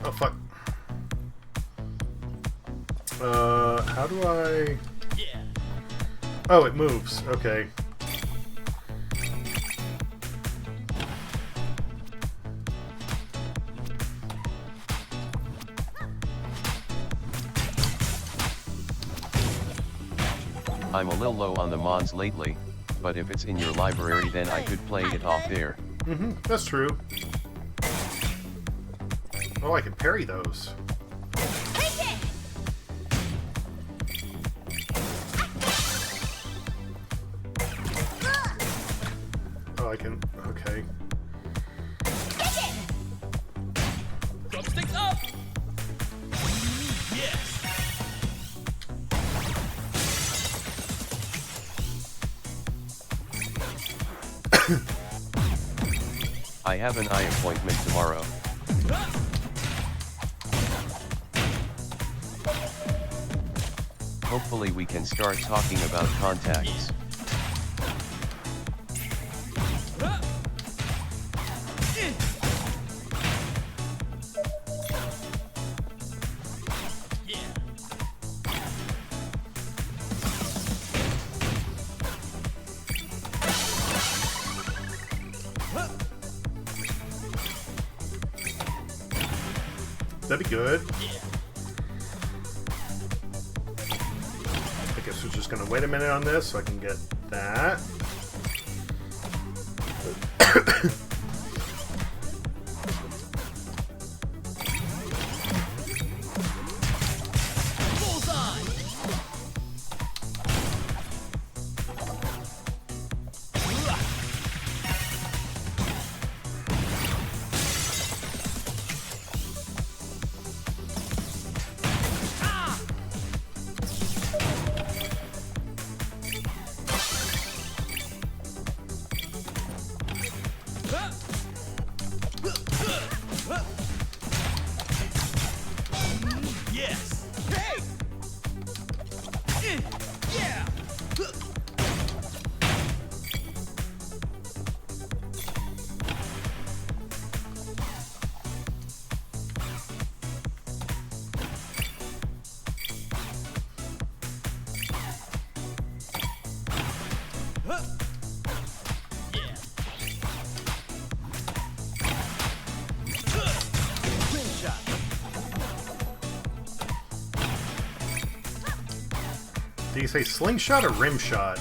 Oh fuck. How do I? Oh, it moves. Okay. I'm a little low on the mods lately, but if it's in your library then I could play it off there. Mm-hmm, that's true. Oh, I can parry those. Oh, I can, okay. Drumsticks up! Yes! I have an eye appointment tomorrow. Hopefully we can start talking about contacts. That'd be good. I guess we're just gonna wait a minute on this so I can get that. Yes! Hey! Yeah! Do you say slingshot or rim shot?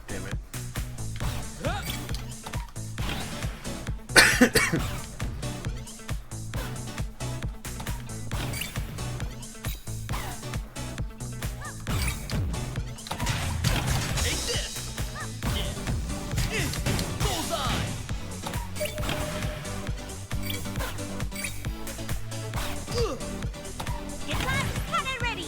Damn it. Get that? Cut and ready.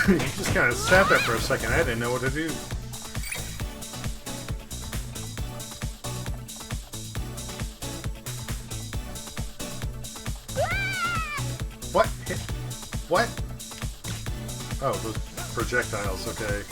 You just kind of sat there for a second. I didn't know what to do. What? What? Oh, those projectiles, okay.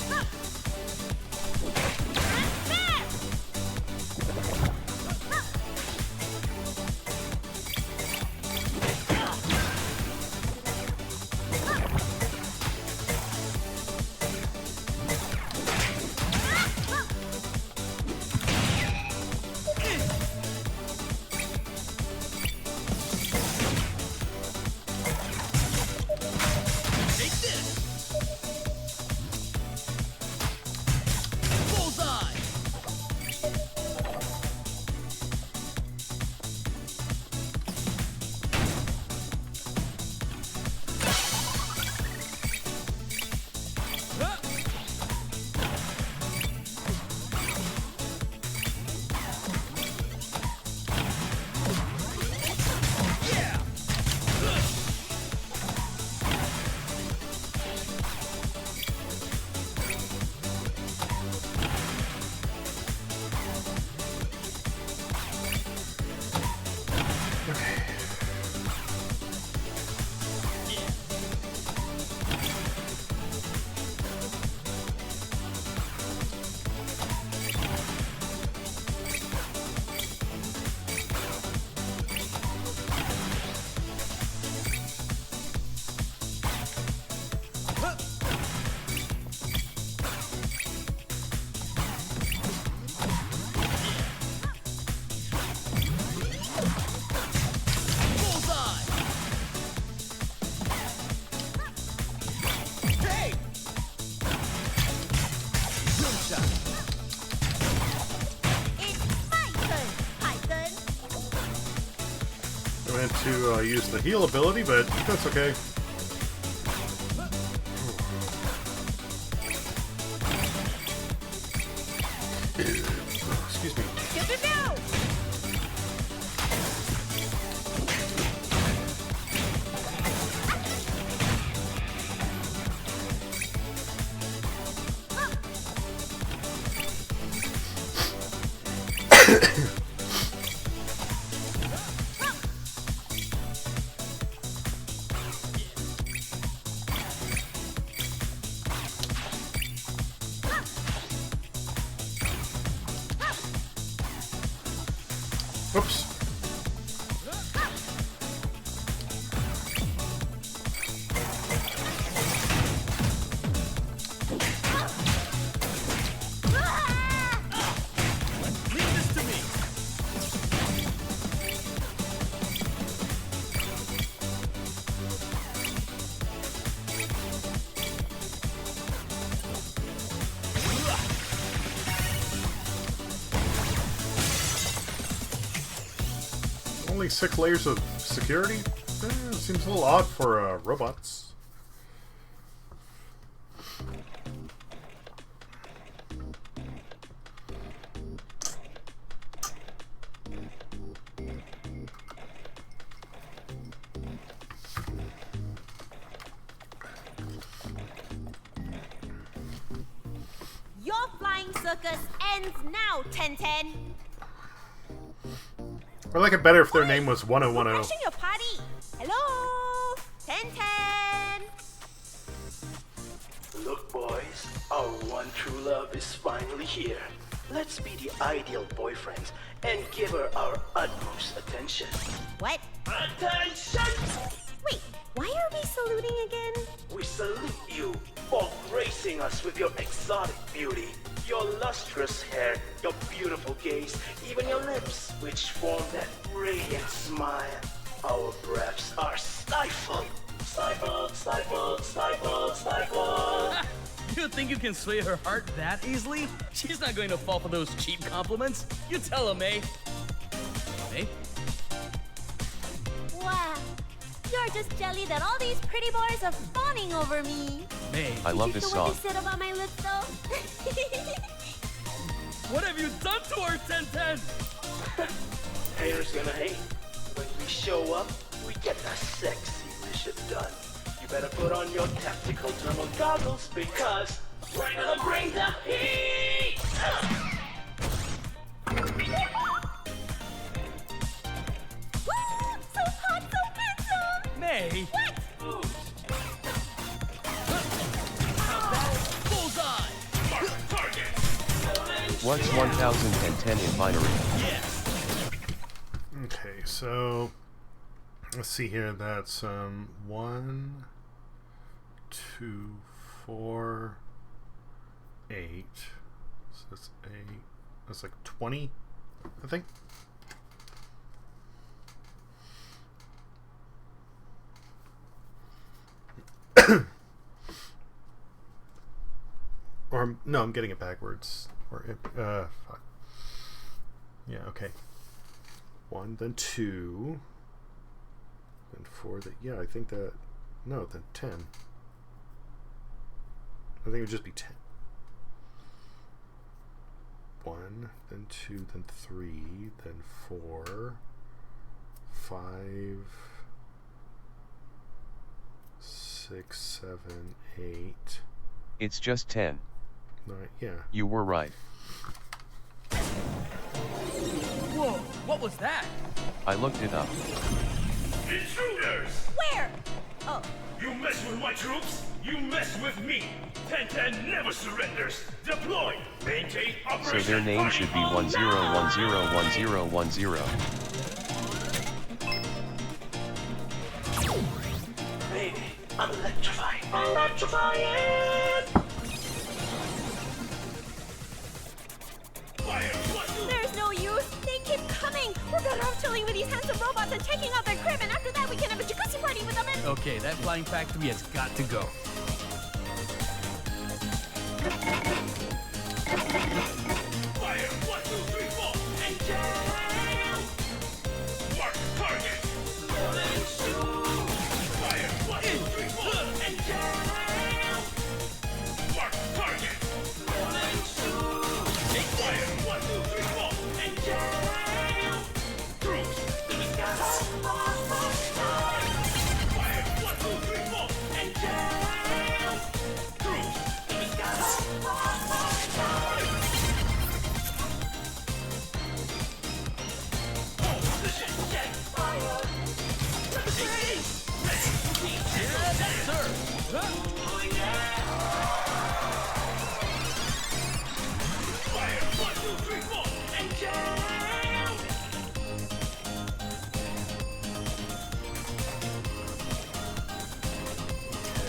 To use the heal ability, but that's okay. Excuse me. Oops. Leave this to me. Only 6 layers of security? Seems a little odd for robots. flying circus ends now, 1010. I like it better if their name was 1010. Crashing your party. Hello, 1010. Look, boys, our one true love is finally here. Let's be the ideal boyfriends and give her our utmost attention. What? Attention! Wait, why are we saluting again? We salute you for gracing us with your exotic beauty, your lustrous hair, your beautiful gaze, even your lips, which form that radiant smile. Our breaths are stifled. Stifled, stifled, stifled, stifled. You think you can sway her heart that easily? She's not going to fall for those cheap compliments. You tell her, May. May? Wow. You're just jelly that all these pretty boys are fawning over me. May. I love this song. Did you said about my lips, though? What have you done to her, 1010? Haters gonna hate. When we show up, we get the sexy mission done. You better put on your tactical thermal goggles because we're gonna bring the heat! Woo! So hot, so handsome! May! What? Bullseye! What's 1010 in binary? Yes! Okay, so let's see here. That's 1, 2, 4, 8. So that's 8. That's like 20, I think. Or no, I'm getting it backwards. Or fuck. Yeah, okay. 1, then 2, then 4. Yeah, I think that. No, then 10. I think it would just be 10. 1, then 2, then 3, then 4, 5, 6, 7, 8. It's just 10. Right, yeah. You were right. Whoa, what was that? I looked it up. Intruders! Where? Oh. You mess with my troops, you mess with me. 1010 never surrenders. Deploy. Maintain So operation. their name should be 10101010. Baby, I'm electrifying. Electrifying! There's no use. They keep coming. We're better off chilling with these handsome robots and checking out their crib, and after that we can have a jacuzzi party with them and... Okay, that flying factory has got to go. Fire! 1, 2, 3, 4, and jam! Mark target! Rolling shoot! Fire! 1, 2, 3, 4, and jam! Mark target! Rolling shoot! Fire! 1, 2, 3, 4, and jam! Troops to the sky! Fire! 1, 2, 3, 4, and jam! Troops to the sky!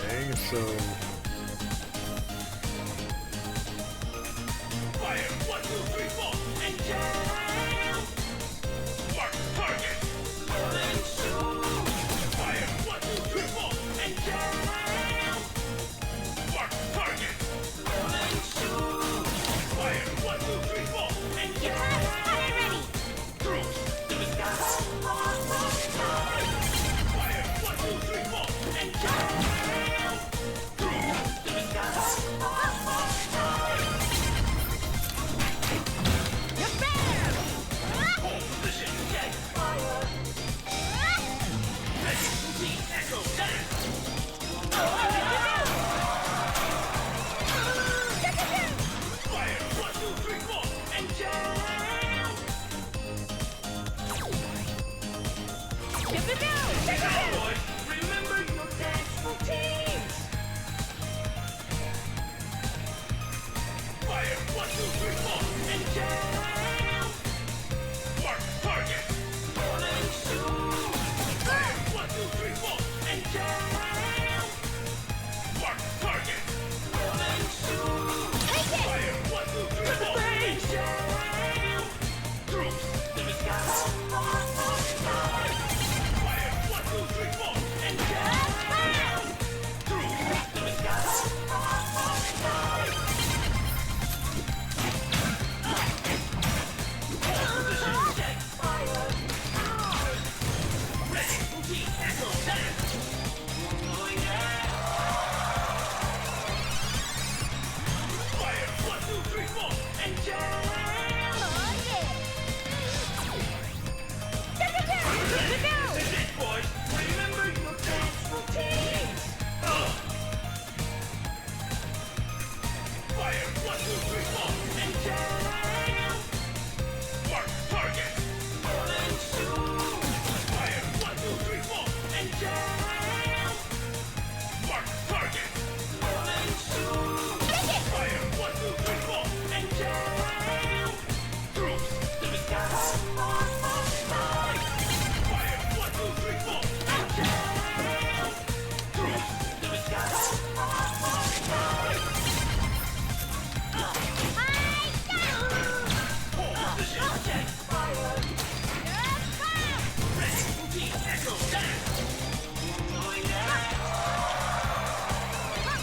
Okay, so. Fire! 1, 2, 3, 4, and jam! Mark target! Rolling shoot! Fire! 1, 2, 3, 4, and jam! Mark target! Rolling shoot! Fire! 1, 2, 3, 4, and jam! ready! Troops to the sky! Fire! 1, 2, 3, 4, and jam! Troops to the sky!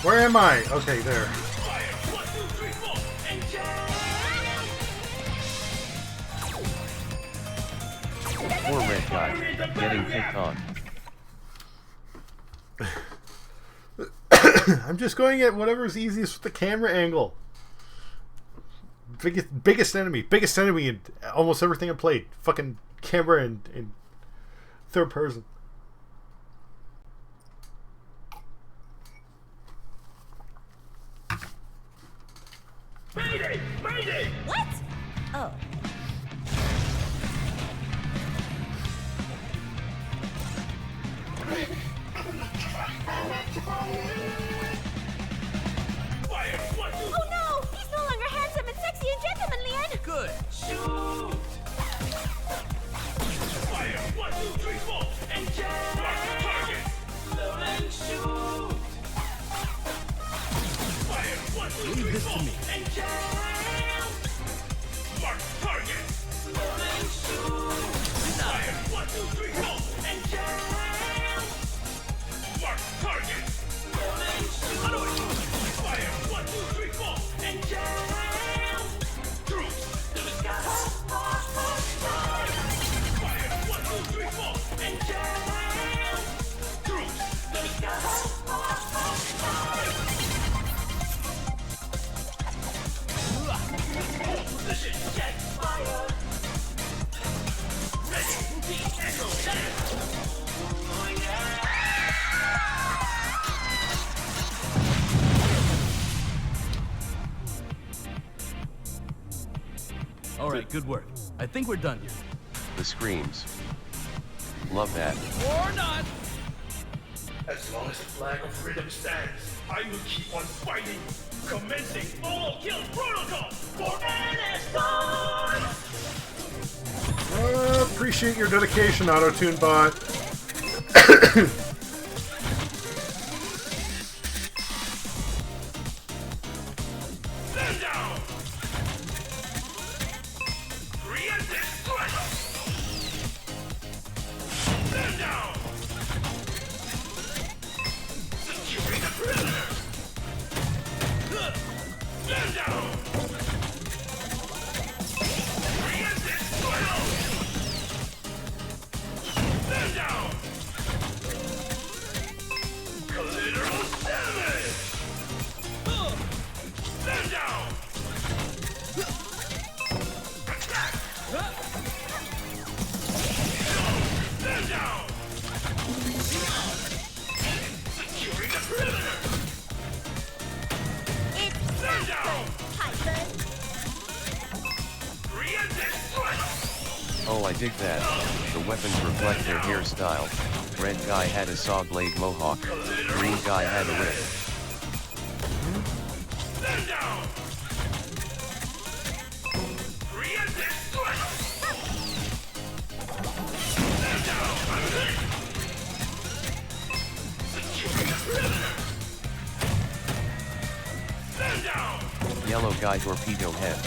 Where am I? Okay, there. Poor red guy, getting picked on. I'm just going at whatever's easiest with the camera angle. Biggest enemy in almost everything I played. Fucking camera and third person. Mayday! Mayday! What? Oh. Oh no! He's no longer handsome and sexy and gentlemanly and... Good. Shoot! Fire! 1, 2, 3, 4, and jam! Mark target! Load and shoot! Fire! 1, 2, 3, 4, and jam! Mark target! Load and shoot! Fire! 1, 2, 3, 4, and jam! Mark target! Load and shoot! Fire! 1, 2, 3, 4, and jam! Troops to the sky! Fire! 1, 2, 3, 4, and jam! Troops to the sky! Position check! Fire! Ready! The echo check! Oh yeah! All right, good work. I think we're done here. The screams. Love that. Or not! As long as the flag of freedom stands, I will keep on fighting, commencing all kill protocol for NSI! Appreciate your dedication, Auto-Tune Bot. Stand down! Preemptive strike! Stand down! Securing the perimeter! Stand down! Preemptive strike! Stand down! Collateral damage! Stand down! Attack! Stand down! Securing the perimeter! Stand down! Preemptive strike! Oh, I dig that. The weapons reflect their hairstyle. Red guy had a saw blade mohawk. Green guy had a whip. Stand down! Yellow guy torpedo head.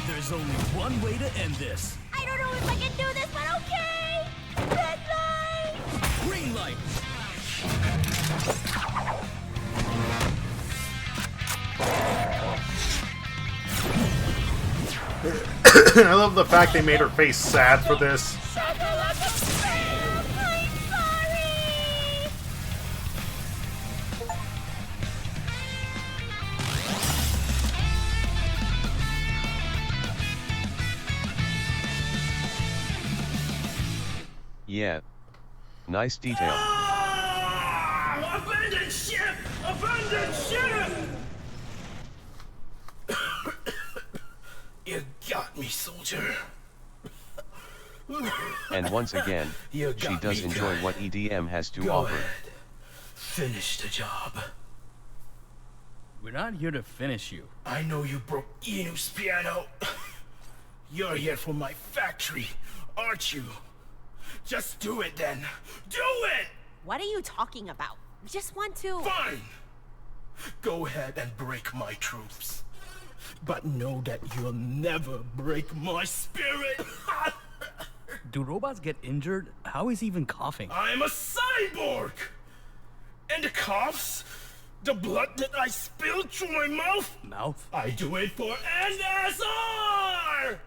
There's only one way to end this. I don't know if I can do this, but okay! Red light! Green light! I love the fact they made her face sad for this. Yeah. Nice detail. Abandoned ship! Abandoned ship! You got me, soldier. And once again, You she got does me enjoy good. what EDM has to Go offer. ahead. Finish the job. We're not here to finish you. I know you broke Inu's piano. You're here for my factory, aren't you? Just do it then. Do it! What are you talking about? We just want to... Fine! Go ahead and break my troops. But know that you'll never break my spirit! Do robots get injured? How is he even coughing? I'm a cyborg! And the coughs? The blood that I spilled through my mouth? Mouth? I do it for NSR!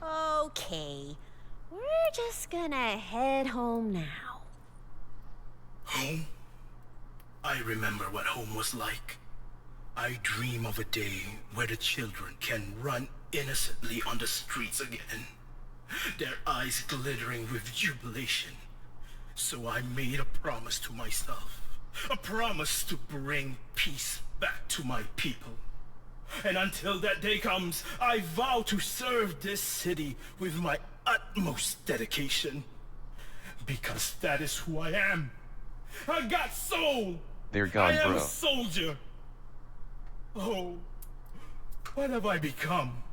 Okay. We're just gonna head home now. Home? I remember what home was like. I dream of a day where the children can run innocently on the streets again, their eyes glittering with jubilation. So I made a promise to myself, a promise to bring peace back to my people. And until that day comes, I vow to serve this city with my utmost dedication. Because that is who I am. I got soul! They're gone, I am bro. a soldier! Oh, what have I become?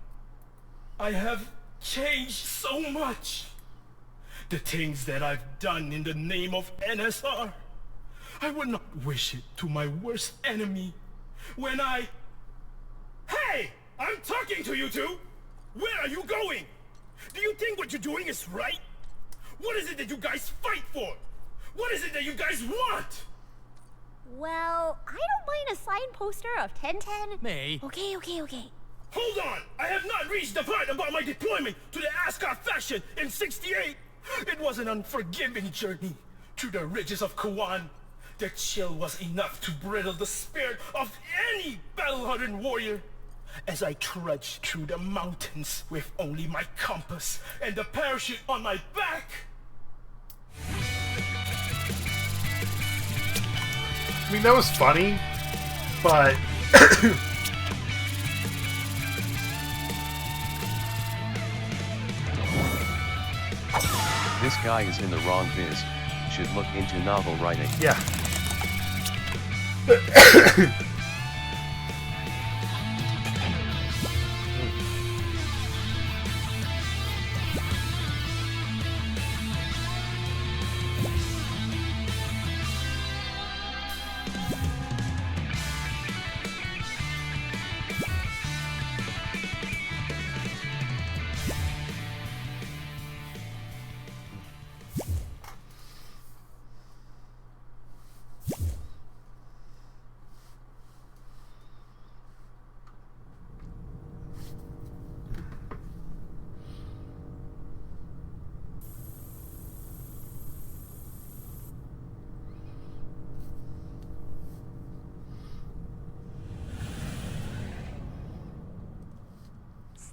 I have changed so much. The things that I've done in the name of NSR, I would not wish it to my worst enemy. When I... Hey! I'm talking to you two! Where are you going? Do you think what you're doing is right? What is it that you guys fight for? What is it that you guys want? Well, I don't mind a sign poster of 1010. May. Okay. Hold on! I have not reached the part about my deployment to the Ascot faction in '68. It was an unforgiving journey through the ridges of Kawan. The chill was enough to brittle the spirit of any battle-hardened warrior. As I trudged through the mountains with only my compass and the parachute on my back. I mean, that was funny, but... This guy is in the wrong biz. Should look into novel writing. Yeah.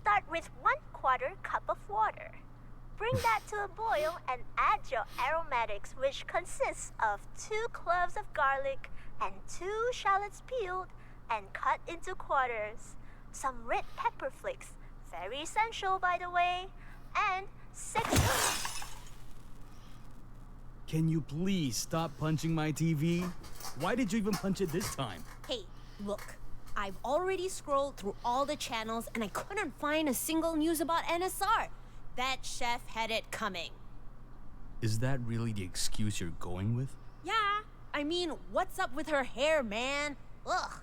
start with 1/4 cup of water. Bring that to a boil and add your aromatics, which consists of 2 cloves of garlic and 2 shallots peeled and cut into quarters, some red pepper flakes, very essential by the way, and 6... Can you please stop punching my TV? Why did you even punch it this time? Hey, look. I've already scrolled through all the channels and I couldn't find a single news about NSR. That chef had it coming. Is that really the excuse you're going with? Yeah, I mean, what's up with her hair, man? Ugh.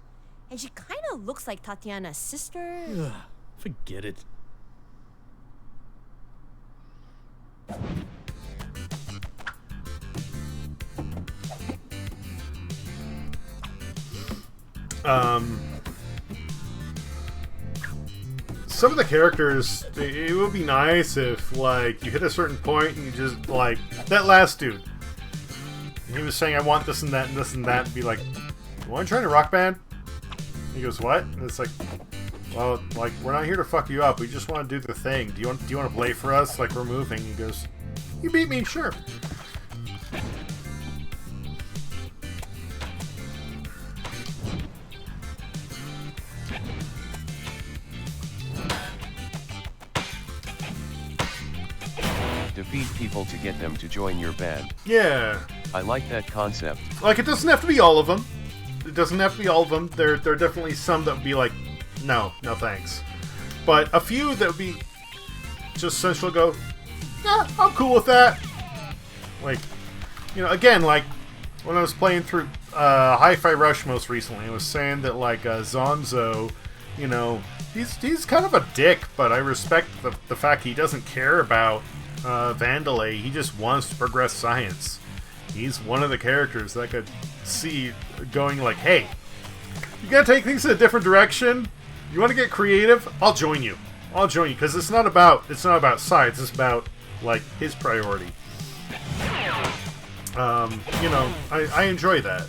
And she kind of looks like Tatiana's sister. Ugh, forget it. Some of the characters, it would be nice if, like, you hit a certain point and you just, like, that last dude. He was saying, I want this and that and this and that, and be like, you want to join a rock band? He goes, what? And it's like, well, like, we're not here to fuck you up. We just want to do the thing. Do you want to play for us? Like, we're moving. He goes, you beat me, sure. Defeat people to get them to join your band. Yeah. I like that concept. Like, it doesn't have to be all of them. It doesn't have to be all of them. There are definitely some that would be like, no thanks. But a few that would be just essential go, yeah, I'm cool with that. Like, you know, again, like, when I was playing through Hi-Fi Rush most recently, I was saying that, like, Zonzo, you know, he's kind of a dick, but I respect the fact he doesn't care about Vandalay. He just wants to progress science. He's one of the characters that I could see going like, hey, you gotta take things in a different direction. You want to get creative? I'll join you. Because it's not about science. It's about, like, his priority. You know, I enjoy that.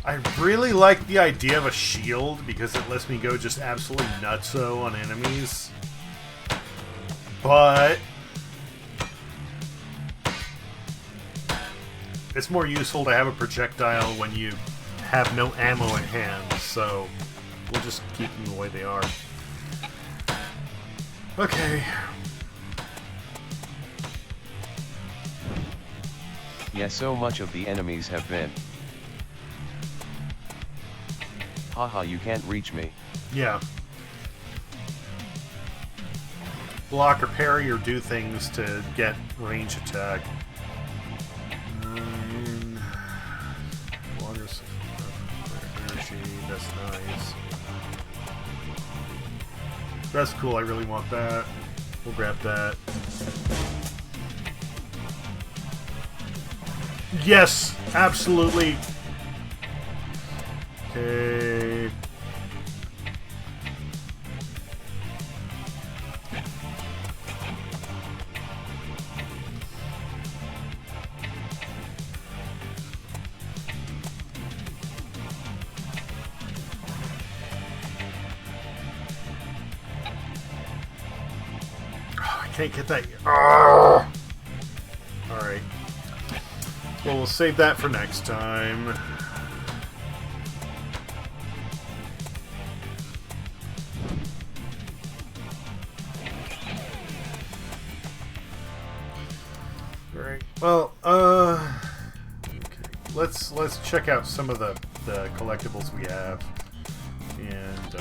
I really like the idea of a shield because it lets me go just absolutely nutso on enemies. But it's more useful to have a projectile when you have no ammo in hand, so we'll just keep them the way they are. Okay. Yeah, so much of the enemies have been. Haha, you can't reach me. Yeah. Block or parry or do things to get range attack. Longer energy, that's nice. That's cool, I really want that. We'll grab that. Yes! Absolutely! Okay. Oh, I can't get that. Alright. Alright. Well, we'll save that for next time. Alright. Well, okay. Let's check out some of the collectibles we have. And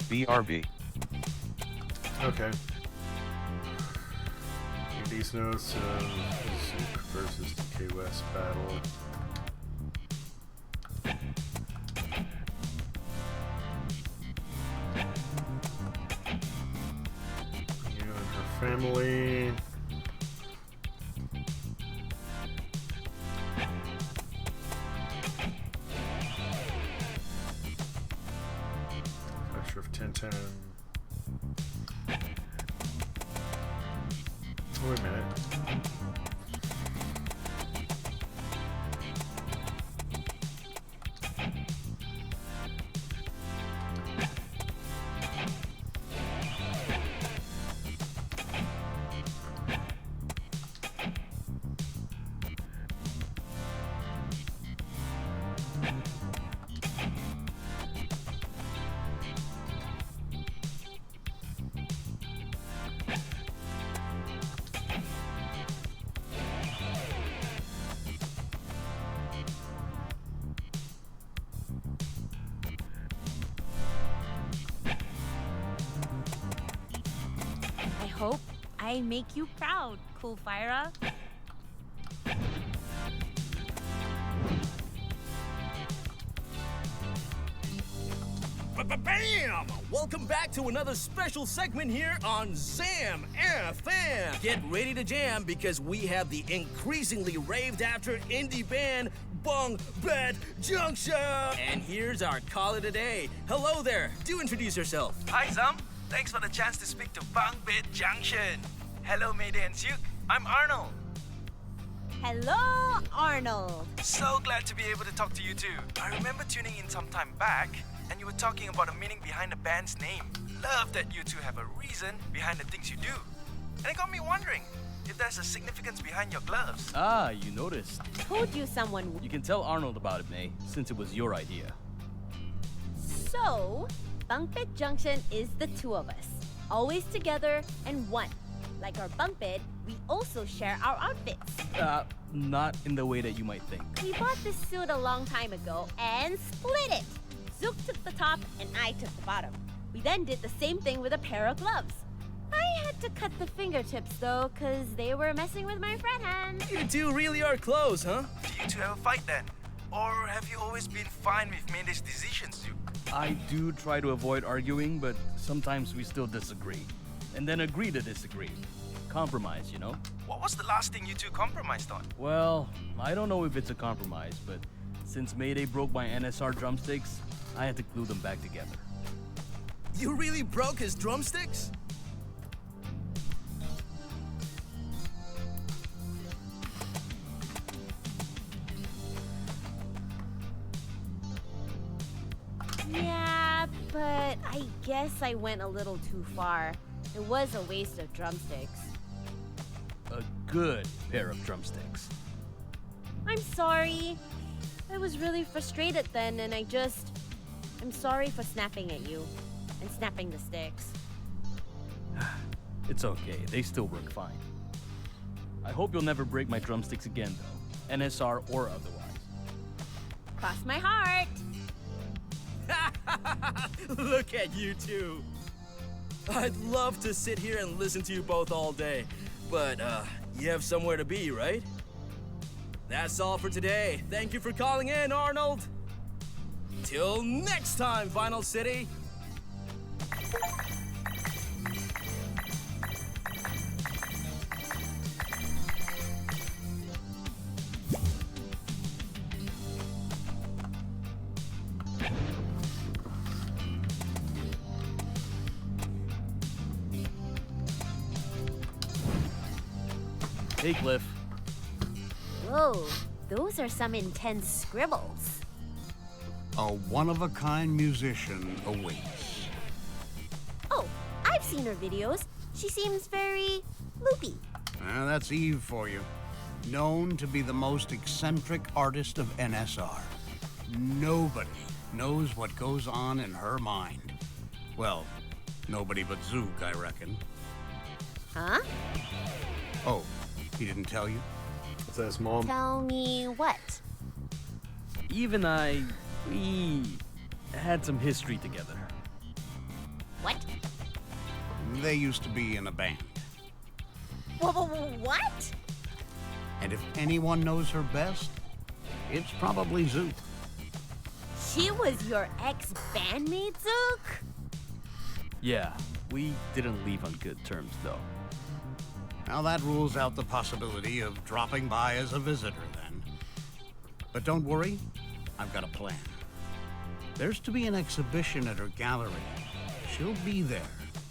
BRB. okay. These notes of Zook versus DK West battle. You and her family. Picture of Tintin. Wait a minute. I hope I make you proud, Cool Fyra. Bam! Welcome back to another special segment here on Zam FM. Get ready to jam because we have the increasingly raved after indie band Bong Bed Junction. And here's our caller today. Hello there. Do introduce yourself. Hi, Zam. Thanks for the chance to speak to Bunk Bed Junction. Hello, Mayday and Zook. I'm Arnold. Hello, Arnold. So glad to be able to talk to you too. I remember tuning in some time back, and you were talking about the meaning behind the band's name. Love that you two have a reason behind the things you do. And it got me wondering if there's a significance behind your gloves. Ah, you noticed. Told you someone would. You can tell Arnold about it, May, since it was your idea. So, Bunk Bed Junction is the two of us. Always together and one. Like our bunk bed, we also share our outfits. Not in the way that you might think. We bought this suit a long time ago and split it. Zook took the top and I took the bottom. We then did the same thing with a pair of gloves. I had to cut the fingertips though, cause they were messing with my fret hands. You two really are close, huh? Do you two ever fight then? Or have you always been fine with Mayday's decisions, Zook? I do try to avoid arguing, but sometimes we still disagree. And then agree to disagree. Compromise, you know? What was the last thing you two compromised on? Well, I don't know if it's a compromise, but since Mayday broke my NSR drumsticks, I had to glue them back together. You really broke his drumsticks? Yeah, but I guess I went a little too far. It was a waste of drumsticks. A good pair of drumsticks. I'm sorry. I was really frustrated then, and I'm sorry for snapping at you and snapping the sticks. It's okay, they still work fine. I hope you'll never break my drumsticks again, though. NSR or otherwise. Cross my heart. Look at you two. I'd love to sit here and listen to you both all day, but you have somewhere to be, right? That's all for today. Thank you for calling in, Arnold. Till next time, Vinyl City. Hey, Cliff. Whoa, those are some intense scribbles. A one-of-a-kind musician awaits. Oh, I've seen her videos. She seems very loopy. That's Eve for you. Known to be the most eccentric artist of NSR. Nobody knows what goes on in her mind. Well, nobody but Zook, I reckon. Huh? Oh, he didn't tell you? Says Mom. Tell me what? Eve and I, we had some history together. What? They used to be in a band. What? And if anyone knows her best, it's probably Zook. She was your ex-bandmate, Zook? Yeah, we didn't leave on good terms, though. Now that rules out the possibility of dropping by as a visitor, then. But don't worry, I've got a plan. There's to be an exhibition at her gallery. She'll be there,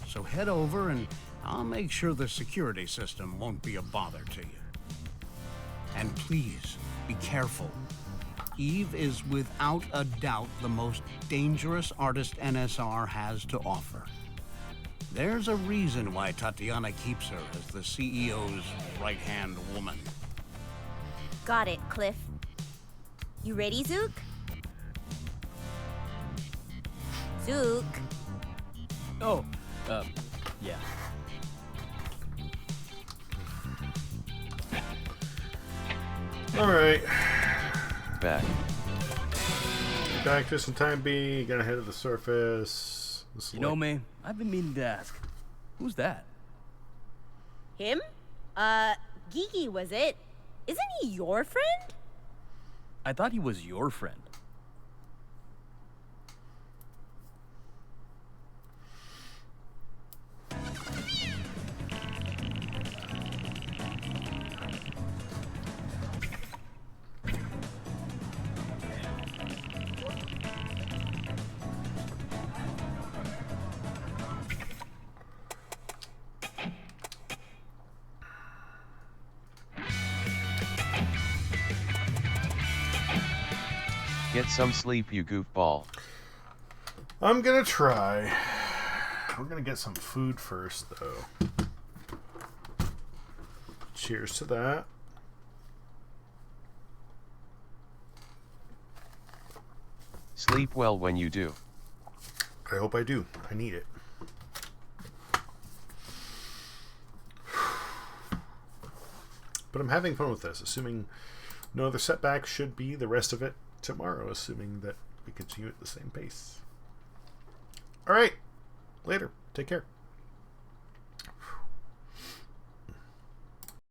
so head over and I'll make sure the security system won't be a bother to you. And please, be careful. Eve is without a doubt the most dangerous artist NSR has to offer. There's a reason why Tatiana keeps her as the CEO's right-hand woman. Got it, Cliff. You ready, Zook? Zook? Oh, yeah. Alright. Back. Back just in time being. Gonna head to the surface. You know, May, I've been meaning to ask. Who's that? Him? Geeky, was it? Isn't he your friend? I thought he was your friend. Get some sleep, you goofball. I'm gonna try. We're gonna get some food first, though. Cheers to that. Sleep well when you do. I hope I do. I need it. But I'm having fun with this, assuming no other setbacks should be the rest of it tomorrow, assuming that we continue at the same pace. Alright. Later. Take care.